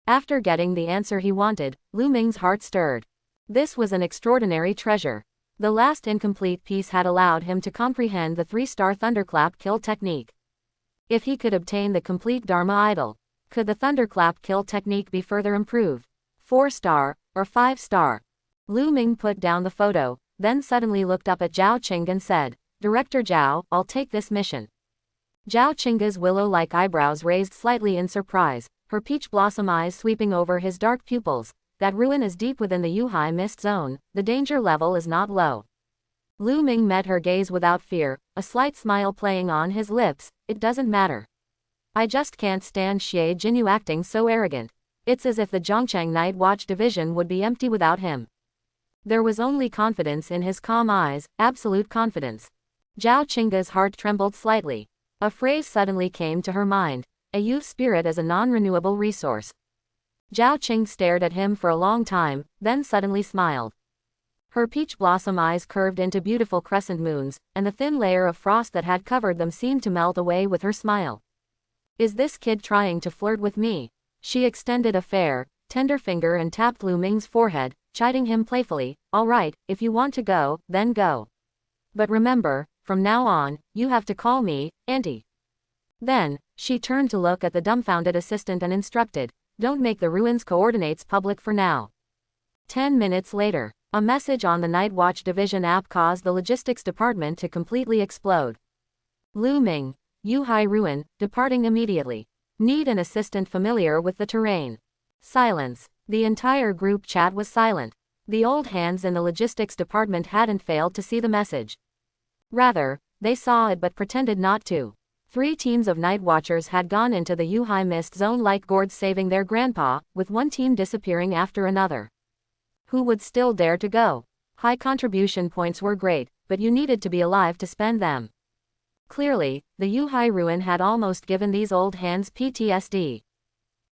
After getting the answer he wanted, Lu Ming's heart stirred. This was an extraordinary treasure. The last incomplete piece had allowed him to comprehend the 3-star thunderclap kill technique. If he could obtain the complete Dharma idol, could the thunderclap kill technique be further improved? 4-star, or 5-star? Lu Ming put down the photo, then suddenly looked up at Zhao Qing and said, Director Zhao, I'll take this mission. Zhao Qing's willow-like eyebrows raised slightly in surprise, her peach blossom eyes sweeping over his dark pupils. That ruin is deep within the Yuhai Mist Zone, the danger level is not low. Lu Ming met her gaze without fear, a slight smile playing on his lips. It doesn't matter. I just can't stand Xie Jinyu acting so arrogant. It's as if the Zhongcheng Night Watch division would be empty without him. There was only confidence in his calm eyes, absolute confidence. Zhao Qing's heart trembled slightly. A phrase suddenly came to her mind. A youth spirit as a non-renewable resource. Zhao Qing stared at him for a long time, then suddenly smiled. Her peach blossom eyes curved into beautiful crescent moons, and the thin layer of frost that had covered them seemed to melt away with her smile. Is this kid trying to flirt with me? She extended a fair, tender finger and tapped Lu Ming's forehead, chiding him playfully. All right, if you want to go, then go. But remember, from now on, you have to call me, Auntie. Then, she turned to look at the dumbfounded assistant and instructed, don't make the ruins coordinates public for now. 10 minutes later, a message on the Night Watch Division app caused the logistics department to completely explode. Lu Ming, Yuhai Ruin, departing immediately. Need an assistant familiar with the terrain. Silence. The entire group chat was silent. The old hands in the logistics department hadn't failed to see the message. Rather, they saw it but pretended not to. 3 teams of night watchers had gone into the Yuhai Mist Zone like gourds saving their grandpa, with one team disappearing after another. Who would still dare to go? High contribution points were great, but you needed to be alive to spend them. Clearly, the Yuhai ruin had almost given these old hands PTSD.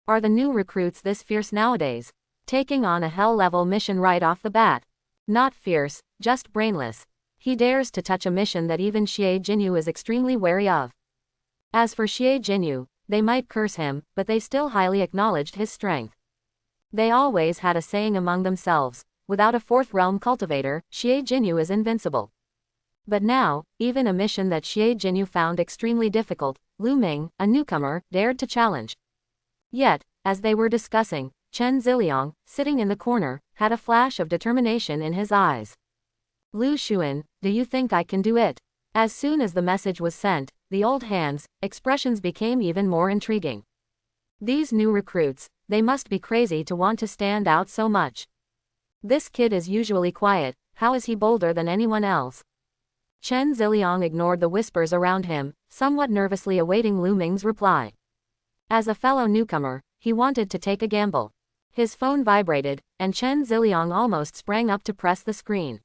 Are the new recruits this fierce nowadays? Taking on a hell-level mission right off the bat. Not fierce, just brainless. He dares to touch a mission that even Xie Jinyu is extremely wary of. As for Xie Jinyu, they might curse him, but they still highly acknowledged his strength. They always had a saying among themselves, without a 4th realm cultivator, Xie Jinyu is invincible. But now, even a mission that Xie Jinyu found extremely difficult, Lu Ming, a newcomer, dared to challenge. Yet, as they were discussing, Chen Ziliang, sitting in the corner, had a flash of determination in his eyes. Lu Xuan, do you think I can do it? As soon as the message was sent, the old hands' expressions became even more intriguing. These new recruits, they must be crazy to want to stand out so much. This kid is usually quiet, how is he bolder than anyone else? Chen Ziliang ignored the whispers around him, somewhat nervously awaiting Lu Ming's reply. As a fellow newcomer, he wanted to take a gamble. His phone vibrated, and Chen Ziliang almost sprang up to press the screen.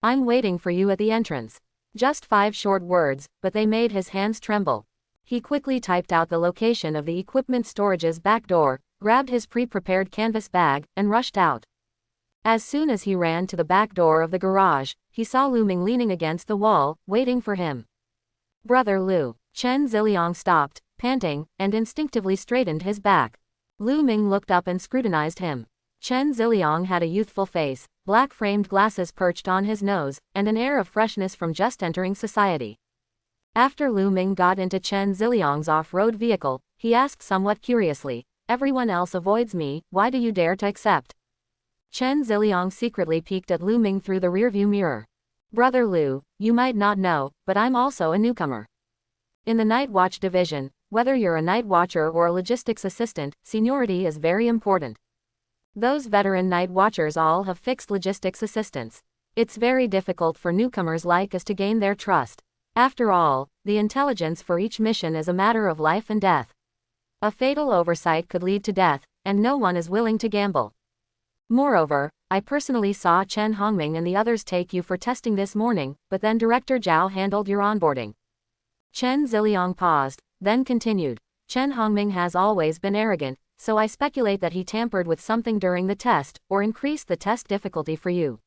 I'm waiting for you at the entrance. Just 5 short words, but they made his hands tremble. He quickly typed out the location of the equipment storage's back door, grabbed his pre-prepared canvas bag, and rushed out. As soon as he ran to the back door of the garage, he saw Lu Ming leaning against the wall, waiting for him. Brother Lu. Chen Ziliang stopped, panting, and instinctively straightened his back. Lu Ming looked up and scrutinized him. Chen Ziliang had a youthful face, black framed glasses perched on his nose, and an air of freshness from just entering society. After Lu Ming got into Chen Ziliang's off-road vehicle, he asked somewhat curiously, "Everyone else avoids me, why do you dare to accept?" Chen Ziliang secretly peeked at Lu Ming through the rearview mirror. "Brother Lu, you might not know, but I'm also a newcomer. In the night watch division, whether you're a night watcher or a logistics assistant, seniority is very important. Those veteran night watchers all have fixed logistics assistants. It's very difficult for newcomers like us to gain their trust. After all, the intelligence for each mission is a matter of life and death. A fatal oversight could lead to death, and no one is willing to gamble. Moreover, I personally saw Chen Hongming and the others take you for testing this morning, but then Director Zhao handled your onboarding." Chen Ziliang paused, then continued, "Chen Hongming has always been arrogant, so I speculate that he tampered with something during the test, or increased the test difficulty for you.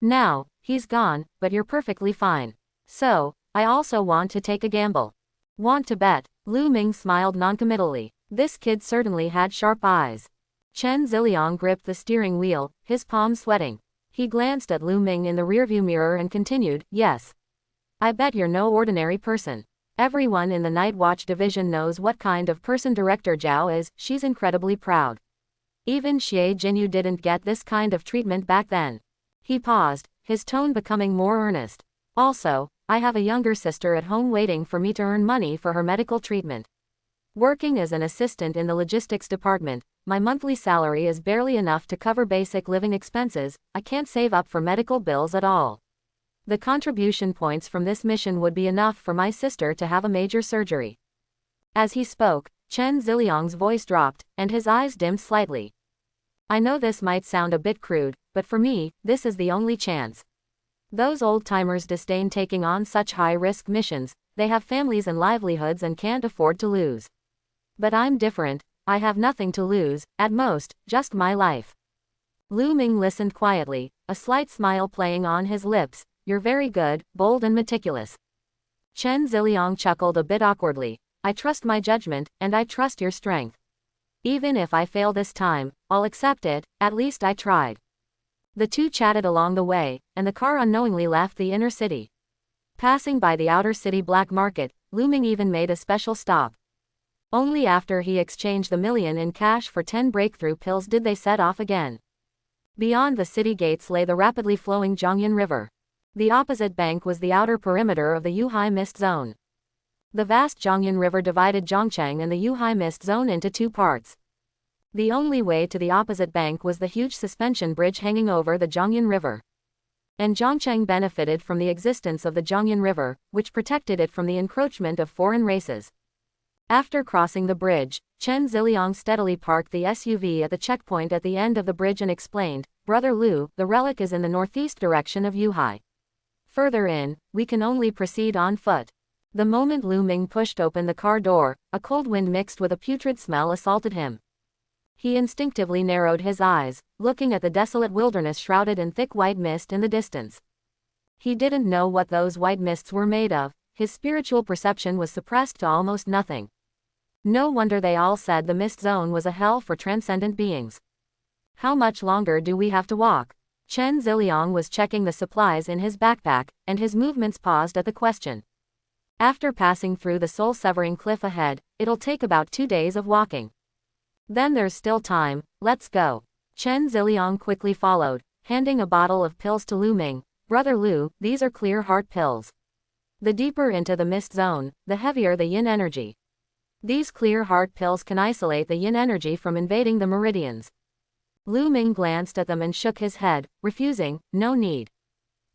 Now, he's gone, but you're perfectly fine. So, I also want to take a gamble." "Want to bet?" Lu Ming smiled noncommittally. This kid certainly had sharp eyes. Chen Ziliang gripped the steering wheel, his palms sweating. He glanced at Lu Ming in the rearview mirror and continued, "Yes. I bet you're no ordinary person. Everyone in the Night Watch division knows what kind of person Director Zhao is, she's incredibly proud. Even Xie Jinyu didn't get this kind of treatment back then." He paused, his tone becoming more earnest. "Also, I have a younger sister at home waiting for me to earn money for her medical treatment. Working as an assistant in the logistics department, my monthly salary is barely enough to cover basic living expenses. I can't save up for medical bills at all. The contribution points from this mission would be enough for my sister to have a major surgery." As he spoke, Chen Ziliang's voice dropped, and his eyes dimmed slightly. "I know this might sound a bit crude, but for me, this is the only chance. Those old-timers disdain taking on such high-risk missions, they have families and livelihoods and can't afford to lose. But I'm different, I have nothing to lose, at most, just my life." Lu Ming listened quietly, a slight smile playing on his lips. "You're very good, bold and meticulous." Chen Ziliang chuckled a bit awkwardly. "I trust my judgment, and I trust your strength. Even if I fail this time, I'll accept it, at least I tried." The two chatted along the way, and the car unknowingly left the inner city. Passing by the outer city black market, Lu Ming even made a special stop. Only after he exchanged the million in cash for 10 breakthrough pills did they set off again. Beyond the city gates lay the rapidly flowing Zhongyan River. The opposite bank was the outer perimeter of the Yuhai Mist Zone. The vast Zhongyan River divided Zhongcheng and the Yuhai Mist Zone into two parts. The only way to the opposite bank was the huge suspension bridge hanging over the Zhongyan River. And Zhongcheng benefited from the existence of the Zhongyan River, which protected it from the encroachment of foreign races. After crossing the bridge, Chen Ziliang steadily parked the SUV at the checkpoint at the end of the bridge and explained, "Brother Lu, the relic is in the northeast direction of Yuhai. Further in, we can only proceed on foot." The moment Lu Ming pushed open the car door, a cold wind mixed with a putrid smell assaulted him. He instinctively narrowed his eyes, looking at the desolate wilderness shrouded in thick white mist in the distance. He didn't know what those white mists were made of, his spiritual perception was suppressed to almost nothing. No wonder they all said the mist zone was a hell for transcendent beings. "How much longer do we have to walk?" Chen Ziliang was checking the supplies in his backpack, and his movements paused at the question. "After passing through the soul-severing cliff ahead, it'll take about 2 days of walking. Then there's still time, let's go." Chen Ziliang quickly followed, handing a bottle of pills to Lu Ming. "Brother Lu, these are clear heart pills. The deeper into the mist zone, the heavier the yin energy. These clear heart pills can isolate the yin energy from invading the meridians." Lu Ming glanced at them and shook his head, refusing, "No need.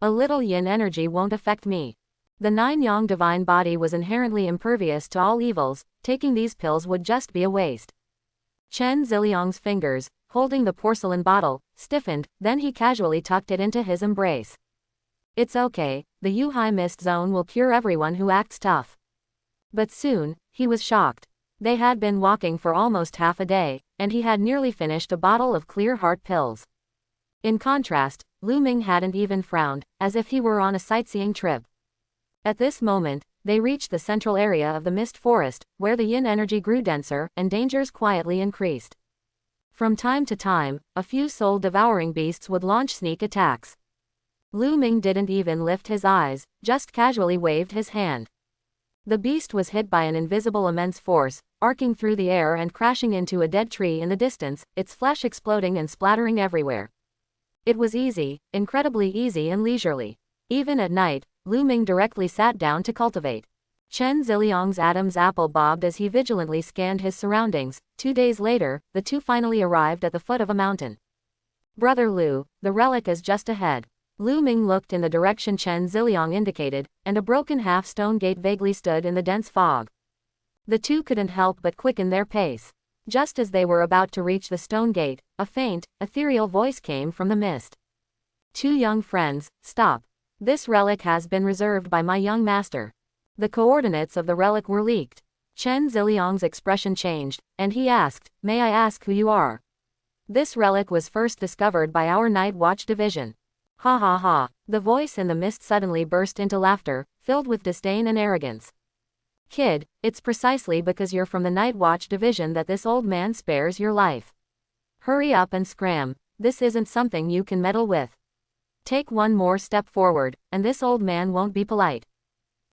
A little yin energy won't affect me. The 9-yang divine body was inherently impervious to all evils, taking these pills would just be a waste." Chen Ziliang's fingers, holding the porcelain bottle, stiffened, then he casually tucked it into his embrace. "It's okay, the Yuhai Mist Zone will cure everyone who acts tough." But soon, he was shocked. They had been walking for almost half a day, and he had nearly finished a bottle of clear heart pills. In contrast, Lu Ming hadn't even frowned, as if he were on a sightseeing trip. At this moment, They reached the central area of the mist forest, where the yin energy grew denser, and dangers quietly increased. From time to time, a few soul-devouring beasts would launch sneak attacks. Lu Ming didn't even lift his eyes, just casually waved his hand. The beast was hit by an invisible immense force, arcing through the air and crashing into a dead tree in the distance, its flesh exploding and splattering everywhere. It was easy, incredibly easy and leisurely. Even at night, Lu Ming directly sat down to cultivate. Chen Ziliang's Adam's apple bobbed as he vigilantly scanned his surroundings. 2 days later, the two finally arrived at the foot of a mountain. "Brother Lu, the relic is just ahead." Lu Ming looked in the direction Chen Ziliang indicated, and a broken half-stone gate vaguely stood in the dense fog. The two couldn't help but quicken their pace. Just as they were about to reach the stone gate, a faint, ethereal voice came from the mist. "Two young friends, stop. This relic has been reserved by my young master." The coordinates of the relic were leaked. Chen Ziliang's expression changed, and he asked, "May I ask who you are?" "This relic was first discovered by our Night Watch division." "Ha ha ha." The voice in the mist suddenly burst into laughter, filled with disdain and arrogance. "Kid, it's precisely because you're from the Night Watch division that this old man spares your life. Hurry up and scram, this isn't something you can meddle with. Take one more step forward, and this old man won't be polite."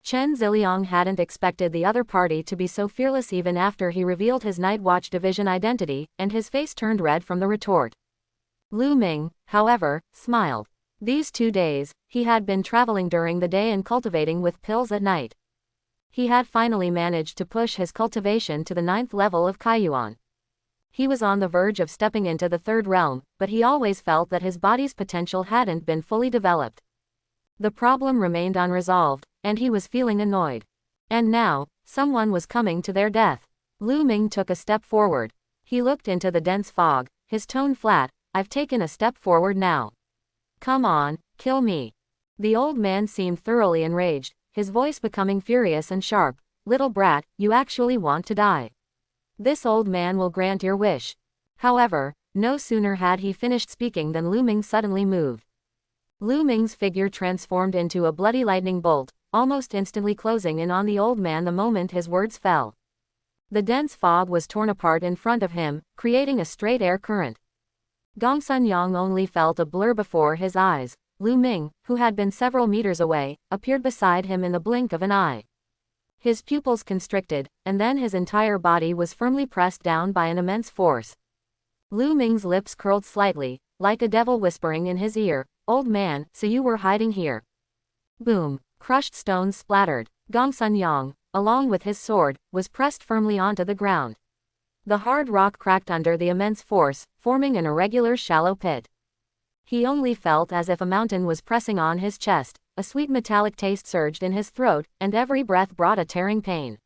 Chen Ziliang hadn't expected the other party to be so fearless even after he revealed his Night Watch division identity, and his face turned red from the retort. Lu Ming, however, smiled. These 2 days, he had been traveling during the day and cultivating with pills at night. He had finally managed to push his cultivation to the 9th level of Kaiyuan. He was on the verge of stepping into the 3rd realm, but he always felt that his body's potential hadn't been fully developed. The problem remained unresolved, and he was feeling annoyed. And now, someone was coming to their death. Lu Ming took a step forward. He looked into the dense fog, his tone flat. "I've taken a step forward now. Come on, kill me." The old man seemed thoroughly enraged, his voice becoming furious and sharp. "Little brat, you actually want to die. This old man will grant your wish." However, no sooner had he finished speaking than Lu Ming suddenly moved. Lu Ming's figure transformed into a bloody lightning bolt, almost instantly closing in on the old man the moment his words fell. The dense fog was torn apart in front of him, creating a straight air current. Gongsun Yang only felt a blur before his eyes. Lu Ming, who had been several meters away, appeared beside him in the blink of an eye. His pupils constricted, and then his entire body was firmly pressed down by an immense force. Lu Ming's lips curled slightly, like a devil whispering in his ear, "Old man, so you were hiding here." Boom! Crushed stones splattered. Gongsun Yang, along with his sword, was pressed firmly onto the ground. The hard rock cracked under the immense force, forming an irregular shallow pit. He only felt as if a mountain was pressing on his chest. A sweet metallic taste surged in his throat, and every breath brought a tearing pain.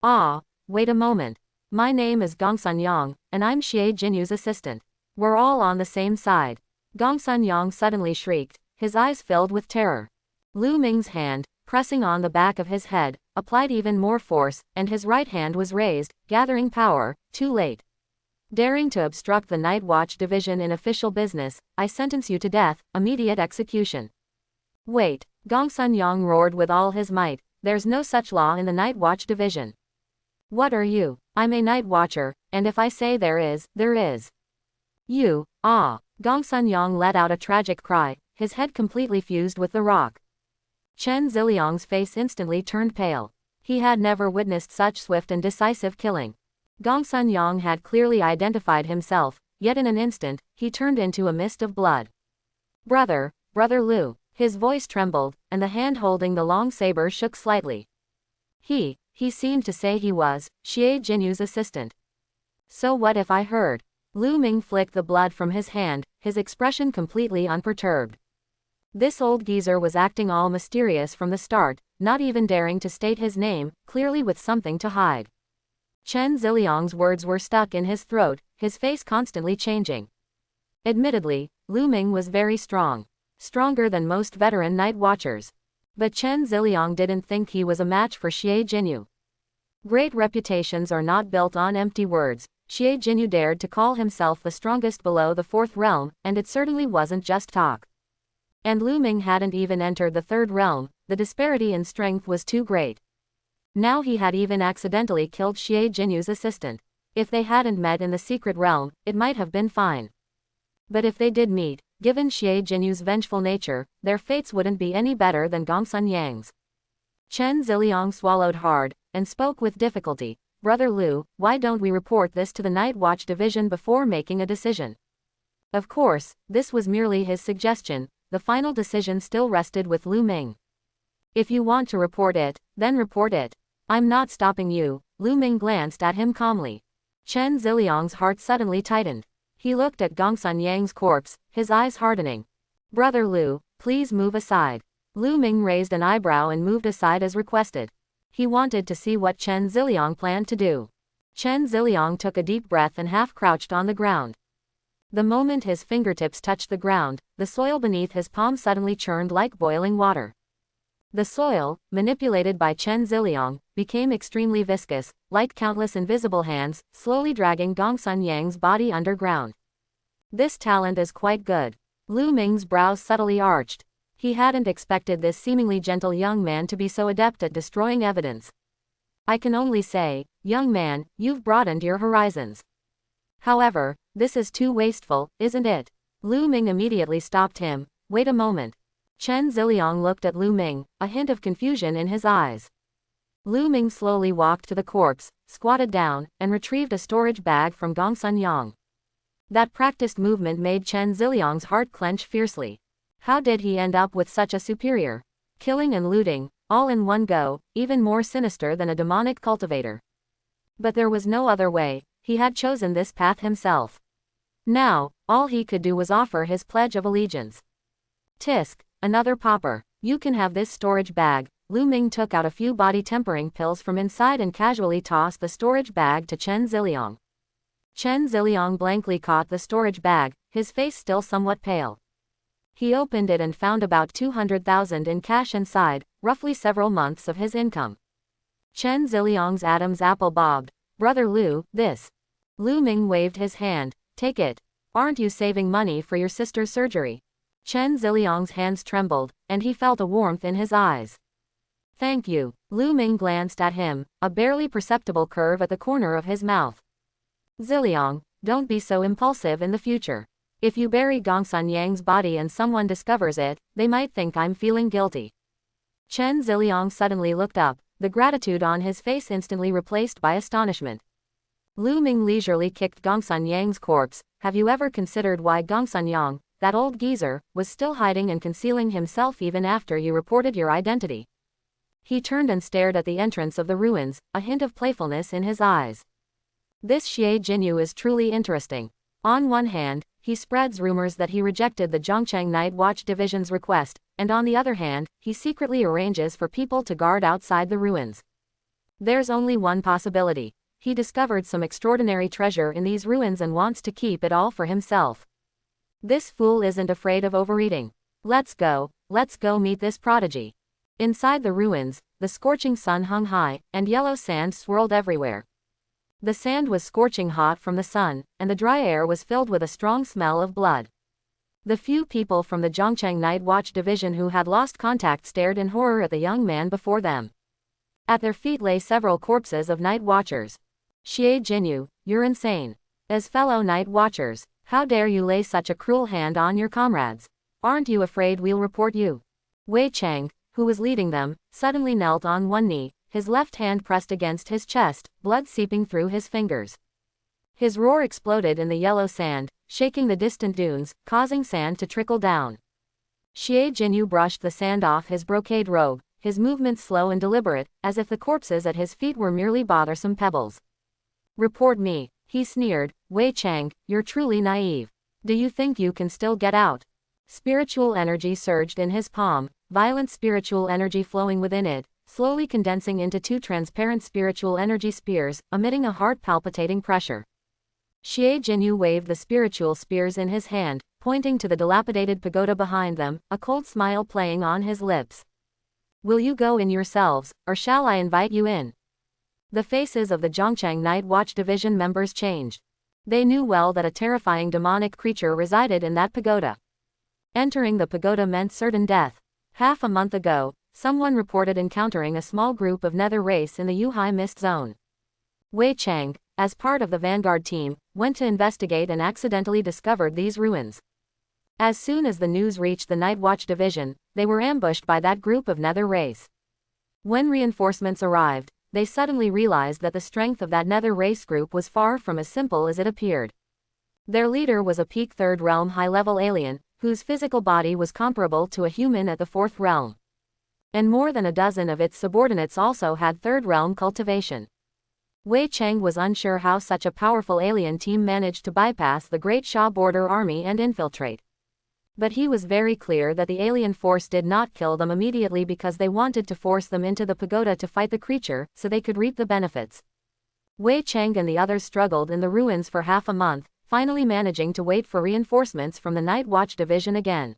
"Ah, wait a moment. My name is Gongsun Yang, and I'm Xie Jinyu's assistant. We're all on the same side." Gongsun Yang suddenly shrieked, his eyes filled with terror. Lu Ming's hand, pressing on the back of his head, applied even more force, and his right hand was raised, gathering power. Too late. "Daring to obstruct the Night Watch division in official business, I sentence you to death, immediate execution." "Wait," Gongsun Yang roared with all his might, "there's no such law in the Night Watch division." "What are you?" "I'm a Night Watcher, and if I say there is, there is." "You, ah." Gongsun Yang let out a tragic cry, his head completely fused with the rock. Chen Ziliang's face instantly turned pale. He had never witnessed such swift and decisive killing. Gongsun Yang had clearly identified himself, yet in an instant, he turned into a mist of blood. Brother Lu." His voice trembled, and the hand holding the long saber shook slightly. He seemed to say he was Xie Jinyu's assistant. "So what if I heard?" Lu Ming flicked the blood from his hand, his expression completely unperturbed. This old geezer was acting all mysterious from the start, not even daring to state his name, clearly with something to hide. Chen Ziliang's words were stuck in his throat, his face constantly changing. Admittedly, Lu Ming was very strong. Stronger than most veteran night watchers. But Chen Ziliang didn't think he was a match for Xie Jinyu. Great reputations are not built on empty words. Xie Jinyu dared to call himself the strongest below the 4th realm, and it certainly wasn't just talk. And Lu Ming hadn't even entered the 3rd realm, the disparity in strength was too great. Now he had even accidentally killed Xie Jinyu's assistant. If they hadn't met in the secret realm, it might have been fine. But if they did meet, given Xie Jinyu's vengeful nature, their fates wouldn't be any better than Gongsun Yang's. Chen Ziliang swallowed hard, and spoke with difficulty. Brother Liu, why don't we report this to the Night Watch Division before making a decision? Of course, this was merely his suggestion, the final decision still rested with Lu Ming. If you want to report it, then report it. I'm not stopping you. Lu Ming glanced at him calmly. Chen Ziliang's heart suddenly tightened. He looked at Gongsun Yang's corpse, his eyes hardening. Brother Liu, please move aside. Lu Ming raised an eyebrow and moved aside as requested. He wanted to see what Chen Ziliang planned to do. Chen Ziliang took a deep breath and half-crouched on the ground. The moment his fingertips touched the ground, the soil beneath his palm suddenly churned like boiling water. The soil, manipulated by Chen Ziliang, became extremely viscous, like countless invisible hands, slowly dragging Gongsun Yang's body underground. This talent is quite good. Lu Ming's brows subtly arched. He hadn't expected this seemingly gentle young man to be so adept at destroying evidence. I can only say, young man, you've broadened your horizons. However, this is too wasteful, isn't it? Lu Ming immediately stopped him. Wait a moment. Chen Ziliang looked at Lu Ming, a hint of confusion in his eyes. Lu Ming slowly walked to the corpse, squatted down, and retrieved a storage bag from Gongsun Yang. That practiced movement made Chen Ziliang's heart clench fiercely. How did he end up with such a superior? Killing and looting, all in one go, even more sinister than a demonic cultivator. But there was no other way, he had chosen this path himself. Now, all he could do was offer his pledge of allegiance. Tisk, another pauper. You can have this storage bag. Lu Ming took out a few body-tempering pills from inside and casually tossed the storage bag to Chen Ziliang. Chen Ziliang blankly caught the storage bag, his face still somewhat pale. He opened it and found about 200,000 in cash inside, roughly several months of his income. Chen Ziliang's Adam's apple bobbed. Brother Liu, this. Lu Ming waved his hand. Take it. Aren't you saving money for your sister's surgery? Chen Ziliang's hands trembled, and he felt a warmth in his eyes. Thank you. Lu Ming glanced at him, a barely perceptible curve at the corner of his mouth. Ziliang, don't be so impulsive in the future. If you bury Gongsun Yang's body and someone discovers it, they might think I'm feeling guilty. Chen Ziliang suddenly looked up, the gratitude on his face instantly replaced by astonishment. Lu Ming leisurely kicked Gongsun Yang's corpse. Have you ever considered why Gongsun Yang, that old geezer, was still hiding and concealing himself even after you reported your identity? He turned and stared at the entrance of the ruins, a hint of playfulness in his eyes. This Xie Jinyu is truly interesting. On one hand, he spreads rumors that he rejected the Zhongcheng Night Watch Division's request, and on the other hand, he secretly arranges for people to guard outside the ruins. There's only one possibility. He discovered some extraordinary treasure in these ruins and wants to keep it all for himself. This fool isn't afraid of overeating. Let's go meet this prodigy. Inside the ruins, the scorching sun hung high, and yellow sand swirled everywhere. The sand was scorching hot from the sun, and the dry air was filled with a strong smell of blood. The few people from the Zhongcheng Night Watch Division who had lost contact stared in horror at the young man before them. At their feet lay several corpses of night watchers. Xie Jinyu, you're insane. As fellow night watchers, how dare you lay such a cruel hand on your comrades? Aren't you afraid we'll report you? Wei Cheng, who was leading them, suddenly knelt on one knee, his left hand pressed against his chest, blood seeping through his fingers. His roar exploded in the yellow sand, shaking the distant dunes, causing sand to trickle down. Xie Jinyu brushed the sand off his brocade robe, his movements slow and deliberate, as if the corpses at his feet were merely bothersome pebbles. Report me, he sneered. Wei Cheng, you're truly naive. Do you think you can still get out? Spiritual energy surged in his palm, violent spiritual energy flowing within it, slowly condensing into two transparent spiritual energy spears, emitting a heart-palpitating pressure. Xie Jinyu waved the spiritual spears in his hand, pointing to the dilapidated pagoda behind them, a cold smile playing on his lips. Will you go in yourselves, or shall I invite you in? The faces of the Zhongcheng Night Watch Division members changed. They knew well that a terrifying demonic creature resided in that pagoda. Entering the pagoda meant certain death. Half a month ago, someone reported encountering a small group of nether race in the Yuhai Mist Zone. Wei Chang, as part of the vanguard team, went to investigate and accidentally discovered these ruins. As soon as the news reached the Night Watch division, they were ambushed by that group of nether race. When reinforcements arrived, they suddenly realized that the strength of that nether race group was far from as simple as it appeared. Their leader was a peak third realm high-level alien, whose physical body was comparable to a human at the fourth realm. And more than a dozen of its subordinates also had third realm cultivation. Wei Chang was unsure how such a powerful alien team managed to bypass the Great Sha border army and infiltrate. But he was very clear that the alien force did not kill them immediately because they wanted to force them into the pagoda to fight the creature so they could reap the benefits. Wei Chang and the others struggled in the ruins for half a month, finally managing to wait for reinforcements from the Night Watch division again.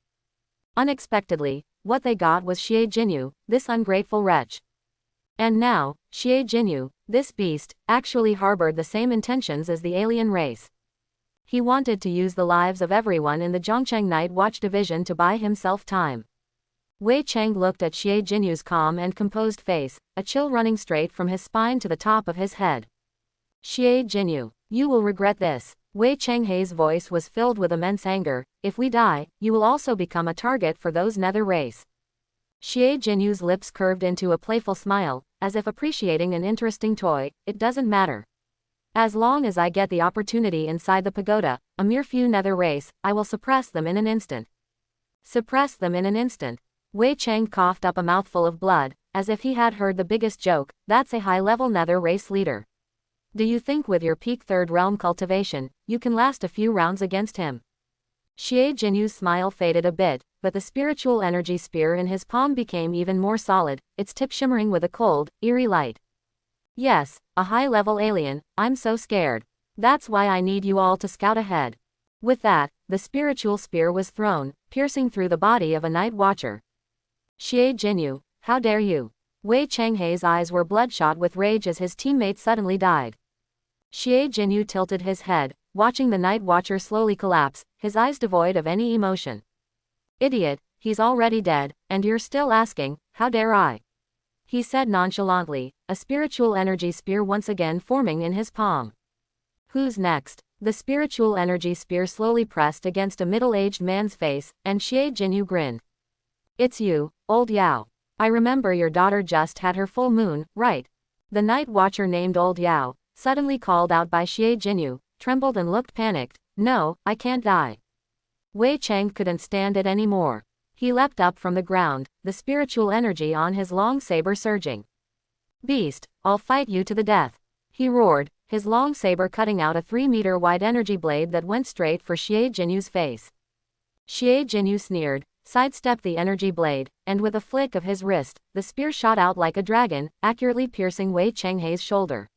Unexpectedly, what they got was Xie Jinyu, this ungrateful wretch. And now, Xie Jinyu, this beast, actually harbored the same intentions as the alien race. He wanted to use the lives of everyone in the Zhongcheng Night Watch division to buy himself time. Wei Chang looked at Xie Jinyu's calm and composed face, a chill running straight from his spine to the top of his head. Xie Jinyu, you will regret this. Wei Changhei's voice was filled with immense anger. If we die, you will also become a target for those nether race. Xie Jinyu's lips curved into a playful smile, as if appreciating an interesting toy. It doesn't matter. As long as I get the opportunity inside the pagoda, a mere few nether race, I will suppress them in an instant. Suppress them in an instant. Wei Chang coughed up a mouthful of blood, as if he had heard the biggest joke. That's a high-level nether race leader. Do you think with your peak third realm cultivation, you can last a few rounds against him? Xie Jinyu's smile faded a bit, but the spiritual energy spear in his palm became even more solid, its tip shimmering with a cold, eerie light. Yes, a high-level alien, I'm so scared. That's why I need you all to scout ahead. With that, the spiritual spear was thrown, piercing through the body of a night watcher. Xie Jinyu, how dare you? Wei Changhei's eyes were bloodshot with rage as his teammate suddenly died. Xie Jinyu tilted his head, watching the night watcher slowly collapse, his eyes devoid of any emotion. Idiot, he's already dead, and you're still asking, how dare I? He said nonchalantly, a spiritual energy spear once again forming in his palm. Who's next? The spiritual energy spear slowly pressed against a middle-aged man's face, and Xie Jinyu grinned. It's you, Old Yao. I remember your daughter just had her full moon, right? The night watcher named Old Yao, suddenly called out by Xie Jinyu, trembled and looked panicked. No, I can't die. Wei Chang couldn't stand it anymore. He leapt up from the ground, the spiritual energy on his long saber surging. Beast, I'll fight you to the death. He roared, his long saber cutting out a 3-meter-wide energy blade that went straight for Xie Jinyu's face. Xie Jinyu sneered, sidestepped the energy blade, and with a flick of his wrist, the spear shot out like a dragon, accurately piercing Wei Changhei's shoulder.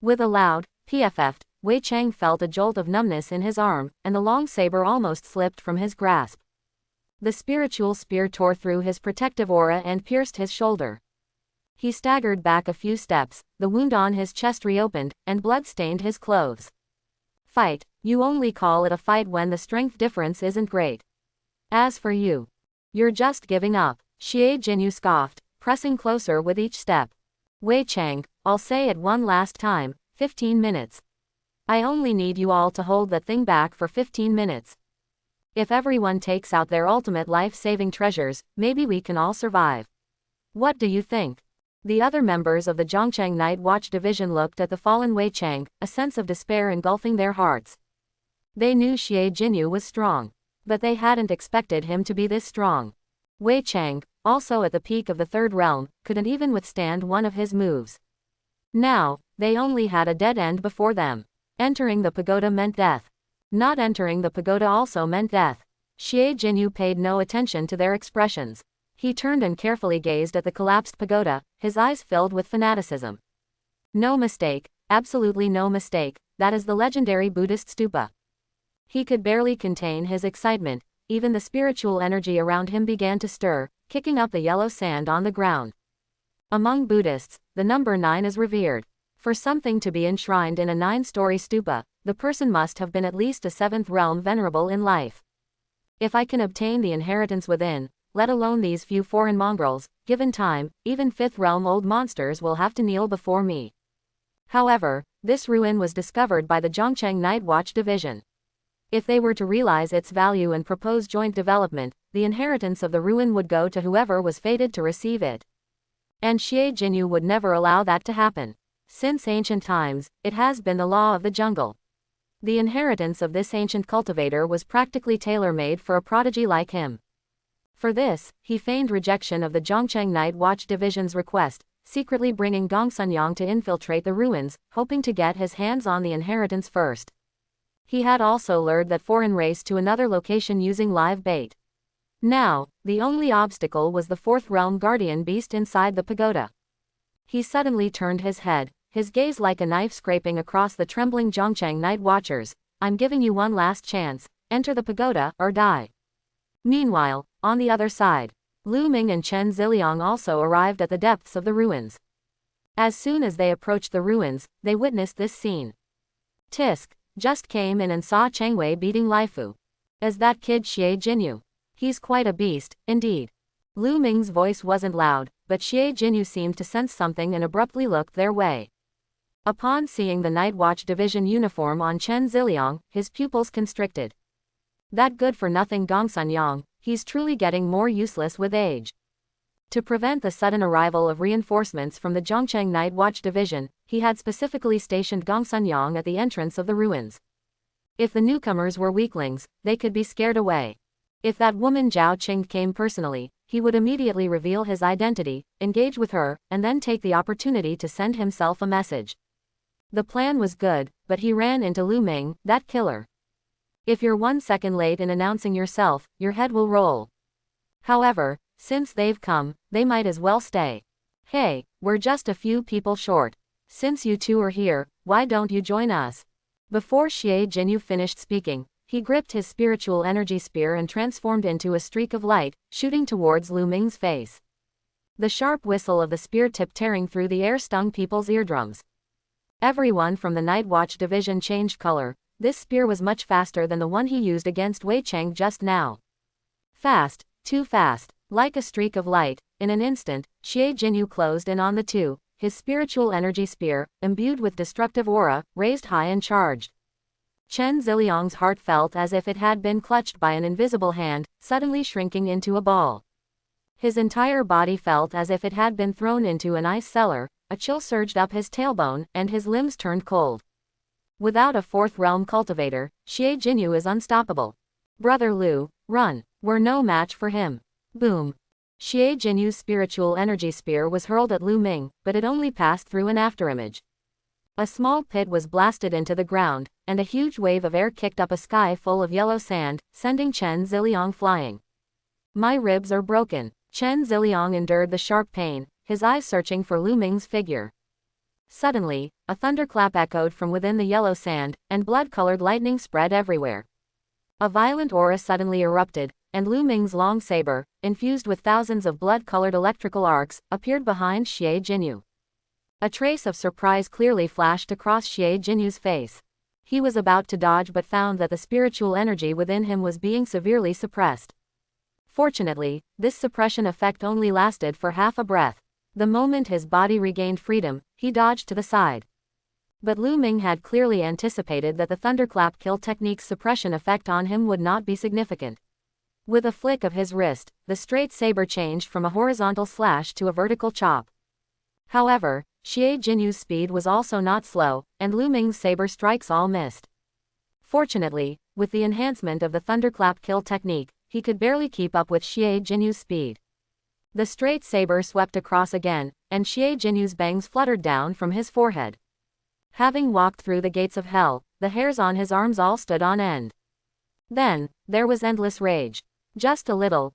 With a loud pff, Wei Chang felt a jolt of numbness in his arm, and the long saber almost slipped from his grasp. The spiritual spear tore through his protective aura and pierced his shoulder. He staggered back a few steps, the wound on his chest reopened, and blood stained his clothes. Fight, you only call it a fight when the strength difference isn't great. As for you, you're just giving up, Xie Jinyu scoffed, pressing closer with each step. Wei Chang, I'll say it one last time, 15 minutes. I only need you all to hold that thing back for 15 minutes. If everyone takes out their ultimate life-saving treasures, maybe we can all survive. What do you think? The other members of the Zhongcheng Night Watch division looked at the fallen Wei Chang, a sense of despair engulfing their hearts. They knew Xie Jinyu was strong, but they hadn't expected him to be this strong. Wei Chang, also at the peak of the third realm, couldn't even withstand one of his moves. Now, they only had a dead end before them. Entering the pagoda meant death. Not entering the pagoda also meant death. Xie Jinyu paid no attention to their expressions. He turned and carefully gazed at the collapsed pagoda, his eyes filled with fanaticism. No mistake, absolutely no mistake, that is the legendary Buddhist stupa. He could barely contain his excitement, even the spiritual energy around him began to stir, kicking up the yellow sand on the ground. Among Buddhists, the number 9 is revered. For something to be enshrined in a 9-story stupa, the person must have been at least a 7th realm venerable in life. If I can obtain the inheritance within, let alone these few foreign mongrels. Given time, even 5th realm old monsters will have to kneel before me. However, this ruin was discovered by the Zhongcheng Night Watch Division. If they were to realize its value and propose joint development, the inheritance of the ruin would go to whoever was fated to receive it. And Xie Jinyu would never allow that to happen. Since ancient times, it has been the law of the jungle. The inheritance of this ancient cultivator was practically tailor-made for a prodigy like him. For this, he feigned rejection of the Zhongcheng Night Watch Division's request, secretly bringing Gong Sunyang to infiltrate the ruins, hoping to get his hands on the inheritance first. He had also lured that foreign race to another location using live bait. Now, the only obstacle was the 4th realm guardian beast inside the pagoda. He suddenly turned his head, his gaze like a knife scraping across the trembling Zhongcheng Night Watchers. I'm giving you one last chance, enter the pagoda or die. Meanwhile, on the other side, Lu Ming and Chen Ziliang also arrived at the depths of the ruins. As soon as they approached the ruins, they witnessed this scene. Tisk just came in and saw Cheng Wei beating Laifu. Is that kid Xie Jinyu? He's quite a beast, indeed. Lu Ming's voice wasn't loud, but Xie Jinyu seemed to sense something and abruptly looked their way. Upon seeing the Night Watch Division uniform on Chen Ziliang, his pupils constricted. That good-for-nothing Gong Sunyang, he's truly getting more useless with age. To prevent the sudden arrival of reinforcements from the Zhongcheng Night Watch Division, he had specifically stationed Gong Sunyang at the entrance of the ruins. If the newcomers were weaklings, they could be scared away. If that woman Zhao Qing came personally, he would immediately reveal his identity, engage with her, and then take the opportunity to send himself a message. The plan was good, but he ran into Lu Ming, that killer. If you're 1 second late in announcing yourself, your head will roll. However, since they've come, they might as well stay. Hey, we're just a few people short. Since you two are here, why don't you join us? Before Xie Jinyu finished speaking, he gripped his spiritual energy spear and transformed into a streak of light, shooting towards Lu Ming's face. The sharp whistle of the spear tip tearing through the air stung people's eardrums. Everyone from the Night Watch Division changed color. This spear was much faster than the one he used against Wei Cheng just now. Fast, too fast, like a streak of light. In an instant, Xie Jinyu closed in on the two, his spiritual energy spear, imbued with destructive aura, raised high and charged. Chen Ziliang's heart felt as if it had been clutched by an invisible hand, suddenly shrinking into a ball. His entire body felt as if it had been thrown into an ice cellar, a chill surged up his tailbone, and his limbs turned cold. Without a 4th realm cultivator, Xie Jinyu is unstoppable. Brother Lu, run, we're no match for him. Boom. Xie Jinyu's spiritual energy spear was hurled at Lu Ming, but it only passed through an afterimage. A small pit was blasted into the ground, and a huge wave of air kicked up a sky full of yellow sand, sending Chen Ziliang flying. My ribs are broken. Chen Ziliang endured the sharp pain, his eyes searching for Lu Ming's figure. Suddenly, a thunderclap echoed from within the yellow sand, and blood-colored lightning spread everywhere. A violent aura suddenly erupted, and Lu Ming's long saber, infused with thousands of blood-colored electrical arcs, appeared behind Xie Jinyu. A trace of surprise clearly flashed across Xie Jinyu's face. He was about to dodge but found that the spiritual energy within him was being severely suppressed. Fortunately, this suppression effect only lasted for half a breath. The moment his body regained freedom, he dodged to the side. But Lu Ming had clearly anticipated that the thunderclap kill technique's suppression effect on him would not be significant. With a flick of his wrist, the straight saber changed from a horizontal slash to a vertical chop. However, Xie Jinyu's speed was also not slow, and Lu Ming's saber strikes all missed. Fortunately, with the enhancement of the thunderclap kill technique, he could barely keep up with Xie Jinyu's speed. The straight saber swept across again, and Xie Jinyu's bangs fluttered down from his forehead. Having walked through the gates of hell, the hairs on his arms all stood on end. Then, there was endless rage. Just a little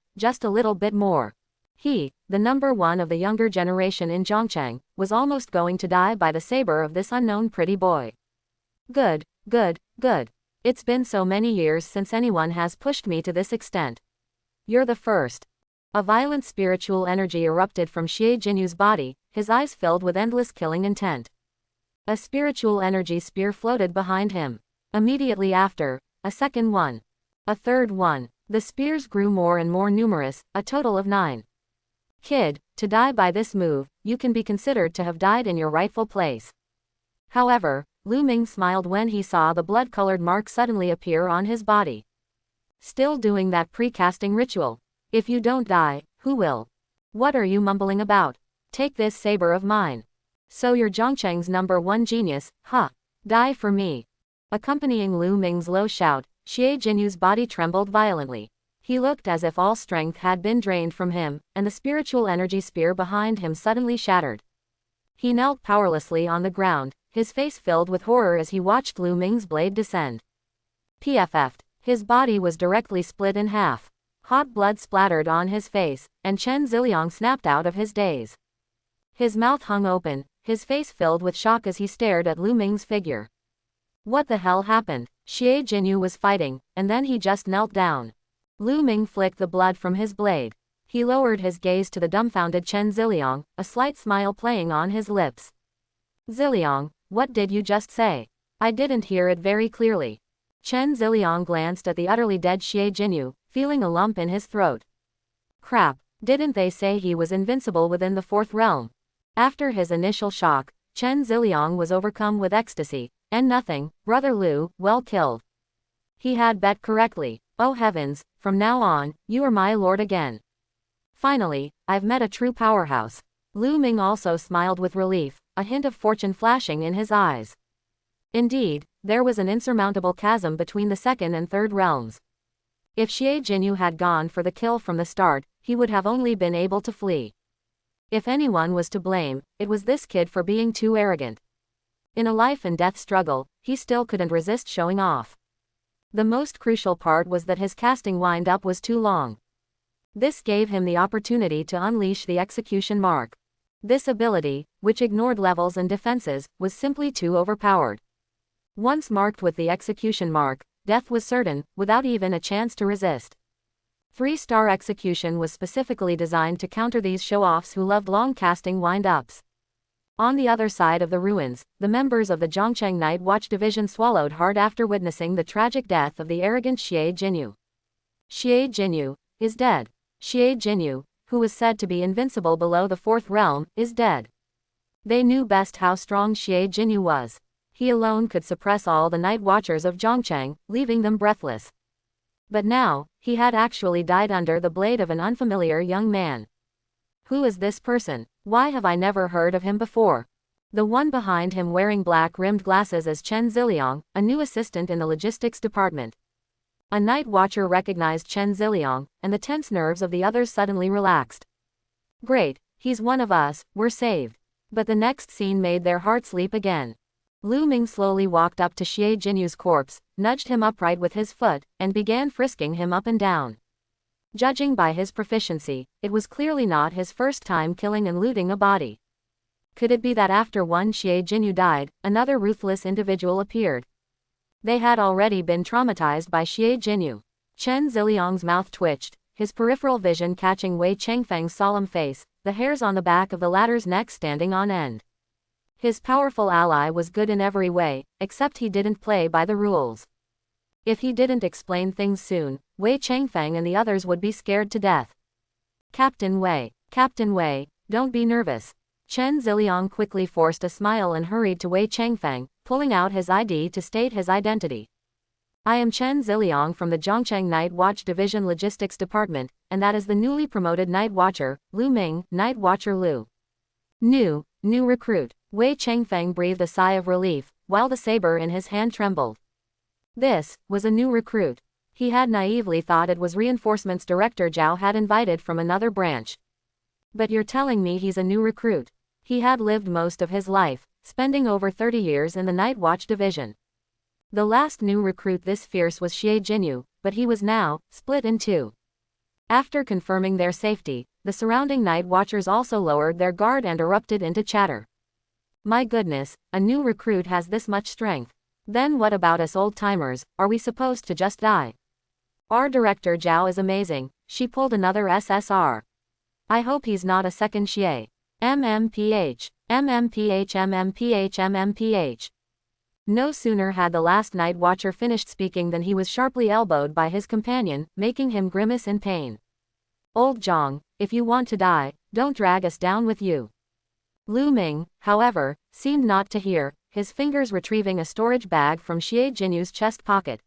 bit more. He, the number one of the younger generation in Zhongcheng, was almost going to die by the saber of this unknown pretty boy. Good. It's been so many years since anyone has pushed me to this extent. You're the first. A violent spiritual energy erupted from Xie Jinyu's body, his eyes filled with endless killing intent. A spiritual energy spear floated behind him. Immediately after, a second one. A third one. The spears grew more and more numerous, a total of 9. Kid, to die by this move, you can be considered to have died in your rightful place. However, Lu Ming smiled when he saw the blood-colored mark suddenly appear on his body. Still doing that pre-casting ritual. If you don't die, who will? What are you mumbling about? Take this saber of mine. So you're Zhongcheng's #1 genius, huh? Die for me. Accompanying Lu Ming's low shout, Xie Jinyu's body trembled violently. He looked as if all strength had been drained from him, and the spiritual energy spear behind him suddenly shattered. He knelt powerlessly on the ground, his face filled with horror as he watched Lu Ming's blade descend. PFF'd. His body was directly split in half. Hot blood splattered on his face, and Chen Ziliang snapped out of his daze. His mouth hung open, his face filled with shock as he stared at Lu Ming's figure. What the hell happened? Xie Jinyu was fighting, and then he just knelt down. Lu Ming flicked the blood from his blade. He lowered his gaze to the dumbfounded Chen Ziliang, a slight smile playing on his lips. Ziliang, what did you just say? I didn't hear it very clearly. Chen Ziliang glanced at the utterly dead Xie Jinyu, feeling a lump in his throat. Crap, didn't they say he was invincible within the 4th realm? After his initial shock, Chen Ziliang was overcome with ecstasy, and nothing, Brother Lu, well killed. He had bet correctly. Oh heavens, from now on, you are my lord again. Finally, I've met a true powerhouse. Lu Ming also smiled with relief, a hint of fortune flashing in his eyes. Indeed, there was an insurmountable chasm between the 2nd and 3rd realms. If Xie Jinyu had gone for the kill from the start, he would have only been able to flee. If anyone was to blame, it was this kid for being too arrogant. In a life-and-death struggle, he still couldn't resist showing off. The most crucial part was that his casting wind-up was too long. This gave him the opportunity to unleash the execution mark. This ability, which ignored levels and defenses, was simply too overpowered. Once marked with the execution mark, death was certain, without even a chance to resist. 3-star execution was specifically designed to counter these show-offs who loved long casting wind-ups. On the other side of the ruins, the members of the Zhongcheng Night Watch Division swallowed hard after witnessing the tragic death of the arrogant Xie Jinyu. Xie Jinyu is dead. Xie Jinyu, who was said to be invincible below the 4th realm, is dead. They knew best how strong Xie Jinyu was. He alone could suppress all the Night Watchers of Zhongcheng, leaving them breathless. But now, he had actually died under the blade of an unfamiliar young man. Who is this person? Why have I never heard of him before? The one behind him wearing black-rimmed glasses is Chen Ziliang, a new assistant in the logistics department. A night watcher recognized Chen Ziliang, and the tense nerves of the others suddenly relaxed. Great, he's one of us, we're saved. But the next scene made their hearts leap again. Lu Ming slowly walked up to Xie Jinyu's corpse, nudged him upright with his foot, and began frisking him up and down. Judging by his proficiency, it was clearly not his first time killing and looting a body. Could it be that after one Xie Jinyu died, another ruthless individual appeared? They had already been traumatized by Xie Jinyu. Chen Ziliang's mouth twitched, his peripheral vision catching Wei Chengfeng's solemn face, the hairs on the back of the latter's neck standing on end. His powerful ally was good in every way, except he didn't play by the rules. If he didn't explain things soon, Wei Chengfeng and the others would be scared to death. Captain Wei, don't be nervous. Chen Ziliang quickly forced a smile and hurried to Wei Chengfeng, pulling out his ID to state his identity. I am Chen Ziliang from the Zhongcheng Night Watch Division Logistics Department, and that is the newly promoted Night Watcher, Lu Ming, Night Watcher Lu. New recruit. Wei Chengfeng breathed a sigh of relief, while the saber in his hand trembled. This was a new recruit. He had naively thought it was reinforcements Director Zhao had invited from another branch. But you're telling me he's a new recruit? He had lived most of his life, spending over 30 years in the Night Watch Division. The last new recruit this fierce was Xie Jinyu, but he was now split in two. After confirming their safety, the surrounding Night Watchers also lowered their guard and erupted into chatter. My goodness, a new recruit has this much strength. Then what about us old-timers, are we supposed to just die? Our Director Zhao is amazing, she pulled another SSR. I hope he's not a second Xie. MMPH. No sooner had the last night watcher finished speaking than he was sharply elbowed by his companion, making him grimace in pain. Old Zhang, if you want to die, don't drag us down with you. Lu Ming, however, seemed not to hear, his fingers retrieving a storage bag from Xie Jinyu's chest pocket.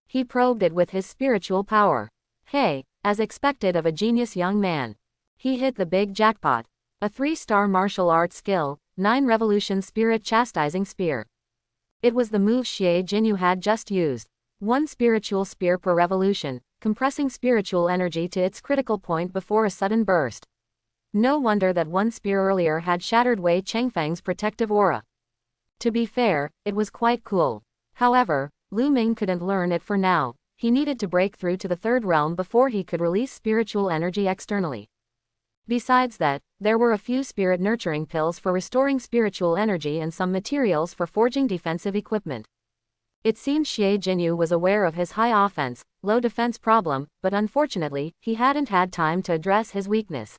He probed it with his spiritual power. Hey, as expected of a genius young man. He hit the big jackpot. A 3-star martial arts skill, 9 revolution spirit chastising spear. It was the move Xie Jinyu had just used. 1 spiritual spear per revolution, compressing spiritual energy to its critical point before a sudden burst. No wonder that 1 spear earlier had shattered Wei Chengfeng's protective aura. To be fair, it was quite cool. However, Lu Ming couldn't learn it for now. He needed to break through to the 3rd realm before he could release spiritual energy externally. Besides that, there were a few spirit nurturing pills for restoring spiritual energy and some materials for forging defensive equipment. It seemed Xie Jinyu was aware of his high offense, low defense problem, but unfortunately, he hadn't had time to address his weakness.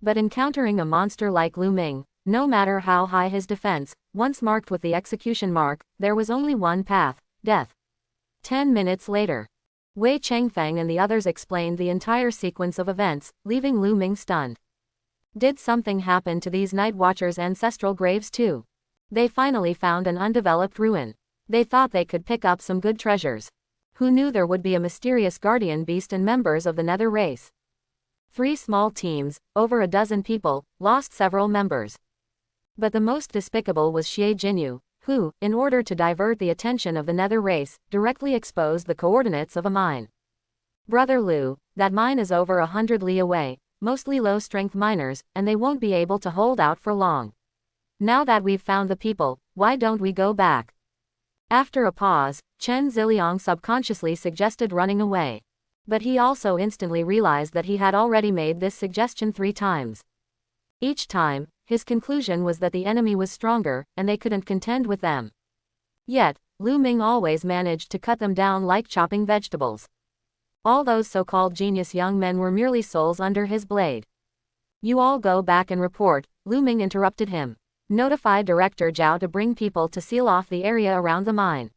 But encountering a monster like Lu Ming, no matter how high his defense, once marked with the execution mark, there was only one path: death. 10 minutes later, Wei Chengfeng and the others explained the entire sequence of events, leaving Lu Ming stunned. Did something happen to these Night Watchers' ancestral graves too? They finally found an undeveloped ruin. They thought they could pick up some good treasures. Who knew there would be a mysterious guardian beast and members of the Nether race? 3 small teams, over a dozen people, lost several members. But the most despicable was Xie Jinyu, who, in order to divert the attention of the Nether race, directly exposed the coordinates of a mine. Brother Lu, that mine is over 100 li away, mostly low-strength miners, and they won't be able to hold out for long. Now that we've found the people, why don't we go back? After a pause, Chen Ziliang subconsciously suggested running away. But he also instantly realized that he had already made this suggestion 3 times. Each time, his conclusion was that the enemy was stronger, and they couldn't contend with them. Yet, Lu Ming always managed to cut them down like chopping vegetables. All those so-called genius young men were merely souls under his blade. You all go back and report, Lu Ming interrupted him. Notify Director Zhao to bring people to seal off the area around the mine.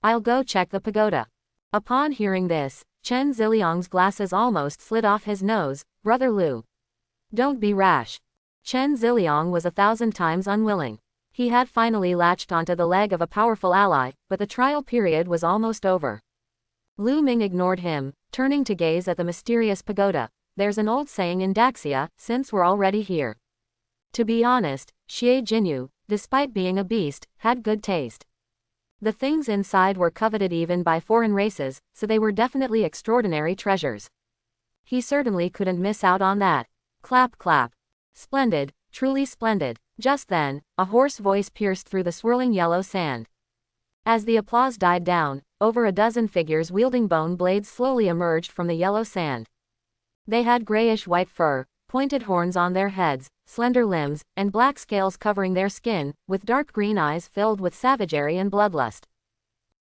I'll go check the pagoda. Upon hearing this, Chen Ziliang's glasses almost slid off his nose. Brother Lu, don't be rash. Chen Ziliang was 1,000 times unwilling. He had finally latched onto the leg of a powerful ally, but the trial period was almost over. Lu Ming ignored him, turning to gaze at the mysterious pagoda. There's an old saying in Daxia, since we're already here. To be honest, Xie Jinyu, despite being a beast, had good taste. The things inside were coveted even by foreign races, so they were definitely extraordinary treasures. He certainly couldn't miss out on that. Clap clap. Splendid, truly splendid. Just then, a hoarse voice pierced through the swirling yellow sand. As the applause died down, over a dozen figures wielding bone blades slowly emerged from the yellow sand. They had grayish-white fur, pointed horns on their heads, slender limbs, and black scales covering their skin, with dark green eyes filled with savagery and bloodlust.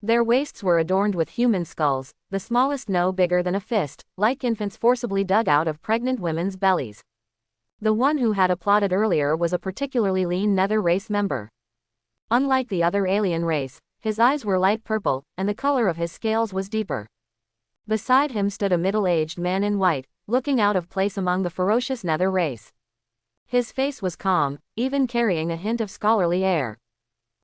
Their waists were adorned with human skulls, the smallest no bigger than a fist, like infants forcibly dug out of pregnant women's bellies. The one who had applauded earlier was a particularly lean Nether race member. Unlike the other alien race, his eyes were light purple, and the color of his scales was deeper. Beside him stood a middle-aged man in white, looking out of place among the ferocious Nether race. His face was calm, even carrying a hint of scholarly air.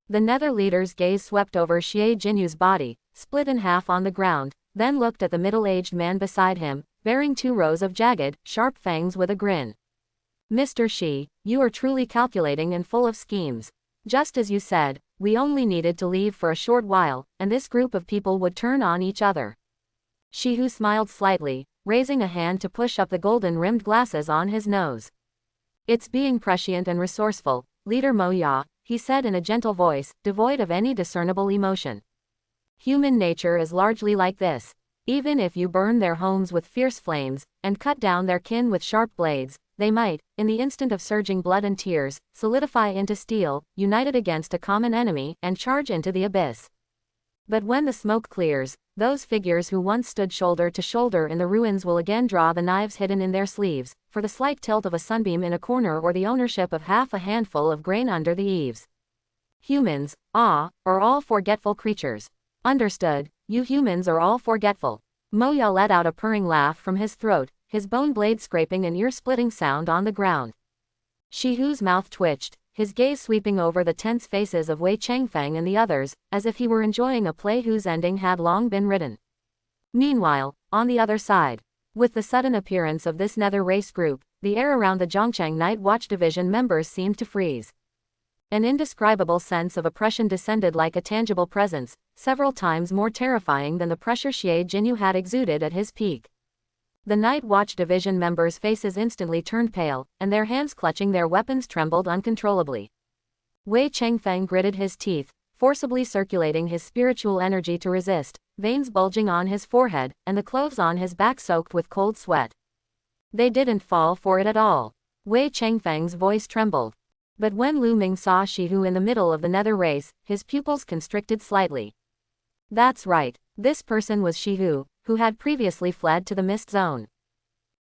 The Nether leader's gaze swept over Xie Jinyu's body, split in half on the ground, then looked at the middle-aged man beside him, bearing 2 rows of jagged, sharp fangs with a grin. Mr. Shi, you are truly calculating and full of schemes. Just as you said, we only needed to leave for a short while, and this group of people would turn on each other. Shihu smiled slightly, raising a hand to push up the golden-rimmed glasses on his nose. It's being prescient and resourceful, Leader Mo Ya, he said in a gentle voice, devoid of any discernible emotion. Human nature is largely like this. Even if you burn their homes with fierce flames, and cut down their kin with sharp blades, they might, in the instant of surging blood and tears, solidify into steel, united against a common enemy, and charge into the abyss. But when the smoke clears, those figures who once stood shoulder to shoulder in the ruins will again draw the knives hidden in their sleeves, for the slight tilt of a sunbeam in a corner or the ownership of half a handful of grain under the eaves. Humans, are all forgetful creatures. Understood, you humans are all forgetful. Moya let out a purring laugh from his throat, his bone blade scraping an ear-splitting sound on the ground. Shihu's mouth twitched, his gaze sweeping over the tense faces of Wei Changfeng and the others, as if he were enjoying a play whose ending had long been written. Meanwhile, on the other side, with the sudden appearance of this nether race group, the air around the Zhongcheng Night Watch Division members seemed to freeze. An indescribable sense of oppression descended like a tangible presence, several times more terrifying than the pressure Xie Jinyu had exuded at his peak. The Night Watch Division members' faces instantly turned pale, and their hands clutching their weapons trembled uncontrollably. Wei Changfeng gritted his teeth, forcibly circulating his spiritual energy to resist, veins bulging on his forehead, and the clothes on his back soaked with cold sweat. They didn't fall for it at all. Wei Changfeng's voice trembled. But when Lu Ming saw Shihu in the middle of the nether race, his pupils constricted slightly. That's right, this person was Shihu, who had previously fled to the Mist Zone.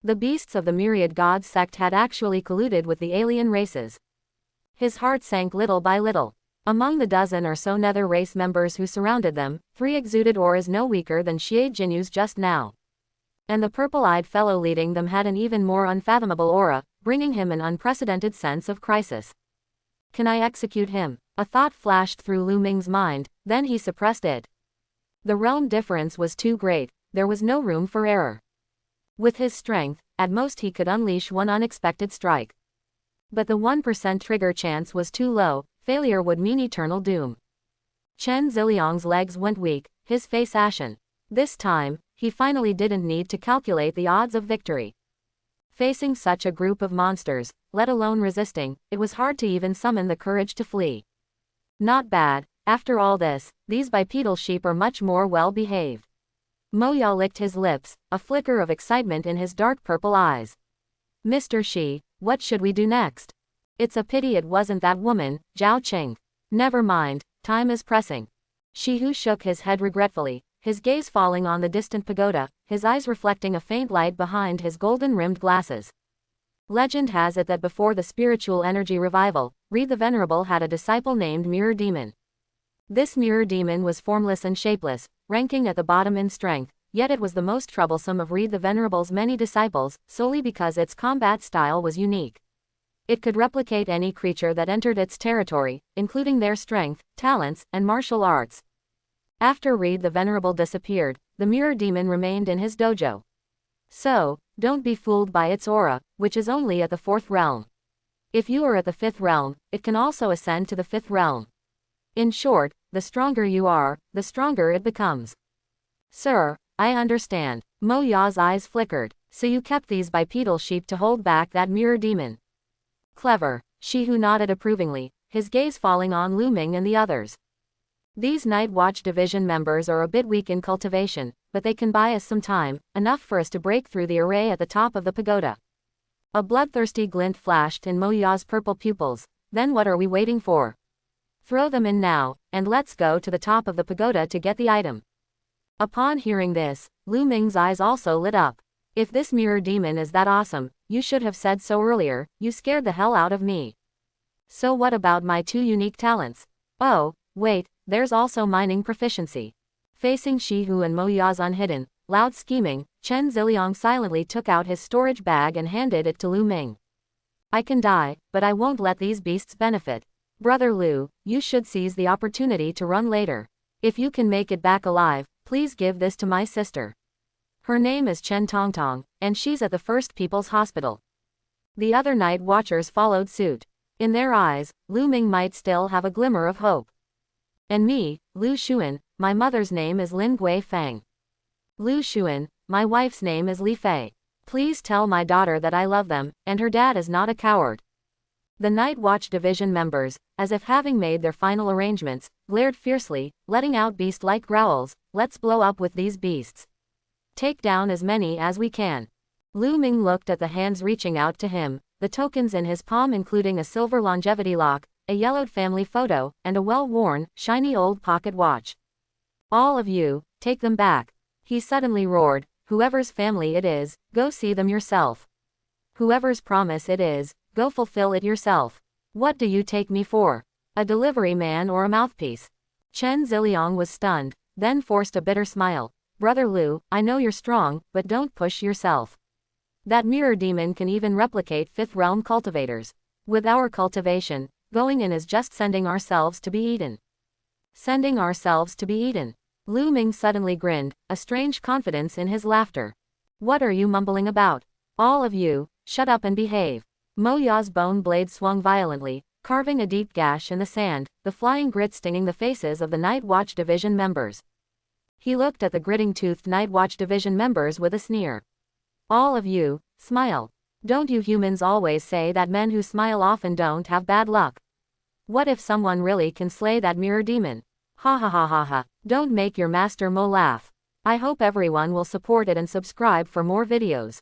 The beasts of the Myriad Gods sect had actually colluded with the alien races. His heart sank little by little. Among the dozen or so nether race members who surrounded them, 3 exuded auras no weaker than Xie Jinyu's just now. And the purple-eyed fellow leading them had an even more unfathomable aura, bringing him an unprecedented sense of crisis. Can I execute him? A thought flashed through Lu Ming's mind, then he suppressed it. The realm difference was too great, there was no room for error. With his strength, at most he could unleash one unexpected strike. But the 1% trigger chance was too low, failure would mean eternal doom. Chen Ziliang's legs went weak, his face ashen. This time, he finally didn't need to calculate the odds of victory. Facing such a group of monsters, let alone resisting, it was hard to even summon the courage to flee. Not bad, after all this, these bipedal sheep are much more well-behaved. Moya licked his lips, a flicker of excitement in his dark purple eyes. Mr. Shi, what should we do next? It's a pity it wasn't that woman, Zhao Qing. Never mind, time is pressing. Shihu shook his head regretfully, his gaze falling on the distant pagoda, his eyes reflecting a faint light behind his golden-rimmed glasses. Legend has it that before the spiritual energy revival, Reed the Venerable had a disciple named Mirror Demon. This Mirror Demon was formless and shapeless, ranking at the bottom in strength, yet it was the most troublesome of Reed the Venerable's many disciples, solely because its combat style was unique. It could replicate any creature that entered its territory, including their strength, talents, and martial arts. After Reed the Venerable disappeared, the Mirror Demon remained in his dojo. So, don't be fooled by its aura, which is only at the 4th realm. If you are at the 5th realm, it can also ascend to the 5th realm. In short, the stronger you are, the stronger it becomes. Sir, I understand. Moya's eyes flickered. So you kept these bipedal sheep to hold back that Mirror Demon. Clever. Shihu nodded approvingly, his gaze falling on Lu Ming and the others. These Night Watch Division members are a bit weak in cultivation, but they can buy us some time, enough for us to break through the array at the top of the pagoda. A bloodthirsty glint flashed in Moya's purple pupils. Then what are we waiting for? Throw them in now, and let's go to the top of the pagoda to get the item. Upon hearing this, Lu Ming's eyes also lit up. If this Mirror Demon is that awesome, you should have said so earlier, you scared the hell out of me. So what about my 2 unique talents? Oh, wait, there's also mining proficiency. Facing Shihu and Moya's unhidden, loud scheming, Chen Ziliang silently took out his storage bag and handed it to Lu Ming. I can die, but I won't let these beasts benefit. Brother Lu, you should seize the opportunity to run later. If you can make it back alive, please give this to my sister. Her name is Chen Tongtong, and she's at the First People's Hospital. The other night watchers followed suit. In their eyes, Lu Ming might still have a glimmer of hope. And me, Lu Xuan, my mother's name is Lin Gui Fang. Lu Xuan, my wife's name is Li Fei. Please tell my daughter that I love them, and her dad is not a coward. The Night Watch Division members, as if having made their final arrangements, glared fiercely, letting out beast-like growls. Let's blow up with these beasts. Take down as many as we can. Lu Ming looked at the hands reaching out to him, the tokens in his palm including a silver longevity lock, a yellowed family photo, and a well-worn, shiny old pocket watch. All of you, take them back. He suddenly roared, whoever's family it is, go see them yourself. Whoever's promise it is, go fulfill it yourself. What do you take me for? A delivery man or a mouthpiece? Chen Ziliang was stunned, then forced a bitter smile. Brother Lu, I know you're strong, but don't push yourself. That mirror demon can even replicate fifth realm cultivators. With our cultivation, going in is just sending ourselves to be eaten. Sending ourselves to be eaten. Lu Ming suddenly grinned, a strange confidence in his laughter. What are you mumbling about? All of you, shut up and behave. Mo Ya's bone blade swung violently, carving a deep gash in the sand, the flying grit stinging the faces of the Night Watch Division members. He looked at the gritting-toothed Night Watch Division members with a sneer. All of you, smile. Don't you humans always say that men who smile often don't have bad luck? What if someone really can slay that mirror demon? Ha ha ha ha ha. Don't make your master Mo laugh. I hope everyone will support it and subscribe for more videos.